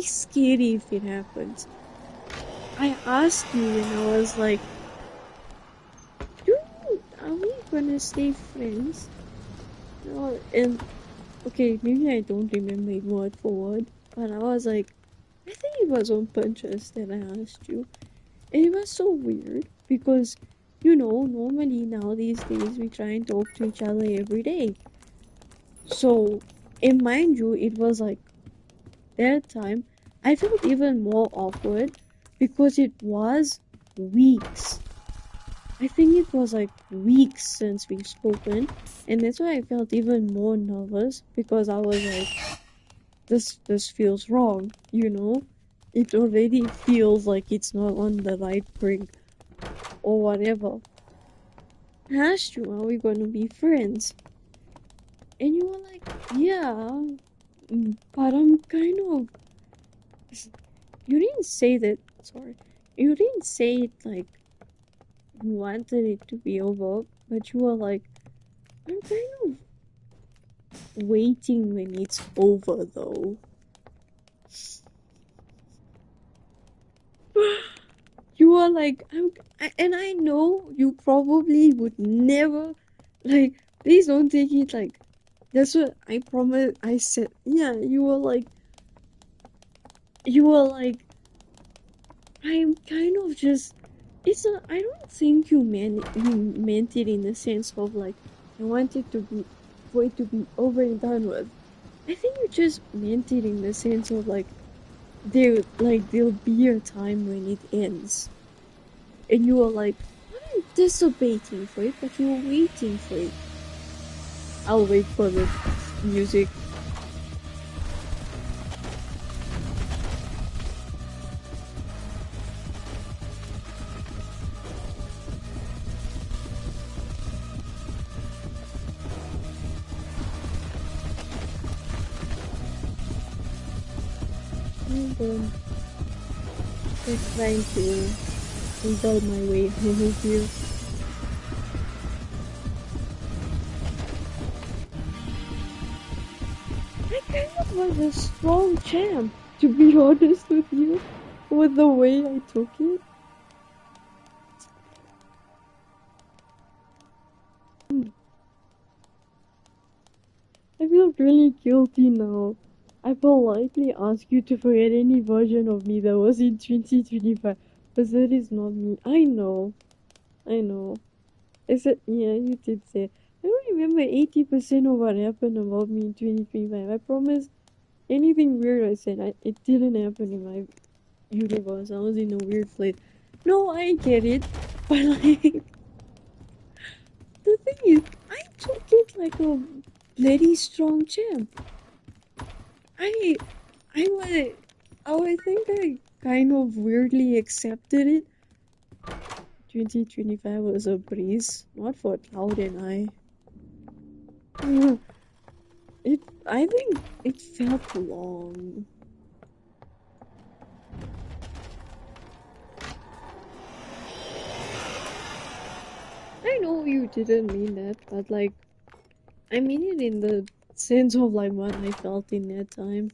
[SPEAKER 1] scary if it happens. I asked you and I was like, are we gonna stay friends? No, and okay, maybe I don't remember it word for word, but I was like, I think it was on Pinterest that I asked you. And it was so weird because, normally now these days we try and talk to each other every day. So, and mind you, it was like that time I felt even more awkward because it was weeks. I think it was like weeks since we've spoken, and that's why I felt even more nervous because I was like, this feels wrong, It already feels like it's not on the right brink or whatever. I asked you, are we gonna be friends? And you were like, yeah, but I'm kind of. You didn't say that, sorry. You didn't say it like you wanted it to be over, but you were like, I'm kind of waiting when it's over though. You are like, and I know you probably would never, like, please don't take it like, that's what I promise. I said, yeah, you were like, I'm kind of just, I don't think you meant it in the sense of like, I want it to be, for it to be over and done with. I think you just meant it in the sense of like there'll be a time when it ends, and you are like not anticipating for it, but you're waiting for it. I'll wait for the music. And just trying to wiggle my way home here. I kind of was a strong champ, to be honest with you, with the way I took it. I feel really guilty now. I politely ask you to forget any version of me that was in 2025, but that is not me. I know. I said, yeah, you did say. I don't remember 80% of what happened about me in 2025. I promise anything weird I said, it didn't happen in my universe. I was in a weird place. No, I get it, but like, the thing is, I took it like a bloody strong champ. I I I think I kind of weirdly accepted it. 2025 was a breeze, not for Cloud and I. I think it felt long. I know you didn't mean that, but like, I mean it in the sense of like what I felt in that time.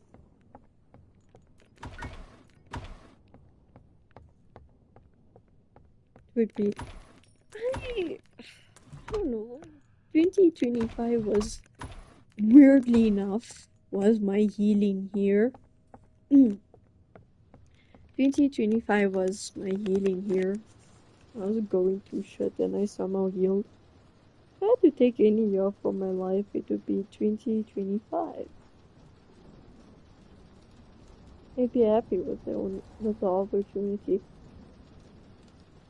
[SPEAKER 1] Would be, I don't know. 2025 was weirdly enough was my healing year. 2025 was my healing year. I was going through shit and I somehow healed. If I had to take any year from my life, it would be 2025. I'd be happy with the opportunity.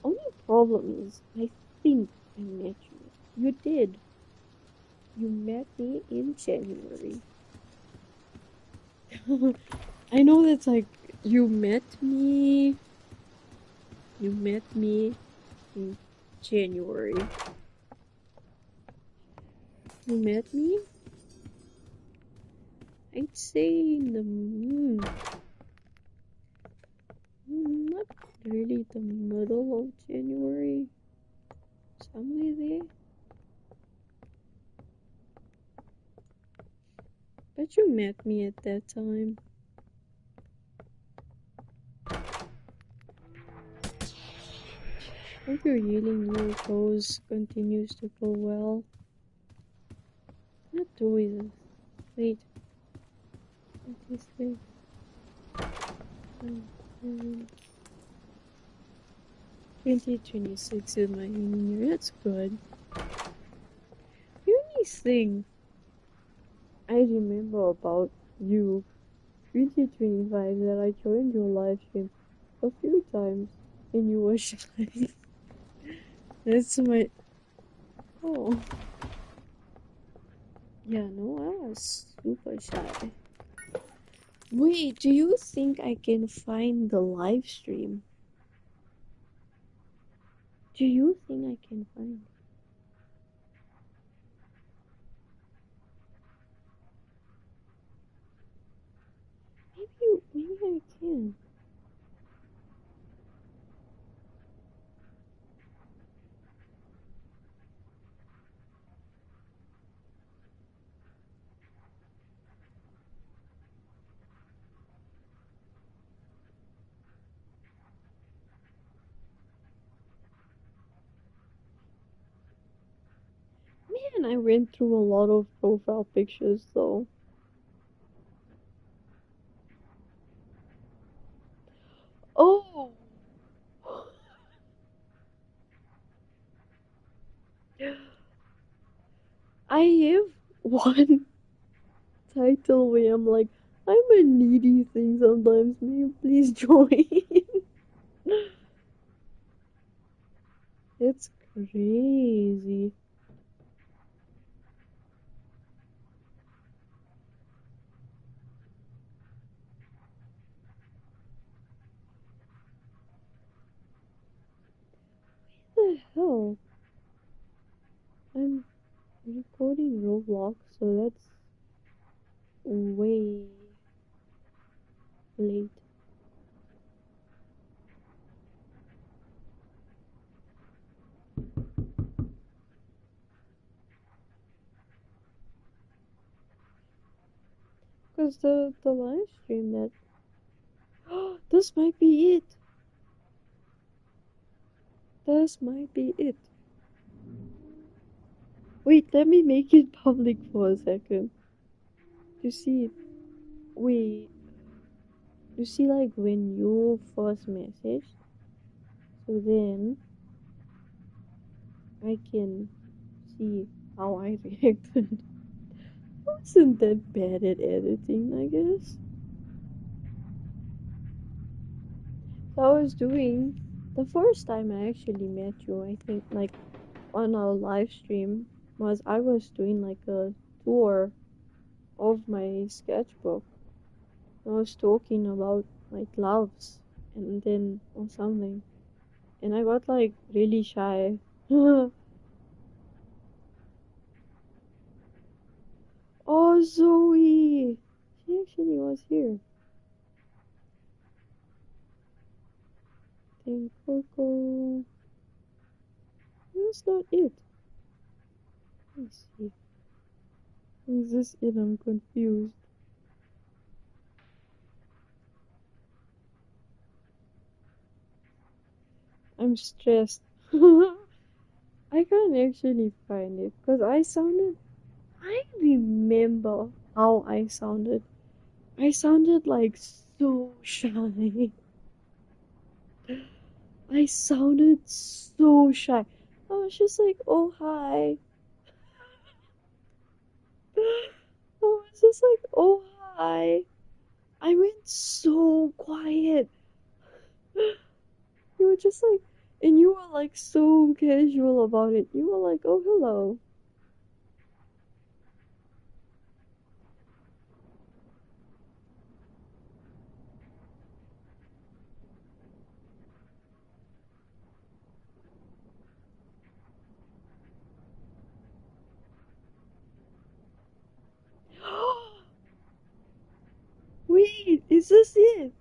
[SPEAKER 1] Only problem is, I think I met you. You did. You met me in January. I know that's like you met me. You met me in January. You met me. I'd say in the not really the middle of January. Somewhere there. But you met me at that time. Hope your healing year continues to go well. Not always. Wait. What is this? 2026 is my healing year. That's good. The only thing I remember about you 2025 that I joined your live stream a few times and you were shy. That's my. Oh. Yeah, no, I was super shy. Wait, do you think I can find the live stream? Do you think I can find it? Maybe I can. Man, I went through a lot of profile pictures though. Oh, I have one title where I'm like, I'm a needy thing sometimes. May you please join? It's crazy. What the hell? I'm recording Roblox, so that's way late. Because the live stream that this might be it. This might be it. Wait, let me make it public for a second. You see it? Wait, you see like when you first messaged, so then I can see how I reacted. I wasn't that bad at editing, I guess. So I was doing the first time I actually met you, I think like on a live stream was I was doing like a tour of my sketchbook. I was talking about like loves and then or something. And I got like really shy. Oh, Zoe! She actually was here. Then Coco. That's not it. Let me see. Is this it? I'm confused. I'm stressed. I can't actually find it because I remember how I sounded. I sounded like so shy. I sounded so shy. I was just like, oh, hi. I was just like, oh, hi. I went so quiet. You were just like, and you were like so casual about it. You were like, oh, hello. Wait, is this it?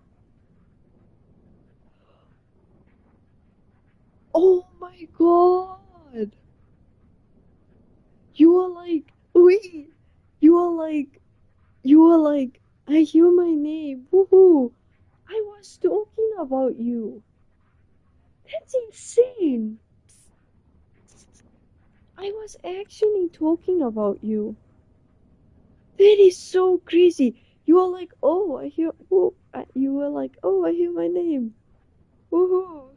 [SPEAKER 1] Oh my god. You are like, wait. You are like, you are like, I hear my name. Woohoo. I was talking about you. That's insane. I was actually talking about you. That is so crazy. You are like, oh, I hear. Oh, you were like, oh, I hear my name. Woohoo!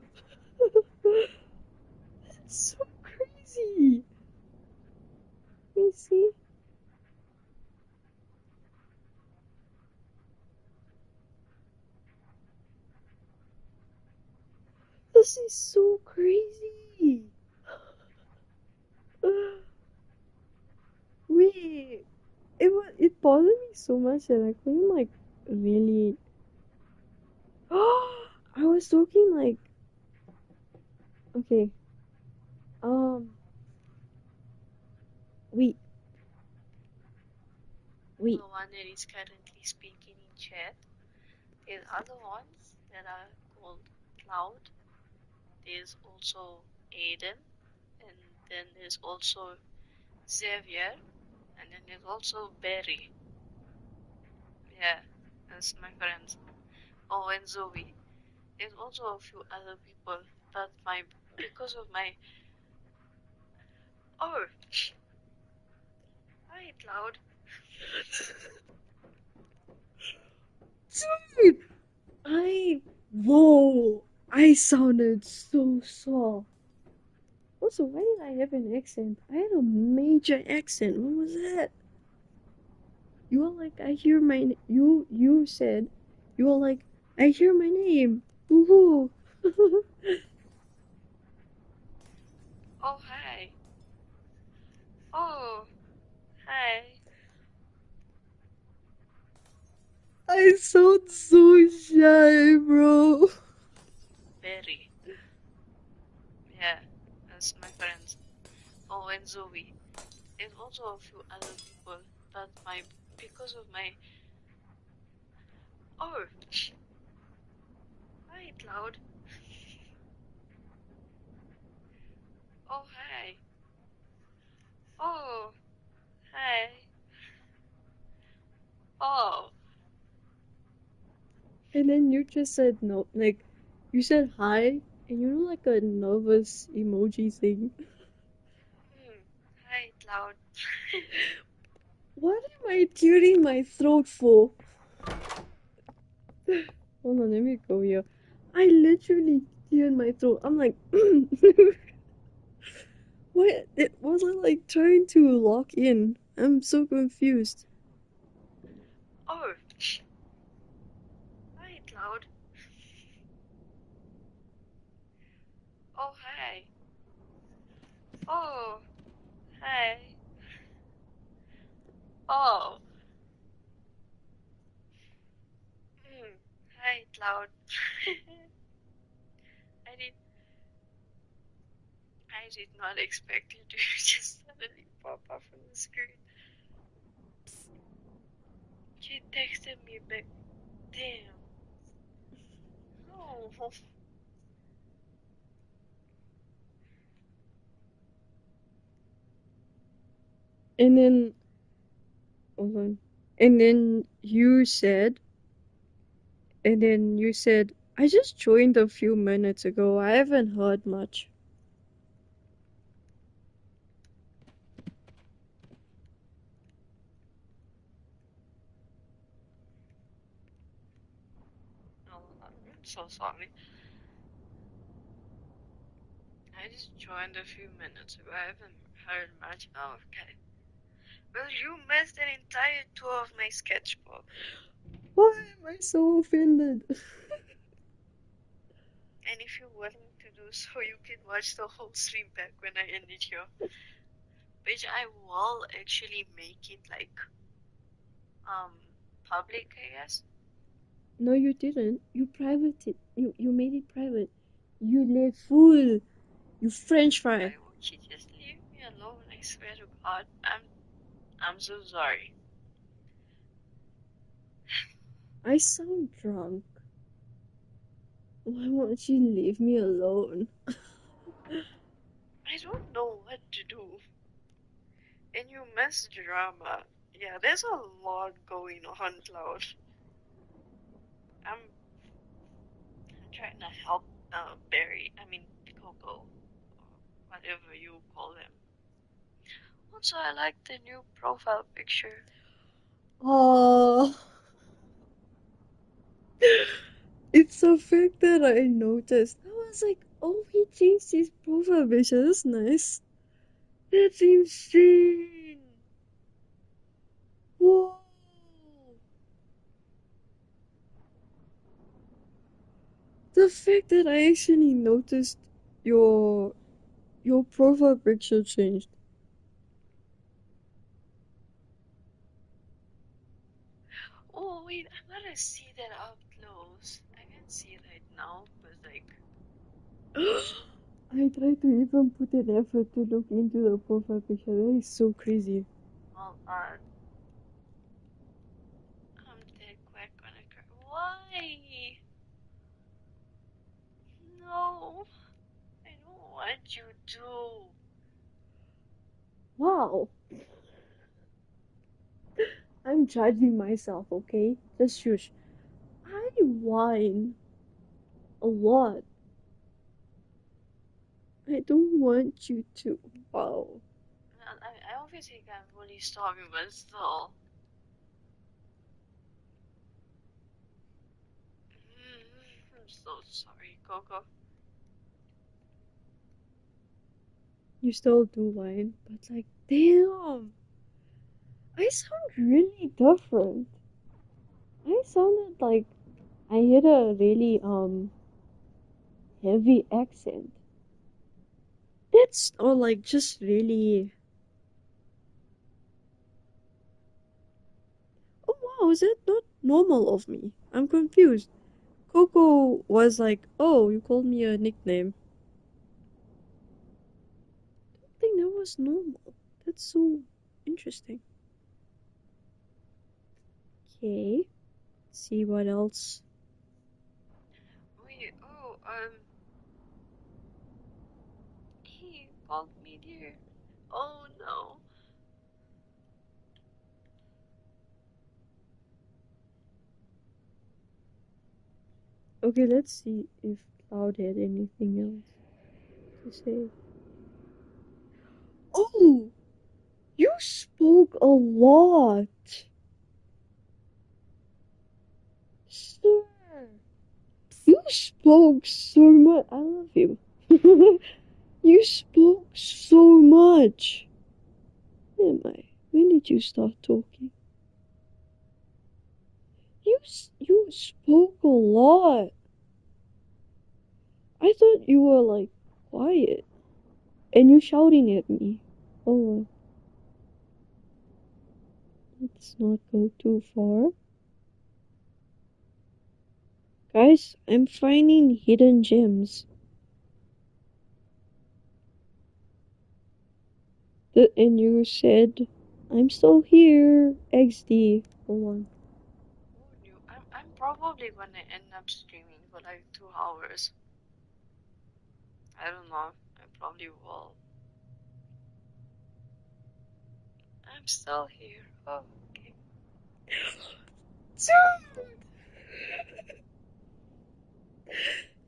[SPEAKER 1] That's so crazy. Let me see. This is so crazy. Wait, it bothered me so much that I couldn't like really. I was talking like, okay, um, wait, wait.
[SPEAKER 3] The one that is currently speaking in chat. There's other ones that are called Cloud. There's also Aiden, and then there's also Xavier, and then there's also Barry. Yeah, that's my friends. Oh, and Zoe. There's also a few other people, but my because of my oh, hi Cloud.
[SPEAKER 1] Dude, whoa, I sounded so soft. Also, why did I have an accent? I had a major accent. What was that? you were like, I hear my you said, you were like, I hear my name. Woohoo!
[SPEAKER 3] Oh, hi. Oh, hi.
[SPEAKER 1] I sound so shy, bro.
[SPEAKER 3] Berry. Yeah, that's my friends. Oh, and Zoe. And also a few other people that my because of my oh hi Cloud. Oh hi. Oh hi. Oh
[SPEAKER 1] And then you just said no, like, you said hi, and you know, like a nervous emoji thing.
[SPEAKER 3] hi Cloud.
[SPEAKER 1] What am I clearing my throat for? Hold on, let me go here. I literally cleared my throat. I'm like, what? It was I like trying to lock in? I'm so confused.
[SPEAKER 3] Oh hi Cloud. Oh hi. Oh hi. Oh hi Cloud. I did I did not expect you to just suddenly pop up on the screen. She texted me back. Damn. No.
[SPEAKER 1] And then, hold on. And then you said, and then you said, I just joined a few minutes ago. I haven't heard much.
[SPEAKER 3] No, I'm so sorry. I just joined a few minutes ago. I haven't heard much. Oh, okay. Well, you missed an entire tour of my sketchbook.
[SPEAKER 1] Why am I so offended?
[SPEAKER 3] And if you're willing to do so, you can watch the whole stream back when I end it here. Which I will actually make it like um public, I guess.
[SPEAKER 1] No, you didn't. You private it. You made it private. You let fool. You French fry.
[SPEAKER 3] Why won't you just leave me alone? I swear to God, I'm so sorry.
[SPEAKER 1] I sound drunk. Why won't you leave me alone?
[SPEAKER 3] I don't know what to do. And you miss drama. Yeah, there's a lot going on, Cloud. I'm trying to help Barry. I mean Coco, or whatever you call them. Also, I like the new profile picture.
[SPEAKER 1] Oh, it's the fact that I noticed. I was like, oh, he changed his profile picture. That's nice. That's insane. Whoa. The fact that I actually noticed your your profile picture changed.
[SPEAKER 3] Oh wait, I gotta see that up close. I can't see it right now, but like,
[SPEAKER 1] I tried to even put an effort to look into the profile picture. That is so crazy.
[SPEAKER 3] hold on. I'm dead quick when I cry. Why? No, I don't want you to.
[SPEAKER 1] Wow. I'm judging myself, okay? Just shush. I whine a lot. I don't want you to. Wow.
[SPEAKER 3] I obviously can't really stop you, but still. I'm so sorry, Coco.
[SPEAKER 1] You still do whine, but like, damn. I sound really different. I sounded like I had a really heavy accent. That's or like just really. Oh wow, is that not normal of me? I'm confused. Coco was like, "Oh, you called me a nickname." I think that was normal. That's so interesting. Okay, see what else.
[SPEAKER 3] Wait, oh, he called me dear. Oh no.
[SPEAKER 1] Okay, let's see if Cloud had anything else to say. Oh, you spoke a lot, sir. You spoke so much. I love you. You spoke so much. Where am I? When did you start talking? You spoke a lot. I thought you were like quiet, and you shouting at me. Oh, let's not go too far, guys. I'm finding hidden gems. And you said, "I'm still here." XD. Hold on.
[SPEAKER 3] Who knew? I'm probably gonna end up streaming for like 2 hours. I don't know. I probably will. I'm still here. Oh, okay.
[SPEAKER 1] Dude,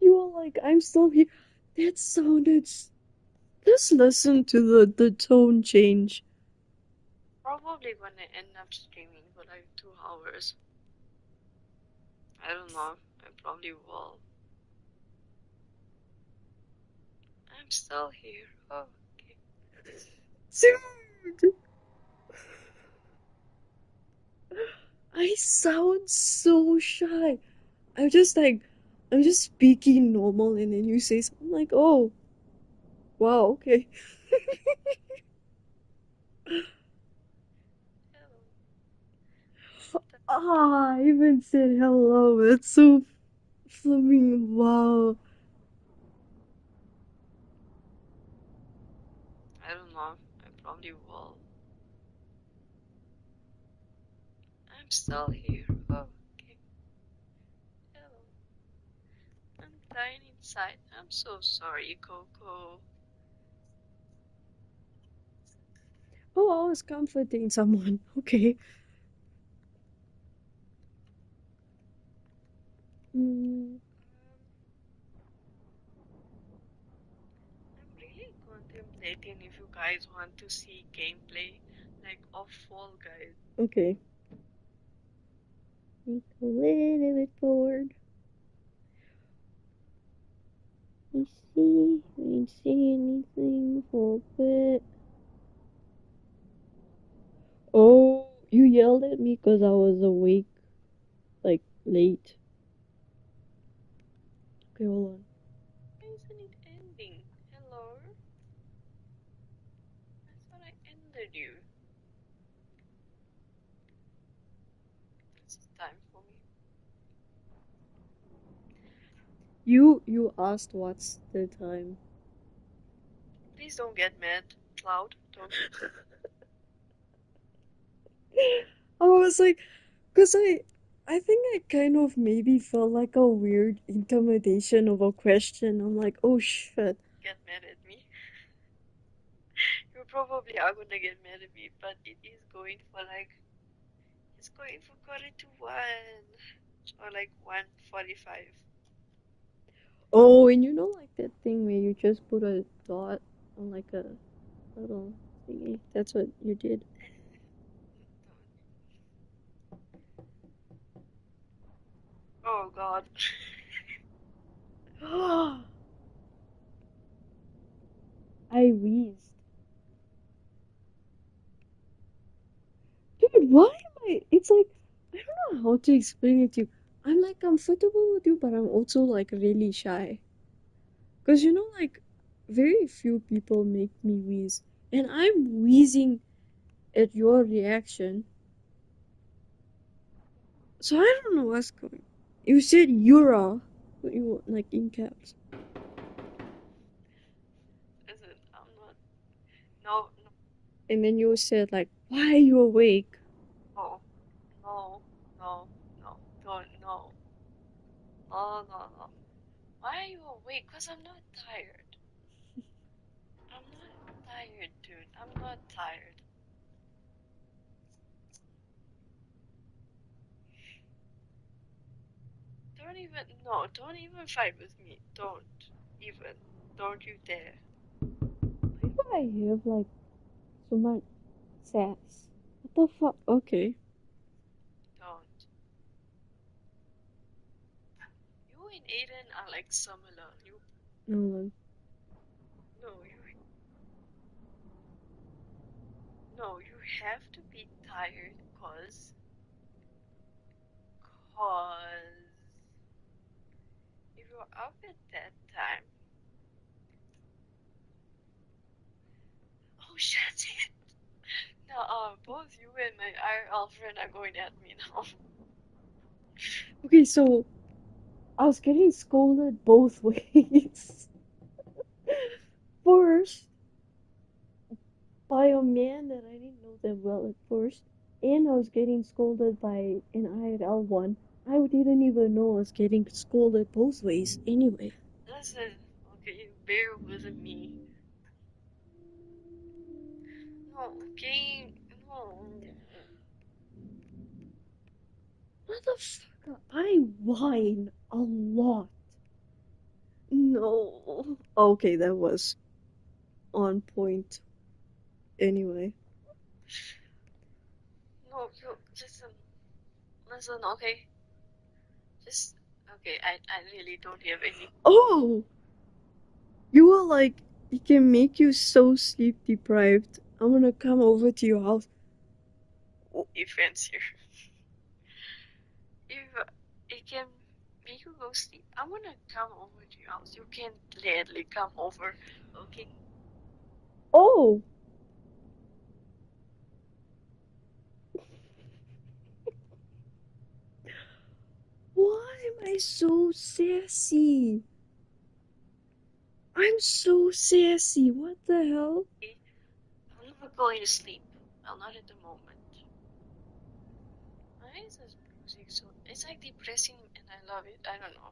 [SPEAKER 1] you were like, "I'm still here." That sounded. Just listen to the tone change.
[SPEAKER 3] Probably gonna end up streaming for like 2 hours. I don't know. I probably will. I'm still here. Oh, okay.
[SPEAKER 1] Dude, I sound so shy. I'm just like, I'm just speaking normal, and then you say something like, "Oh, wow, okay."
[SPEAKER 3] Hello.
[SPEAKER 1] Ah, I even said hello. It's so flipping wow.
[SPEAKER 3] I don't know. I probably will. I'm still here. Oh, okay. Hello. I'm dying inside. I'm so sorry, Coco.
[SPEAKER 1] Oh, I was comforting someone. Okay. Mm,
[SPEAKER 3] I'm really contemplating if you guys want to see gameplay like of Fall Guys.
[SPEAKER 1] okay. Make a little bit forward. Let's see. I didn't see anything for a bit. Oh, you yelled at me because I was awake, like late. Okay, hold on.
[SPEAKER 3] Why isn't it ending? Hello? I thought I ended you. It's time for me.
[SPEAKER 1] You asked what's the time.
[SPEAKER 3] Please don't get mad, Cloud. Don't.
[SPEAKER 1] I was like, cause I think I kind of maybe felt like a weird intimidation of a question. I'm like, oh shit.
[SPEAKER 3] Get mad at me. You probably are gonna get mad at me, but it is going for like it's going for quarter to one or like 1:45.
[SPEAKER 1] Oh, and you know like that thing where you just put a dot on like a little thingy. That's what you did.
[SPEAKER 3] Oh God.
[SPEAKER 1] I wheezed. Dude, It's like I don't know how to explain it to you. I'm like comfortable with you, but I'm also like really shy. Cause you know, like very few people make me wheeze, and I'm wheezing at your reaction. So I don't know what's going. You said Eura, you like in caps,
[SPEAKER 3] Listen, I'm not. No, no,
[SPEAKER 1] and then you said like, "Why are you awake?"
[SPEAKER 3] no, no, no, no, don't, no. Oh, no, no. Why are you awake? Because I'm not tired. I'm not tired, dude. I'm not tired. Don't even, no, don't even fight with me. Don't even. Don't you dare.
[SPEAKER 1] Why do I have like so much sass? What the fuck? Okay.
[SPEAKER 3] Don't. You and Aiden are like similar.
[SPEAKER 1] No,
[SPEAKER 3] No, no, you have to be tired cause if you're up at that time, oh shit, now both you and my IRL friend are going at me now.
[SPEAKER 1] okay, so I was getting scolded both ways. First, by a man that I didn't know that well at first, and I was getting scolded by an IRL one. I didn't even know I was getting scolded both ways anyway.
[SPEAKER 3] Listen, okay, bear with me. No, okay, no.
[SPEAKER 1] Motherfucker, I whine a lot. No. Okay, that was on point anyway.
[SPEAKER 3] No, you listen, okay? Just okay, I really don't have any
[SPEAKER 1] Oh! You are like, it can make you so sleep deprived. I'm gonna come over to your house.
[SPEAKER 3] defense here. If it can make you go sleep, I'm gonna come over to your house. You can gladly come over, okay?
[SPEAKER 1] Oh! Why am I so sassy? I'm so sassy. What the hell?
[SPEAKER 3] I'm not going to sleep. Well, not at the moment. Why is this music so? It's like depressing, and I love it. I don't know.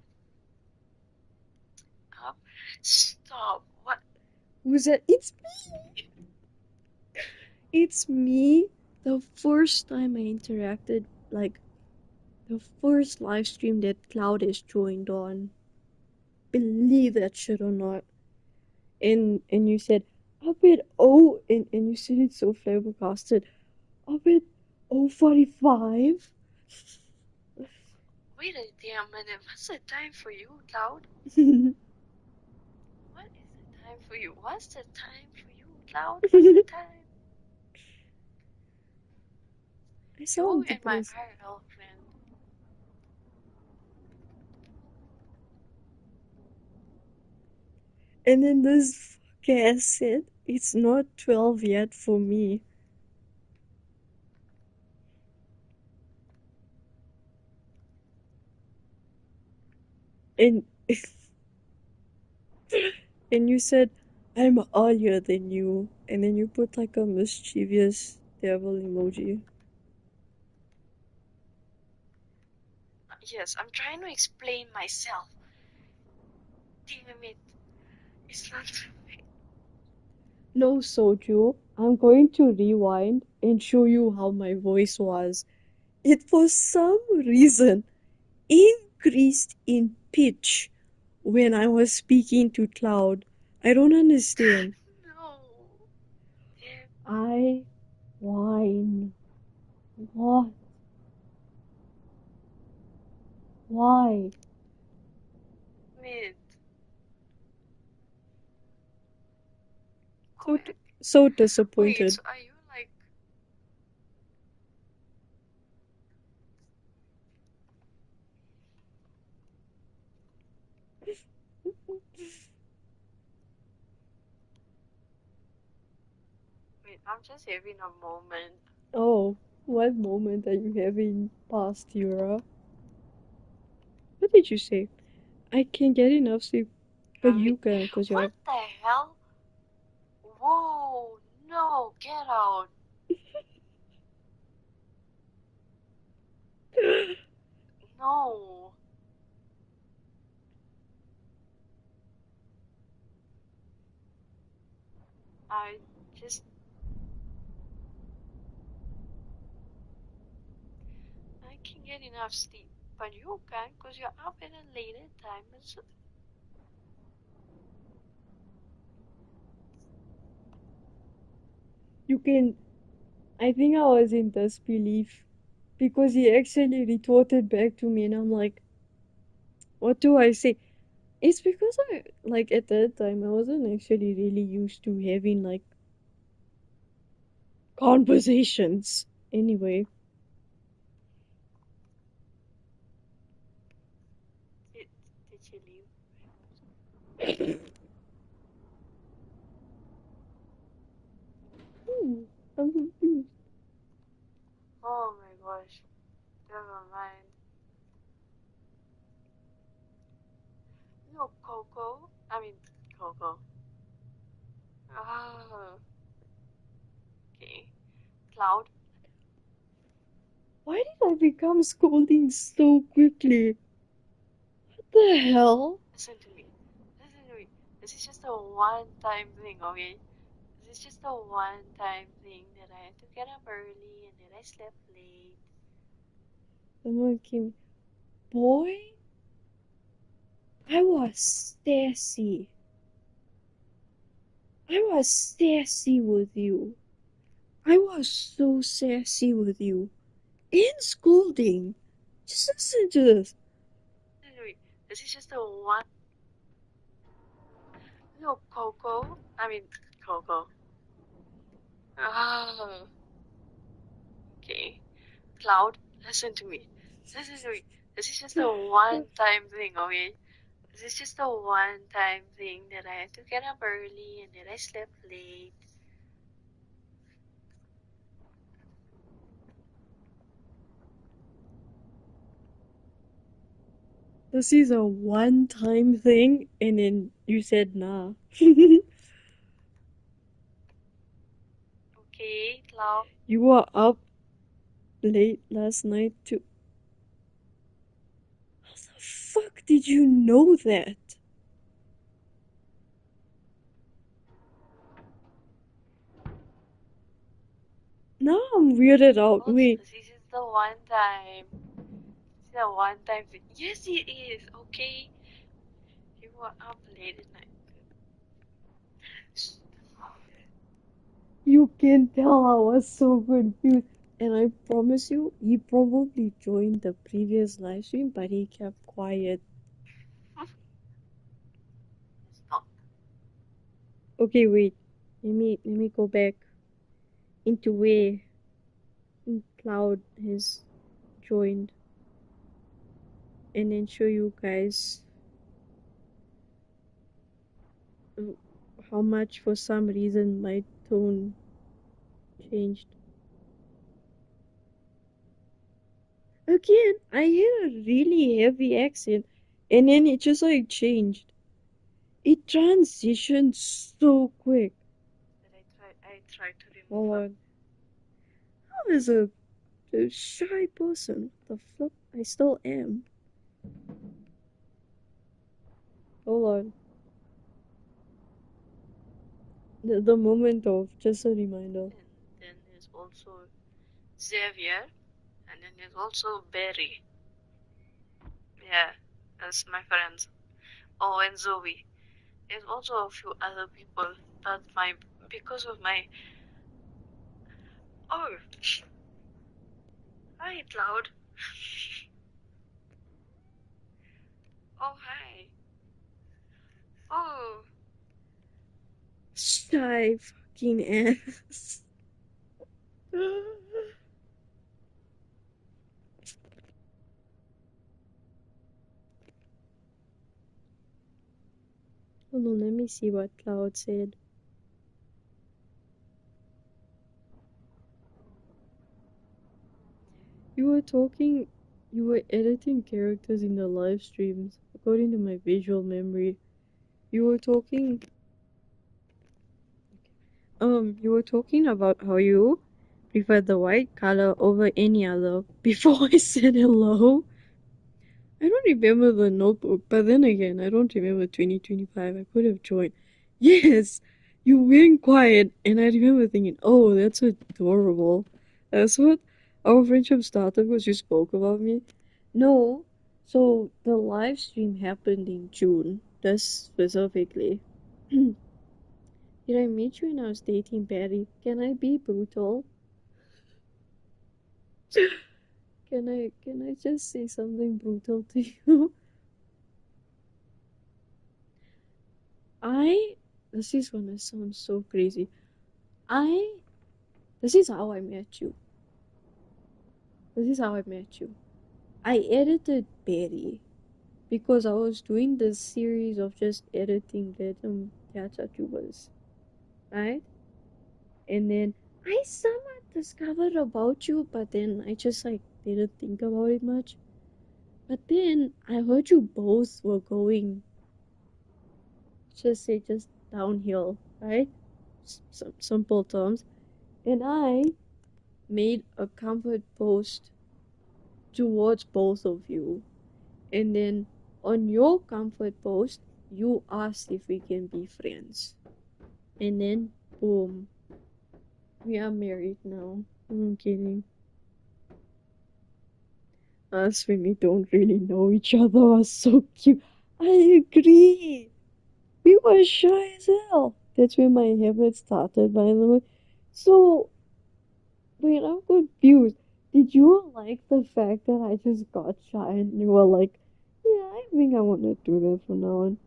[SPEAKER 3] Stop. What?
[SPEAKER 1] Who's that? It's me! It's me. The first time I interacted, like, the first live stream that Cloud has joined on. Believe that shit or not. And you said, up at and you said it so flabbergasted. Up at 0:45?
[SPEAKER 3] Wait a damn minute. What's the time for you, Cloud? What is the time for you? What's the time for you, Cloud? What's the time?
[SPEAKER 1] I
[SPEAKER 3] You
[SPEAKER 1] sound
[SPEAKER 3] and my
[SPEAKER 1] depressed.
[SPEAKER 3] IRL friend.
[SPEAKER 1] And then this fuck said, it's not 12 yet for me. And and you said, I'm earlier than you. And then you put like a mischievous devil emoji.
[SPEAKER 3] Yes, I'm trying to explain myself. Damn it. It's not.
[SPEAKER 1] No, Soju, I'm going to rewind and show you how my voice was. It for some reason increased in pitch when I was speaking to Cloud. I don't understand.
[SPEAKER 3] No. Damn
[SPEAKER 1] I whine. What? Why?
[SPEAKER 3] it.
[SPEAKER 1] So
[SPEAKER 3] Quick.
[SPEAKER 1] so
[SPEAKER 3] Wait,
[SPEAKER 1] disappointed.
[SPEAKER 3] so are you like. I'm just having a moment.
[SPEAKER 1] Oh, what moment are you having past, Yura? What did you say? I can't get enough sleep, but
[SPEAKER 3] I mean,
[SPEAKER 1] you can, because you're.
[SPEAKER 3] what the hell? Whoa, no, get out. No. I just, I can't get enough sleep. But you can, because you're up at a later time.
[SPEAKER 1] You can. I think I was in disbelief because he actually retorted back to me, and I'm like, what do I say? It's because I, like, at that time, I wasn't actually really used to having, like, conversations. Anyway.
[SPEAKER 3] Did, did you leave?
[SPEAKER 1] I'm confused.
[SPEAKER 3] Oh my gosh. Never mind. No, Coco. I mean, Coco. Ah, okay. Cloud,
[SPEAKER 1] Why did I become scolding so quickly? What the hell?
[SPEAKER 3] listen to me. Listen to me. This is just a one-time thing, okay? This is just a one-time thing that I had to get up early and that I slept late.
[SPEAKER 1] Someone came. Boy, I was sassy. I was sassy with you. I was so sassy with you. In scolding. Just listen to this.
[SPEAKER 3] Listen to me. This is just a one. No, Coco. I mean, Coco. Ah, okay. Cloud, listen to me. Listen to me. This is just a one-time thing, okay? This is just a one-time thing that I had to get up early and that I slept late.
[SPEAKER 1] This is a one-time thing, and then you said nah.
[SPEAKER 3] Okay, Cloud.
[SPEAKER 1] You were up late last night too. How the fuck did you know that? Now I'm weirded out.
[SPEAKER 3] Also,
[SPEAKER 1] Wait,
[SPEAKER 3] this is the one time. This is a one-time thing. Yes, it is. Okay, you were up late at night.
[SPEAKER 1] you can tell I was so confused. And I promise you, he probably joined the previous live stream, but he kept quiet.
[SPEAKER 3] Stop.
[SPEAKER 1] Okay, wait. Let me go back into where Cloud has joined, and then show you guys how much for some reason my tone changed. Again, I had a really heavy accent, and then it just like changed. It transitioned so quick.
[SPEAKER 3] That I tried to remove
[SPEAKER 1] Hold
[SPEAKER 3] her.
[SPEAKER 1] on. I was a shy person. The fuck? I still am. Hold on. The moment of just a reminder.
[SPEAKER 3] And then there's also Xavier. And then there's also Barry. Yeah, that's my friends. Oh, and Zoe. There's also a few other people, but my because of my oh hi Cloud. Oh hi. Oh
[SPEAKER 1] Shy fucking ass. Hold on, let me see what Cloud said. you were editing characters in the live streams, according to my visual memory. You were talking, you were talking about how you prefer the white color over any other before I said hello. I don't remember the notebook, but then again, I don't remember 2025. I could have joined. Yes, you went quiet, and I remember thinking, oh, that's adorable. That's what our friendship started, because you spoke about me. No, so the live stream happened in June, that's specifically. Did I meet you when I was dating Barry? Can I be brutal? Can I just say something brutal to you? This is gonna sound so crazy. This is how I met you. This is how I met you. I edited Barry because I was doing this series of just editing random gacha tubers, right? And then I somewhat discovered about you, but then I just like didn't think about it much. But then I heard you both were going, just downhill, right? Some simple terms. And I made a comfort post towards both of you. And then on your comfort post, you asked if we can be friends. And then, boom, we are married now. I'm kidding. Us when we don't really know each other are so cute. I agree. We were shy as hell. That's where my habit started, by the way. So, wait, I'm confused. Did you like the fact that I just got shy and you were like, yeah, I think I want to do that from now on?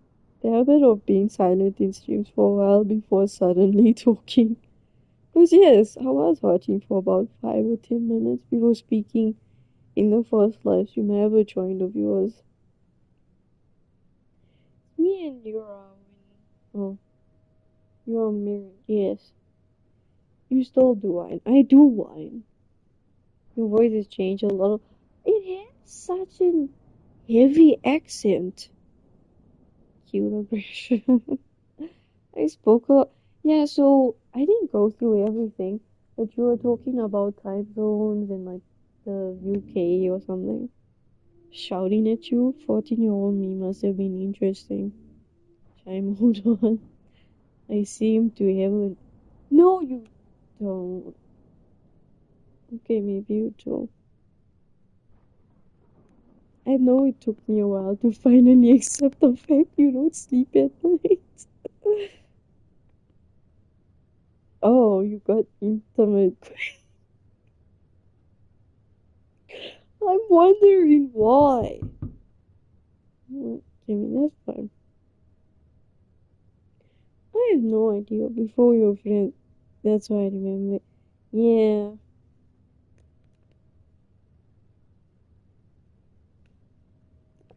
[SPEAKER 1] The habit of being silent in streams for a while before suddenly talking. Because yes, I was watching for about 5 or 10 minutes before speaking in the first live stream I ever joined of yours. Me and you are oh, you are married, yes. You still do whine. I do whine. Your voice has changed a little. It has such an heavy accent. Cute aggression. I spoke up. Yeah, so I didn't go through everything, but you were talking about time zones and like the UK or something. Shouting at you, 14-year-old me must have been interesting. Chime hold on. I seem to have a. No, you don't. Okay, maybe you do. I know it took me a while to finally accept the fact you don't sleep at night. Oh, you got intimate. I'm wondering why. I mean, that's fine. I have no idea. Before we were friends, that's why I remember. Yeah.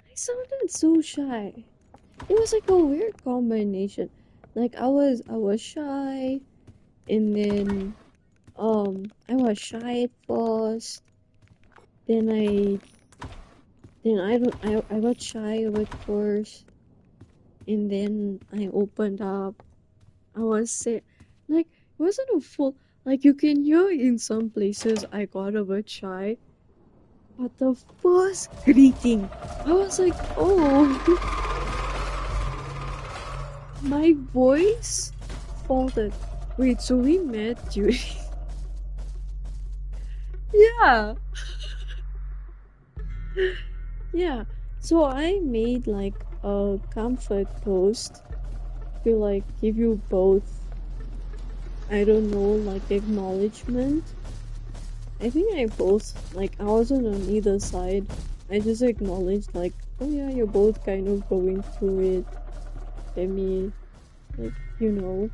[SPEAKER 1] I sounded so shy. It was like a weird combination. Like I was shy, and then I was shy at first. Then I got shy a bit first, and then I opened up. I was like it wasn't a full, like you can hear in some places I got a bit shy, but the first greeting, I was like, oh, my voice faltered. Wait, so we met during. Yeah. Yeah. So I made like a comfort post to like give you both, I don't know, like acknowledgement. I think I both, like I wasn't on either side. I just acknowledged like, oh yeah, you're both kind of going through it. Let me, like, you know.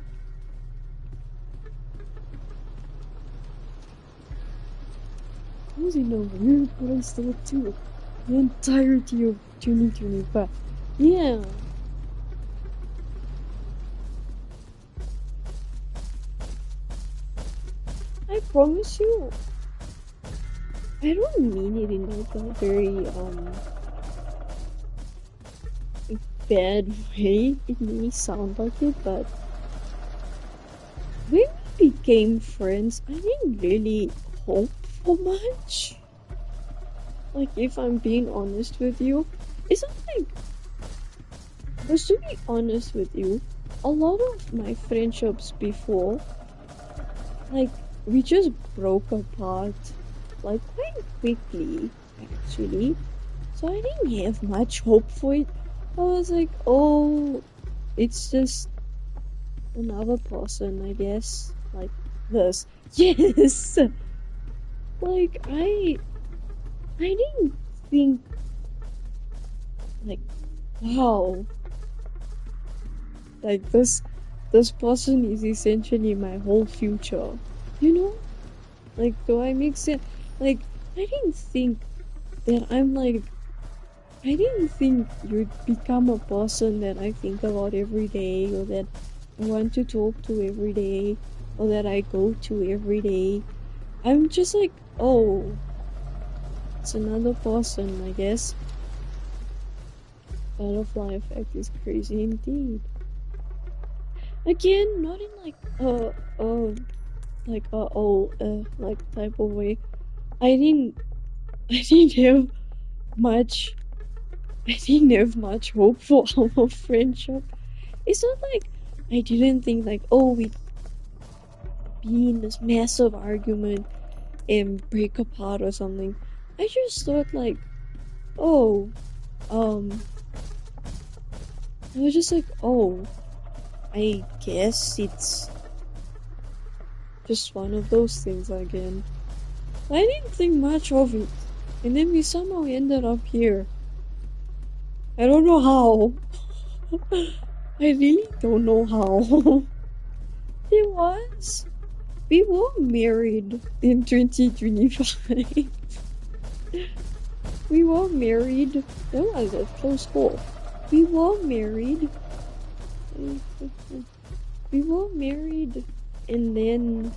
[SPEAKER 1] I was in a weird place there too. The entirety of 2025. Yeah. I promise you. I don't mean it in like a very bad way. It may sound like it, but when we became friends, I didn't really hope for much. Like, if I'm being honest with you, it's not like, because to be honest with you, a lot of my friendships before, like, we just broke apart, like, quite quickly, actually. So I didn't have much hope for it. I was like, oh, it's just another person, I guess. Like this. Yes! Like, I didn't think, like, wow, like this person is essentially my whole future. You know? Like, do I make sense? Like, I didn't think that I'm like, I didn't think you'd become a person that I think about every day, or that I want to talk to every day, or that I go to every day. I'm just like, oh, it's another person, I guess. Butterfly effect is crazy indeed. Again, not in like like type of way. I didn't I didn't have much I didn't have much hope for our friendship. It's not like I didn't think like, oh, we'd be in this massive argument and break apart or something. I just thought like, oh, um I was just like, oh, I guess it's just one of those things again. I didn't think much of it. And then we somehow ended up here. I don't know how. I really don't know how. It was. We were married in 2025. We were married. That was a close call. We were married. We were married. And then,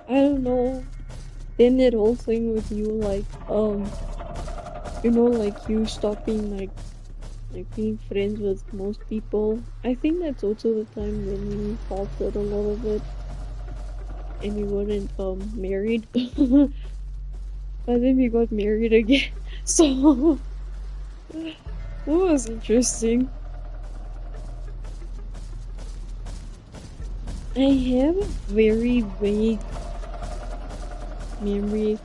[SPEAKER 1] I don't know. Then that whole thing with you, like, like you stopping, like being friends with most people. I think that's also the time when we faltered a lot of it, and we weren't married. But then we got married again. So that was interesting. I have a very vague memory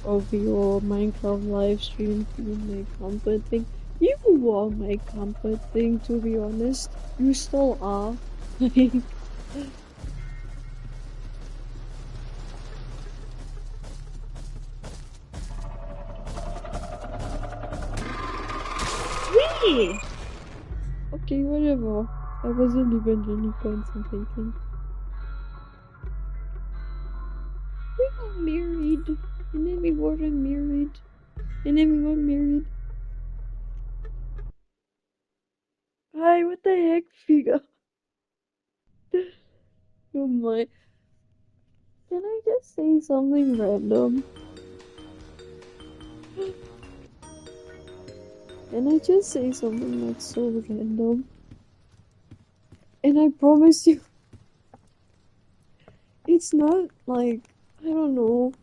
[SPEAKER 1] of your Minecraft live stream being my comfort thing. You were my comfort thing, to be honest. You still are. Like, really? Okay, whatever. I wasn't even really concentrating. We got married, and then we weren't married, and then we got married. Hi, what the heck, figure? Oh my. Can I just say something random? Can I just say something that's so random? And I promise you, it's not like, I don't know,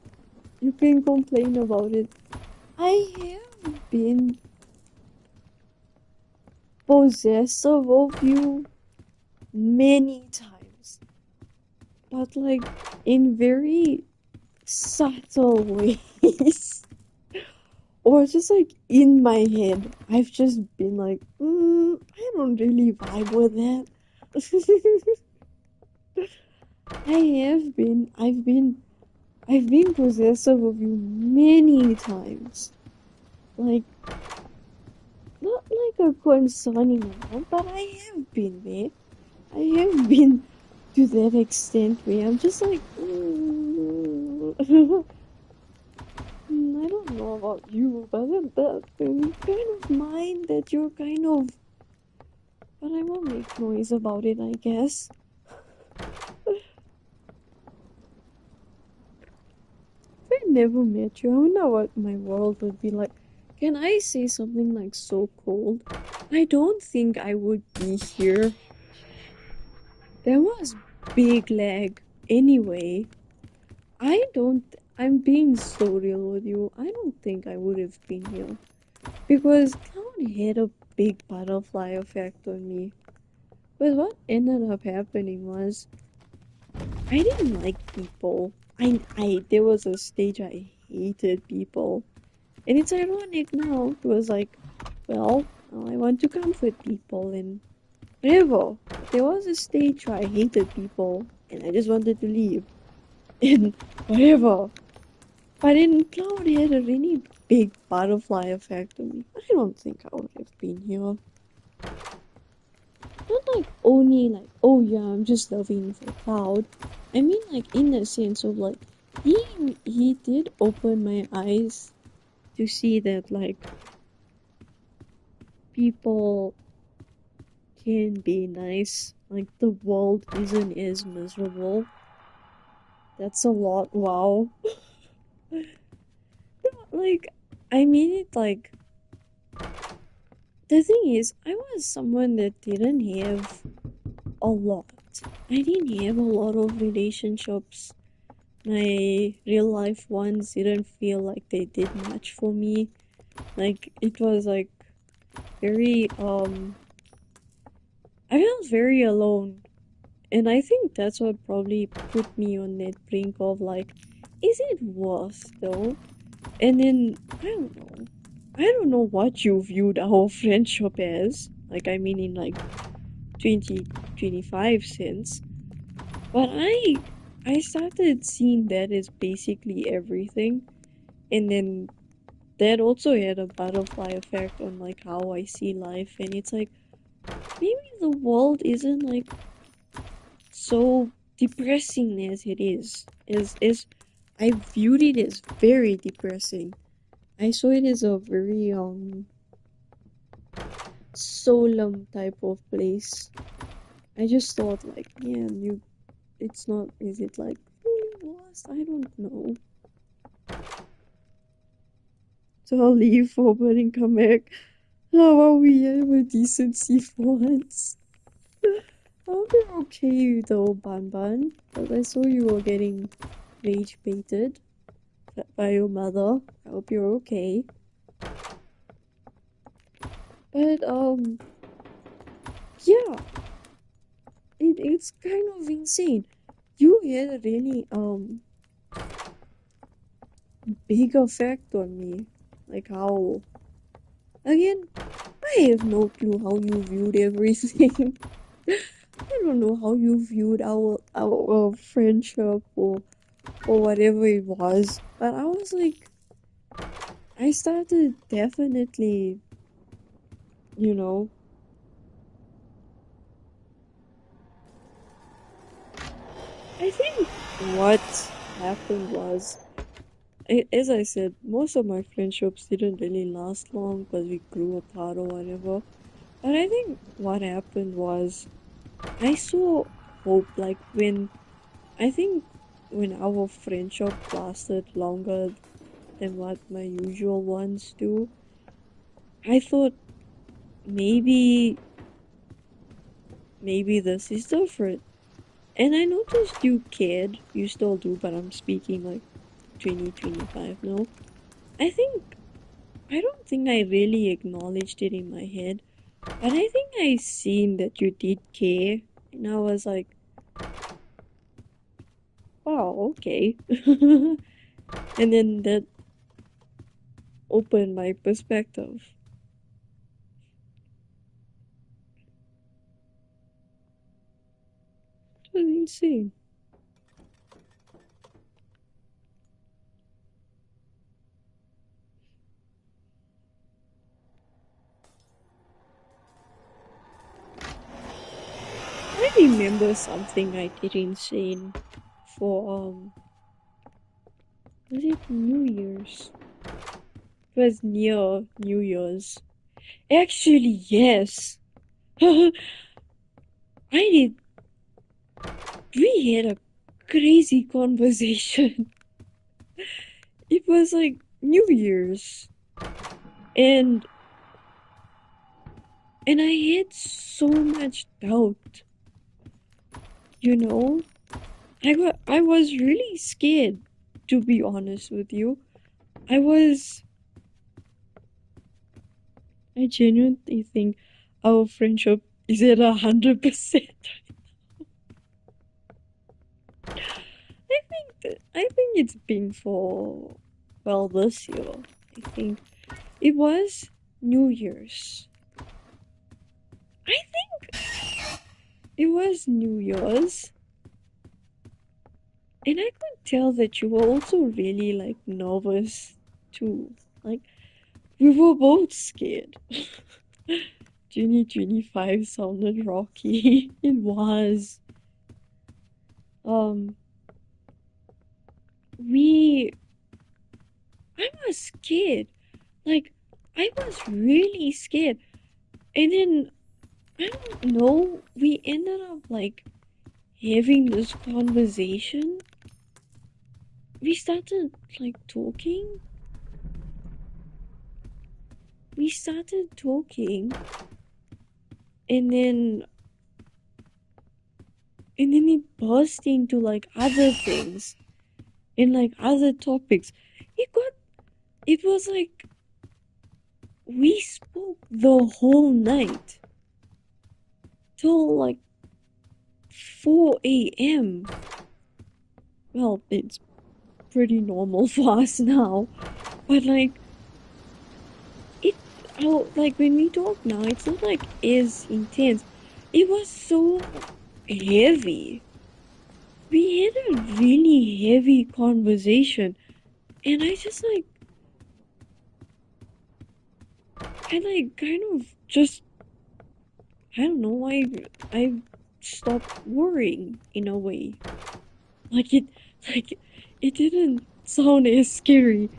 [SPEAKER 1] you can complain about it. I have been possessive of you many times, but like in very subtle ways. Or just like in my head, I've just been like, I don't really vibe with that. I've been possessive of you many times. Like, not like a concerning amount, but I have been there. I have been to that extent where I'm just like, I don't know about you, but that kind of mind that you're kind of. But I won't make noise about it, I guess. never met you, I wonder what my world would be like. Can I say something like so cold? I don't think I would be here. There was big lag anyway. I'm being so real with you. I don't think I would have been here. Because Cloud had a big butterfly effect on me. But what ended up happening was I didn't like people. There was a stage I hated people. And it's ironic now. It was like, well, I want to comfort people and whatever. There was a stage where I hated people and I just wanted to leave. And whatever. But in Cloud had a really big butterfly effect on me. I don't think I would have been here. Not like only like, oh yeah, I'm just loving for Cloud. I mean like in the sense of like he did open my eyes to see that like people can be nice. Like the world isn't as miserable. That's a lot. Wow. Like I mean it like the thing is I was someone that didn't have a lot. I didn't have a lot of relationships. My real life ones didn't feel like they did much for me. Like it was like very I felt very alone. And I think that's what probably put me on that brink of like, is it worth though? And then I don't know what you viewed our friendship as. Like I mean in like 2025 cents. But I started seeing that as basically everything. And then that also had a butterfly effect on like how I see life. And it's like maybe the world isn't like so depressing as it is. As I viewed it as very depressing. I saw it as a very solemn type of place. I just thought like, man, it's not, is it like really lost? I don't know. So I'll leave forward and come back. How are we have a decency for once? I hope you're okay though, Ban Ban. Because I saw you were getting rage baited by your mother. I hope you're okay. But yeah, it's kind of insane. You had a really big effect on me. Like how again, I have no clue how you viewed everything. I don't know how you viewed our friendship or whatever it was. But I was like I started definitely, you know, I think what happened was, as I said, most of my friendships didn't really last long because we grew apart or whatever. But I think what happened was, I saw hope. Like I think when our friendship lasted longer than what my usual ones do, I thought maybe this is different. And I noticed you cared. You still do, but I'm speaking like 2025 now. I think I don't think I really acknowledged it in my head, but I think I seen that you did care, and I was like, wow, okay. And then that opened my perspective. It was insane. I remember something I did insane for was it New Year's? It was near New Year's. Actually, yes. I did. We had a crazy conversation. it was like New Year's, and I had so much doubt, you know. I was really scared, to be honest with you. I genuinely think our friendship is at 100%. I think it's been for, well, this year. I think it was New Year's. I think it was New Year's. And I could tell that you were also really like nervous too. Like we were both scared. 2025 sounded rocky. It was. Um we I was scared. Like I was really scared. And then I don't know, we ended up like having this conversation. We started like talking. We started talking, and then it burst into like other things and like other topics. It was like we spoke the whole night till like 4 a.m. Well, it's pretty normal for us now, but like it, like when we talk now, it's not like as intense. It was so heavy. We had a really heavy conversation, and I like kind of just, I don't know, I stopped worrying in a way. Like like it didn't sound as scary,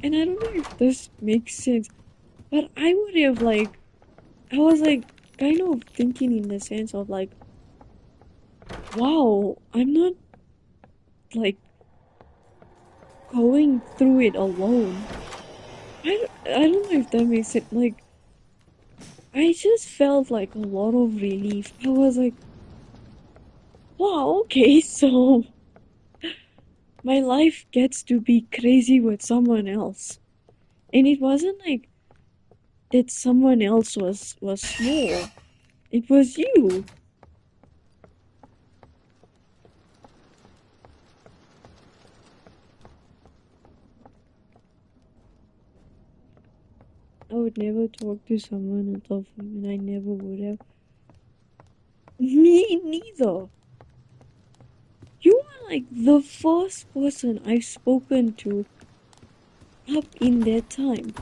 [SPEAKER 1] and I don't know if this makes sense, but I would have like, I was like kind of thinking in the sense of like, wow, I'm not like going through it alone. I don't know if that makes sense. Like, I just felt like a lot of relief. I was like, wow, okay, so my life gets to be crazy with someone else. And it wasn't like that someone else was small. It was you. I would never talk to someone and love him, and I never would have. Me neither. You are like the first person I've spoken to up in that time.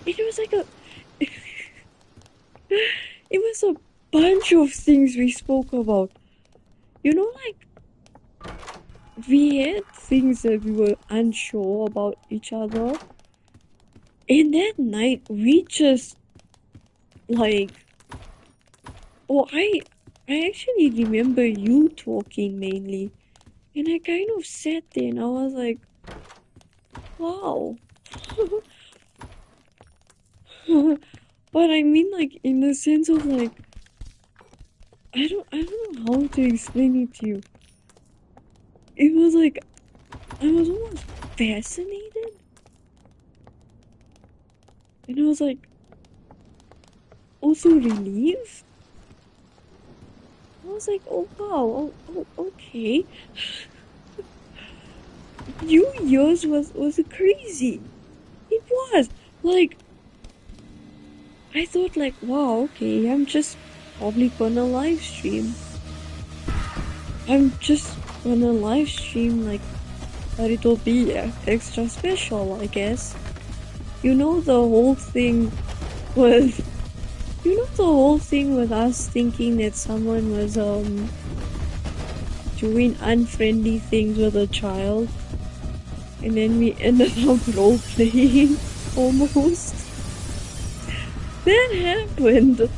[SPEAKER 1] It was like a it was a bunch of things we spoke about. You know, like we had things that we were unsure about each other. And that night we just like, oh, I actually remember you talking mainly. And I kind of sat there and I was like, wow. But I mean like in the sense of like, I don't know how to explain it to you. It was like I was almost fascinated. And I was like also relieved. I was like, oh wow, okay. New Year's was crazy. It was like I thought like, wow, okay, I'm just probably gonna live stream. I'm just gonna live stream like, but it'll be extra special, I guess. You know the whole thing with us thinking that someone was doing unfriendly things with a child, and then we ended up role playing almost. That happened.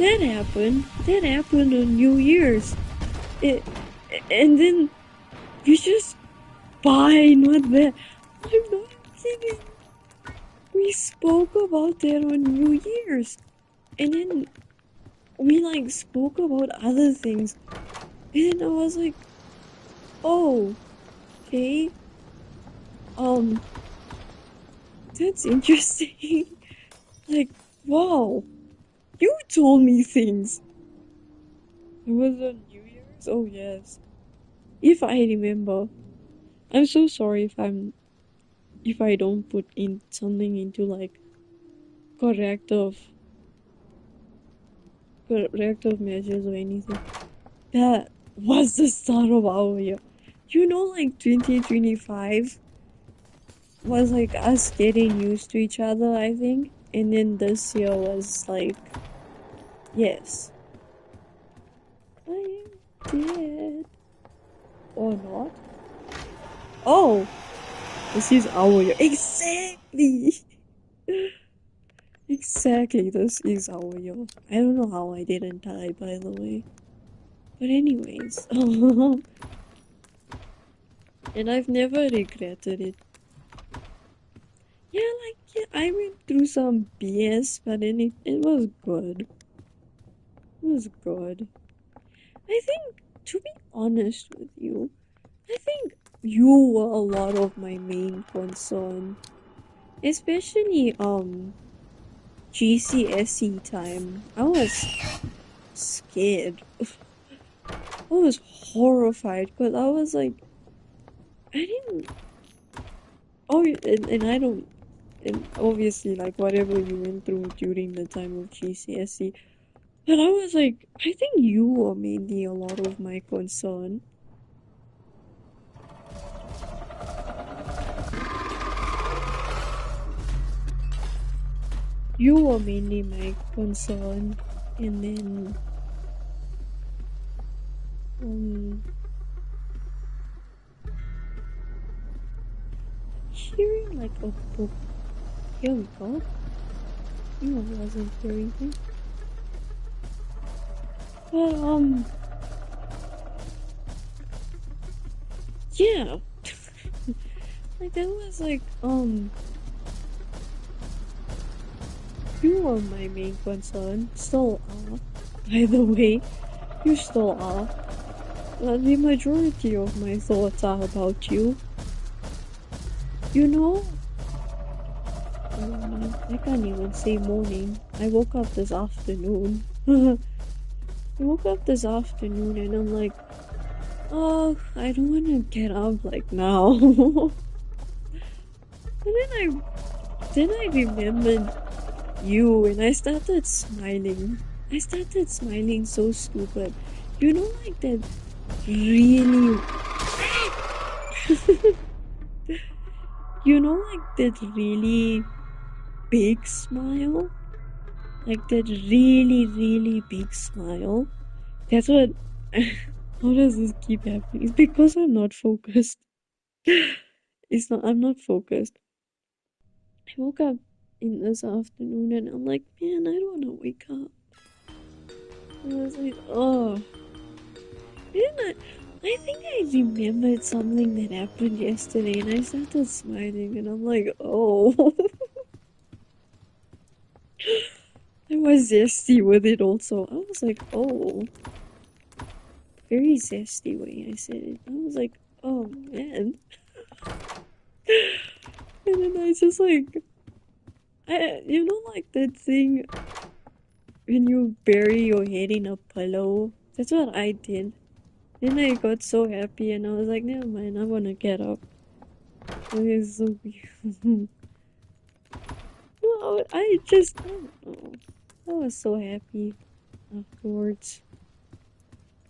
[SPEAKER 1] that happened. That happened on New Year's. And then we just fine with that. I'm not kidding. We spoke about that on New Year's. And then we like spoke about other things. And then I was like, oh, okay. That's interesting. Like, wow. You told me things. It was on New Year's? Oh yes. If I remember. I'm so sorry if I don't put in something into like corrective corrective measures or anything. That was the start of our year. You know, like 2025 was like us getting used to each other, I think. And then this year was like, yes, I am dead. Or not. Oh, this is our year. Exactly! Exactly, this is our year. I don't know how I didn't die, by the way. But anyways, and I've never regretted it. Yeah, like, yeah, I went through some BS, but then it was good. It was good. I think, to be honest with you, I think you were a lot of my main concern. Especially, GCSE time. I was scared. I was horrified because I was like, I didn't. Oh, and I don't. And obviously, like, whatever you went through during the time of GCSE. But I was like, I think you were mainly a lot of my concern. You were mainly my concern. And then, um, hearing like a book. Here we go. You wasn't hearing me. But, yeah. Like, that was like, you were my main concern. Still are. By the way, you still are. The majority of my thoughts are about you. You know, I can't even say morning. I woke up this afternoon. I woke up this afternoon and I'm like, oh, I don't want to get up like now. And then I remembered you and I started smiling. I started smiling so stupid. You know, like that really. You know, like that really big smile? Like that really, really big smile? That's what. How does this keep happening? It's because I'm not focused. It's not. I'm not focused. I woke up in this afternoon and I'm like, man, I don't want to wake up. I was like, oh. Then I think I remembered something that happened yesterday and I started smiling and I'm like, oh. I was zesty with it also. I was like, oh. Very zesty way I said it. I was like, oh man. And then I just like, you know, like that thing when you bury your head in a pillow? That's what I did. Then I got so happy and I was like, never mind, I wanna get up. It was so beautiful. Well, I don't know. I was so happy afterwards.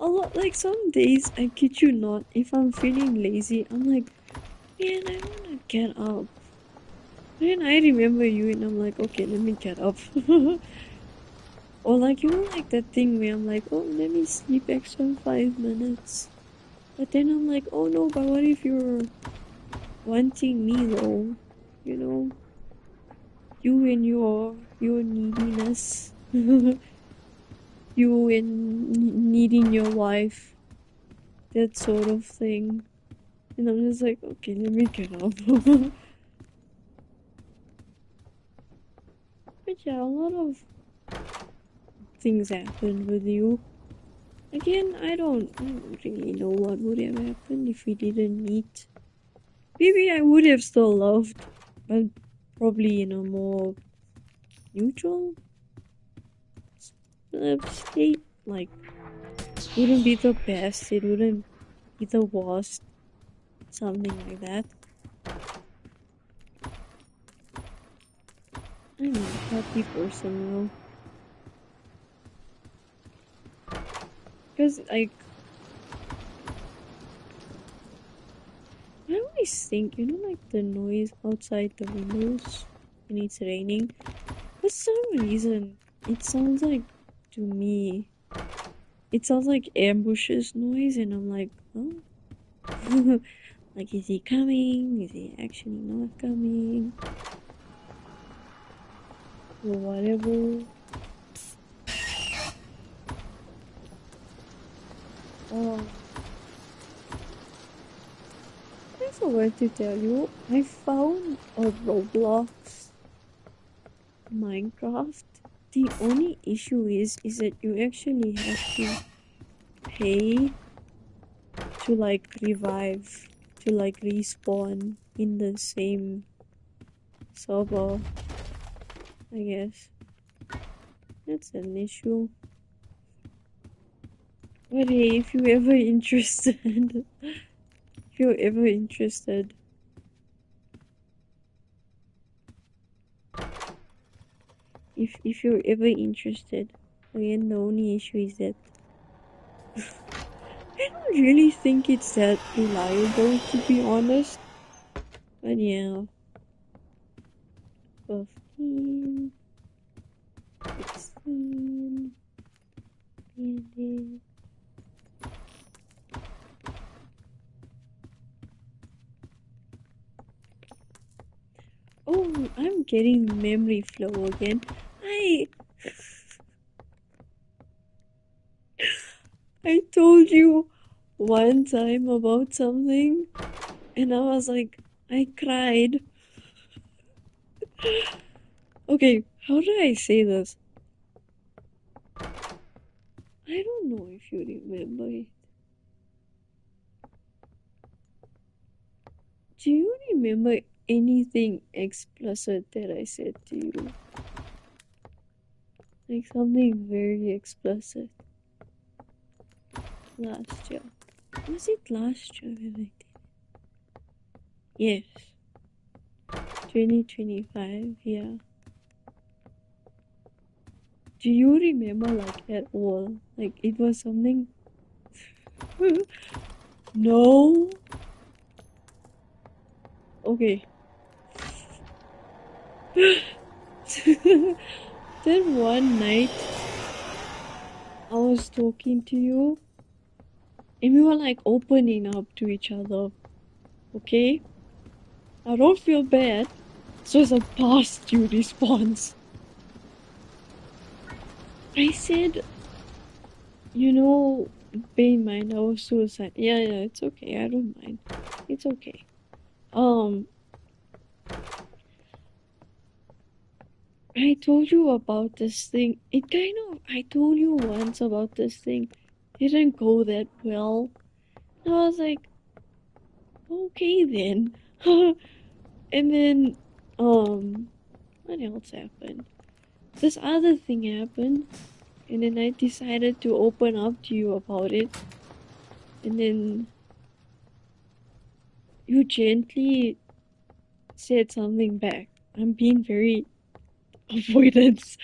[SPEAKER 1] A lot, like some days, I kid you not, if I'm feeling lazy, I'm like, man, I wanna get up. Then I remember you and I'm like, okay, let me get up. Or like, you know, like that thing where I'm like, oh, let me sleep extra 5 minutes. But then I'm like, oh no, but what if you're wanting me though? You know, you and your neediness. you and needing your wife, that sort of thing. And I'm just like, okay, let me get off. But yeah, a lot of things happened with you. Again, I don't really know what would have happened if we didn't meet. Maybe I would have still loved, but probably in a more neutral state. Like, wouldn't be the best, it wouldn't be the worst, something like that. I don't know, can't be personal. Because, like, I always think, like the noise outside the windows when it's raining, for some reason, it sounds like, to me, it sounds like ambushes noise, and I'm like, oh. Like, is he coming? Is he actually not coming? Or whatever. I forgot to tell you, I found a Roblox Minecraft. The only issue is that you actually have to pay to like revive, to like respawn in the same server, I guess. That's an issue. But hey, if you're ever interested, if you're ever interested, if you're ever interested, again, the only issue is that I don't really think it's that reliable, to be honest. But yeah. 15, 16, bandit. Oh, I'm getting memory flow again. I told you one time about something, and I was like, I cried. Okay, how do I say this? I don't know if you remember it. Do you remember anything explicit that I said to you? Like something very explicit. Last year. Was it last year that I did? Yes. 2025, yeah. Do you remember like at all? Like it was something. No. Okay. Then one night I was talking to you and we were like opening up to each other. Okay? I don't feel bad. So it's a past due response. I said, bear in mind I was suicide. Yeah, it's okay. I don't mind. It's okay. I told you about this thing. I told you once about this thing. It didn't go that well. And I was like, okay then. And then, what else happened? This other thing happened. And then I decided to open up to you about it. And then you gently said something back. I'm being very avoidance.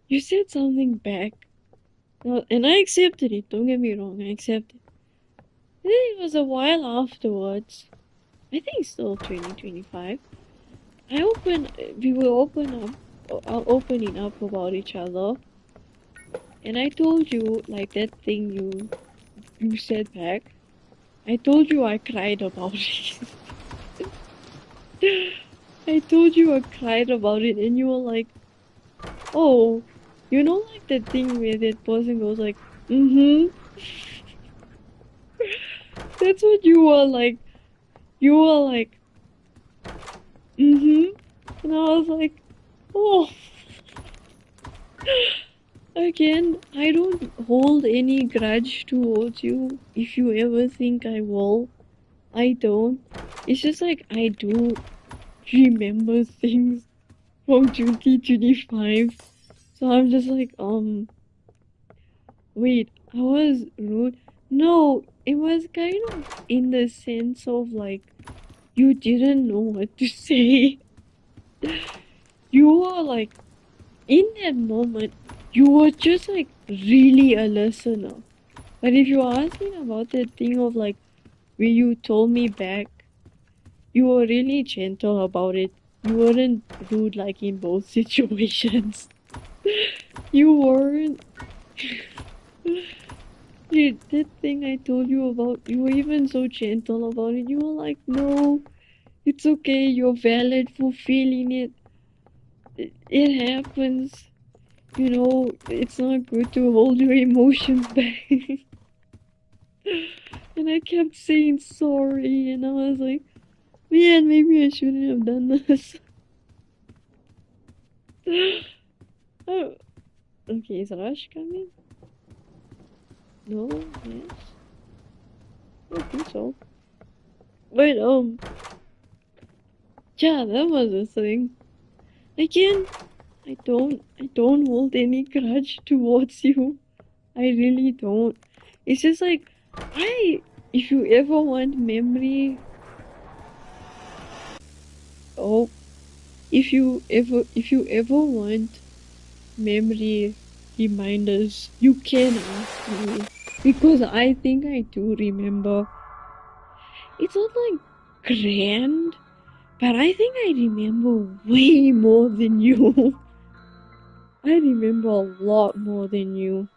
[SPEAKER 1] You said something back. And I accepted it. Don't get me wrong. I accepted it. And then it was a while afterwards. I think still 2025. We were opening up about each other. And I told you, like that thing you said back. I told you I cried about it. I told you I cried about it, and you were like, oh. You know, like the thing where that person goes like, mm-hmm. That's what you were like. You were like, mm-hmm. And I was like, oh. Again, I don't hold any grudge towards you if you ever think I will. I don't. It's just like I do remember things from 2025. So I'm just like, wait, I was rude. No, it was kind of in the sense of like, you didn't know what to say. You were like, in that moment, you were just like really a listener. But if you ask me about that thing of like, where you told me back, you were really gentle about it. You weren't rude like in both situations. You weren't. Dude, that thing I told you about, you were even so gentle about it. You were like, no, it's okay, you're valid for feeling it. It happens. You know, it's not good to hold your emotions back. And I kept saying sorry, and I was like, man, maybe I shouldn't have done this. Oh, okay, is Raj coming? No? Yes? I don't think so. But, yeah, that was a thing. Again, I don't hold any grudge towards you. I really don't. It's just like, if you ever want memory, oh, if you ever want memory reminders, you can ask me. Because I think I do remember. It's not like grand, but I think I remember way more than you. I remember a lot more than you.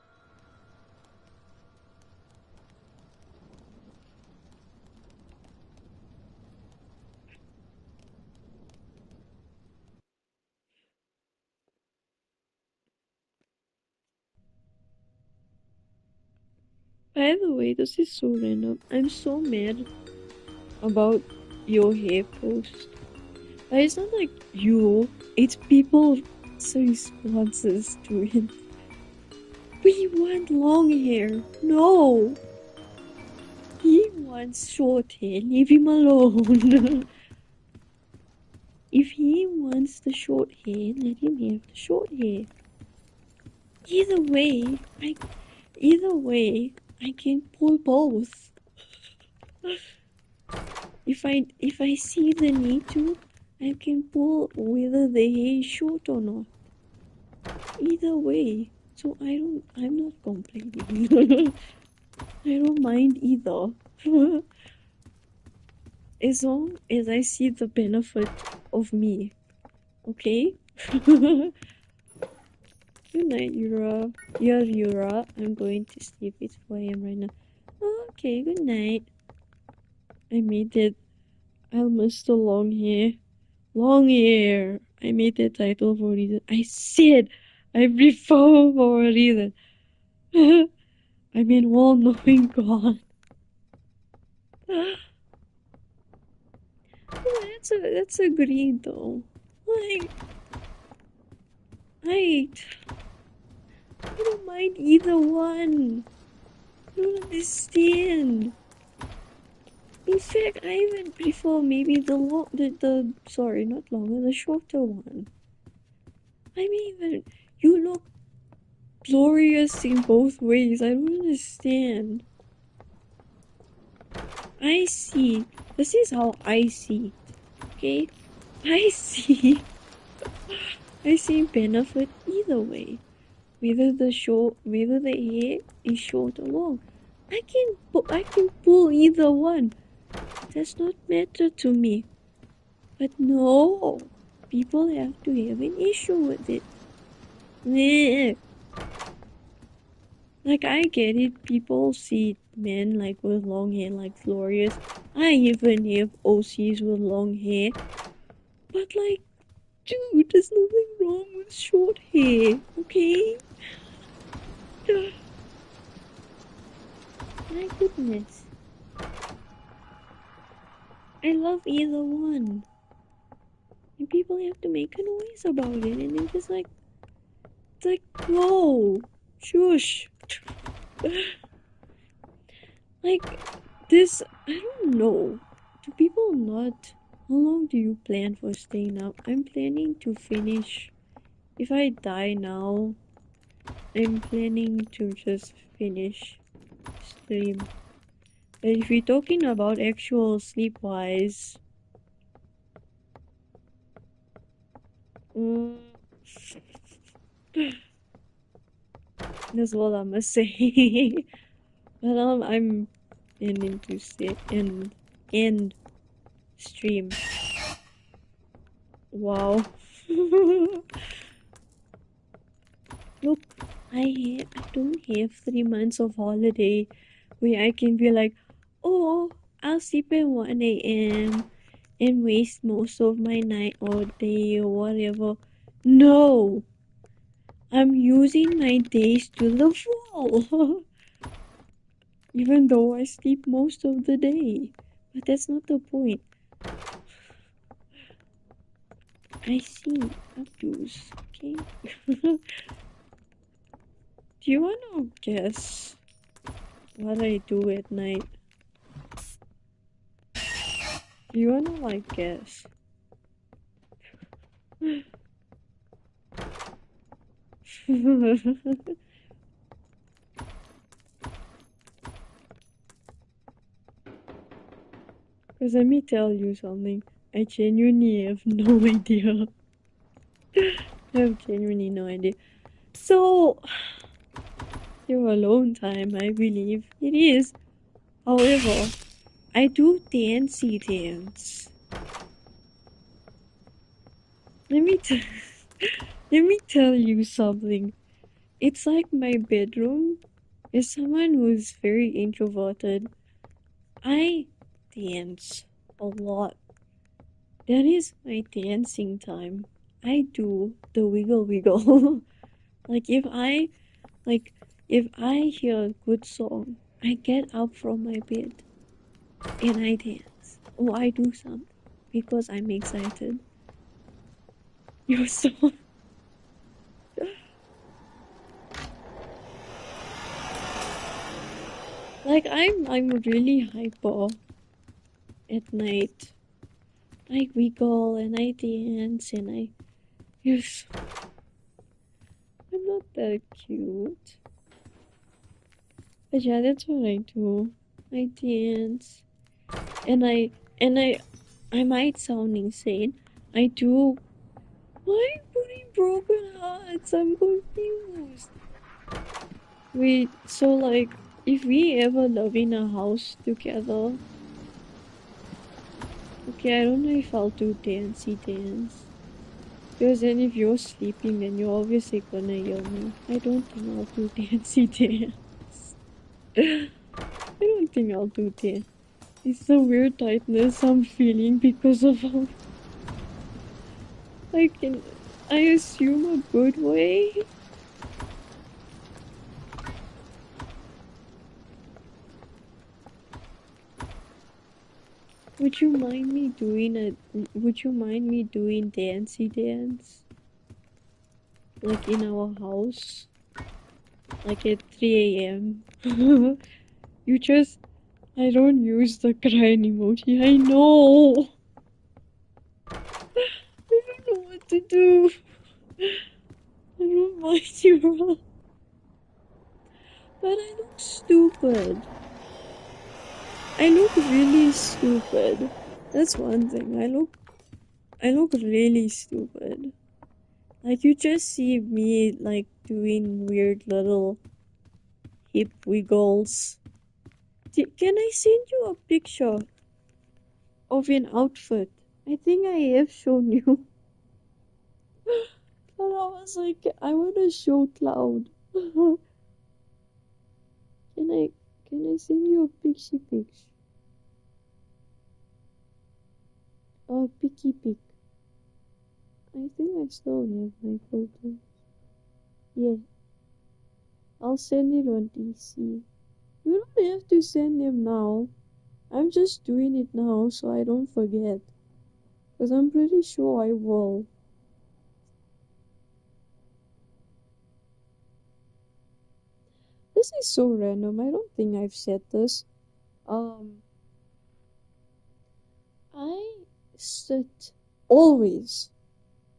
[SPEAKER 1] By the way, this is so random. I'm so mad about your hair post. But it's not like you, it's people's responses to it. We want long hair. No! He wants short hair. Leave him alone. If he wants the short hair, let him have the short hair. Either way, I can pull both. If I see the need to, I can pull whether the hair is short or not. Either way. So I'm not complaining. I don't mind either. As long as I see the benefit of me. Okay? Good night, Yura. Yeah, Yura. I'm going to sleep. It's 4 a.m. right now. Okay, good night. I made it. I'll miss the long hair. Long hair. I made that title for a reason. I said I prefer for a reason. I mean, all knowing God. That's agreed though. Like, I don't mind either one. I don't understand. In fact, I even prefer maybe the sorry, not longer, the shorter one. I mean, even you look glorious in both ways. I don't understand. I see. This is how I see it. Okay, I see. I see benefit either way. Whether the hair is short or long. I can pull either one. It does not matter to me. But no, people have to have an issue with it. Meh. Like I get it, people see men like with long hair like glorious. I even have OCs with long hair. But like Dude, there's nothing wrong with short hair, okay? My goodness. I love either one. And people have to make a noise about it, and I'm just like, it's like, whoa, shush. Like, this, I don't know. Do people not? How long do you plan for staying up? I'm planning to finish. If I die now, I'm planning to just finish stream. But if we're talking about actual sleep-wise, mm, that's what I'm gonna say. But I'm ending to say end stream. Wow. Look, I don't have 3 months of holiday where I can be like, oh, I'll sleep at 1 a.m. and waste most of my night or day or whatever. No, I'm using my days to the full. Even though I sleep most of the day. But that's not the point. I see Abdus, okay? Do you wanna guess what I do at night? Do you wanna like guess? Cause let me tell you something. I genuinely have no idea. I have genuinely no idea. So, your alone time, I believe it is. However, I do dancey dance. Let me let me tell you something. It's like my bedroom is someone who's very introverted. I dance a lot. That is my dancing time. I do the wiggle wiggle. like if I like if I hear a good song, I get up from my bed and I dance. Or I do something because I'm excited. You're so like I'm really hyper at night. I wiggle and I dance and I yes I'm not that cute. But yeah, that's what I do. I dance and I might sound insane. I do. Why putting broken hearts? I'm confused. Wait, so like, if we ever live in a house together, okay, I don't know if I'll do dancey dance. Because then if you're sleeping, then you're obviously gonna hear me. I don't think I'll do dancey dance. I don't think I'll do dance. It's the weird tightness I'm feeling because of how I assume a good way. Would you mind me doing dancey dance? Like in our house? Like at 3 a.m. You just I don't use the crying emoji. I know. I don't know what to do. I don't mind you wrong. But I look stupid. I look really stupid. That's one thing. I look really stupid. Like you just see me like doing weird little hip wiggles. Can I send you a picture of an outfit? I think I have shown you. But I was like, I wanna show Cloud. can I can I send you a picture pic? A picky pic. I think I still have my photos. Yeah, I'll send it on DC. You don't have to send them now. I'm just doing it now so I don't forget. Because I'm pretty sure I will. This is so random. I don't think I've said this. Um, I sit always.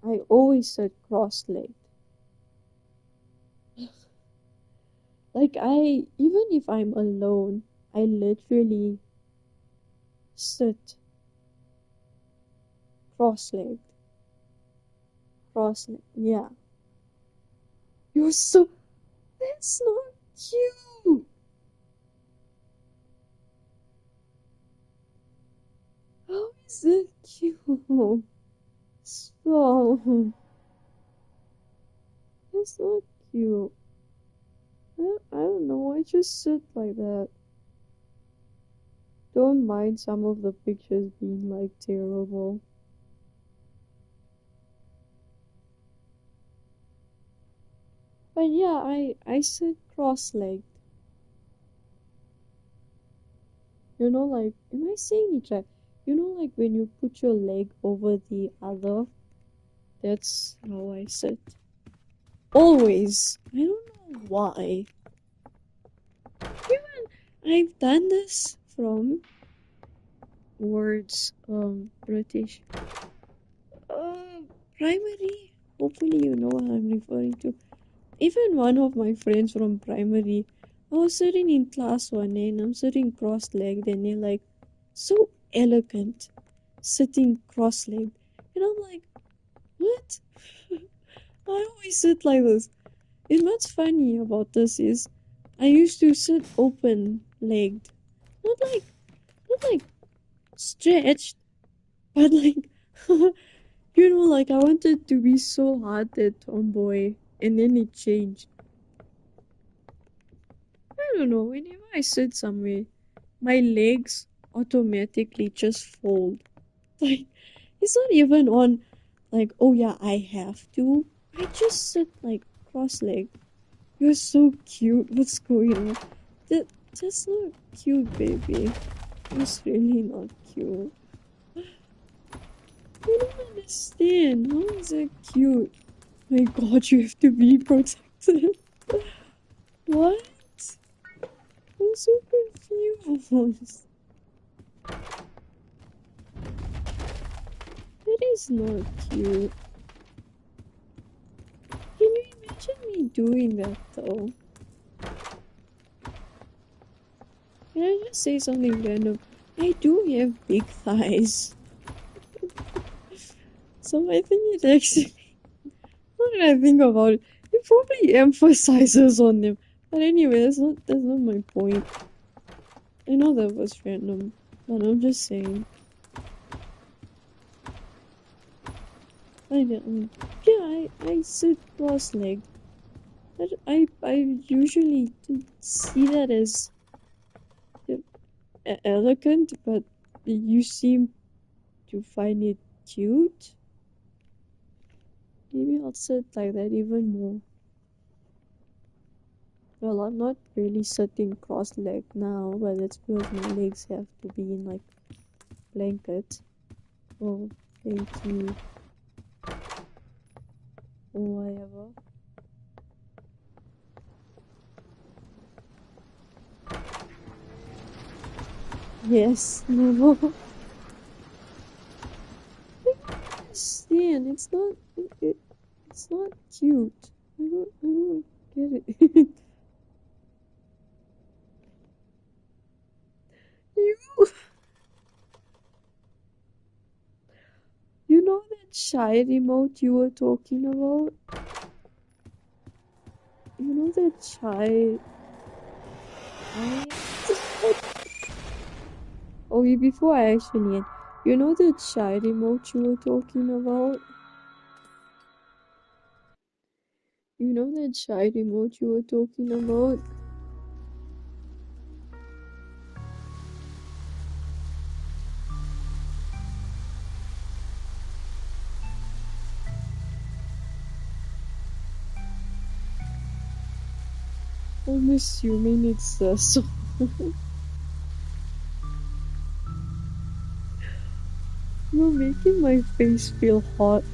[SPEAKER 1] I always sit cross-legged. Like even if I'm alone, I literally sit cross-legged. Cross-legged. Yeah. You're so. That's not cute. How is that cute? So. That's not cute. I don't know. I just sit like that. Don't mind some of the pictures being like terrible. But yeah, I sit cross-legged. You know, like, am I saying it right? You know, like when you put your leg over the other, that's how I sit. Always. I don't know why. Even I've done this from words, British. Primary. Hopefully you know what I'm referring to. Even one of my friends from primary, I was sitting in class one day and I'm sitting cross-legged and they're like, so elegant, sitting cross-legged. And I'm like, what? I always sit like this. And what's funny about this is I used to sit open-legged. Not like stretched, but like you know, like I wanted to be so hard that tomboy and then it changed. I don't know, whenever I sit somewhere, my legs automatically just fold. Like, it's not even on, like, oh yeah, I have to. I just sit like cross legged. You're so cute. What's going on? That's not cute, baby. It's really not cute. I don't understand. How is that cute? My god, you have to be protected. What? I'm so confused. That is not cute. Can you imagine me doing that though? Can I just say something random? I do have big thighs. So I think it actually, what did I think about it? It probably emphasizes on them. But anyway, that's not my point. I know that was random, but I'm just saying. I sit cross-legged. I usually see that as elegant, but you seem to find it cute. Maybe I'll sit like that even more. Well, I'm not really sitting cross-legged now, but that's because my legs have to be in like blanket. Oh, thank you. Or whatever. Yes, no. I don't understand. It's not cute. I don't get it. you you know that shy remote you were talking about? You know that shy Oh, before I actually end, you know that shy remote you were talking about? You know that shy remote you were talking about? assuming it's a song. You're making my face feel hot.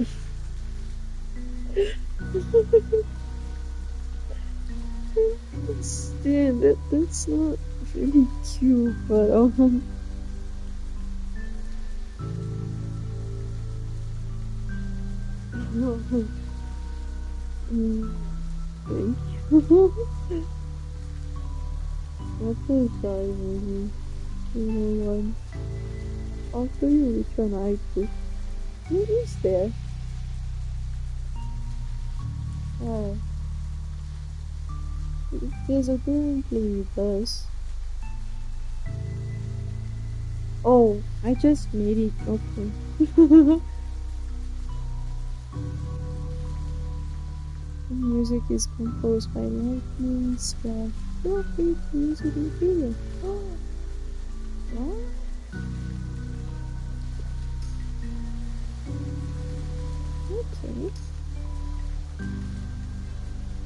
[SPEAKER 1] Damn, that's not really cute, but thank you. That's so sorry, maybe. You know what? I'll show you which one I took. What is there? Oh, there's apparently this. Oh, I just made it. Okay. The music is composed by Lightning Square. Feel free to use it in the video. What? Okay.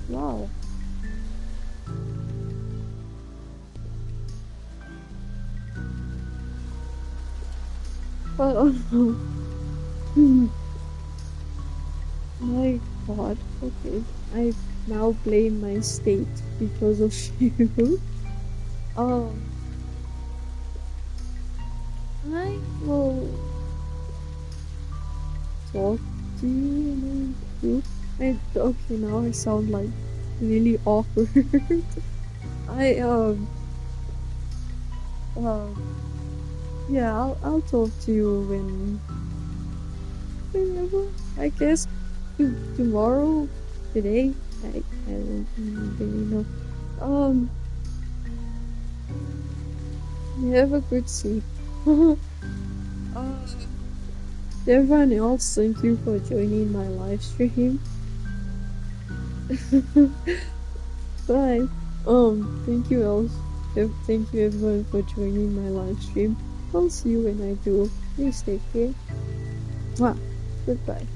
[SPEAKER 1] Wow. Oh no. My god. Okay. I now blame my state because of you. Oh. I will talk to you in a group. Okay, now I sound like really awkward. I yeah, I'll talk to you whenever. I guess tomorrow, today. I don't really know. Have a good sleep. Everyone else, thank you for joining my live stream. Bye. Thank you else. Thank you everyone for joining my live stream. I'll see you when I do. Please take care. Mwah. Goodbye.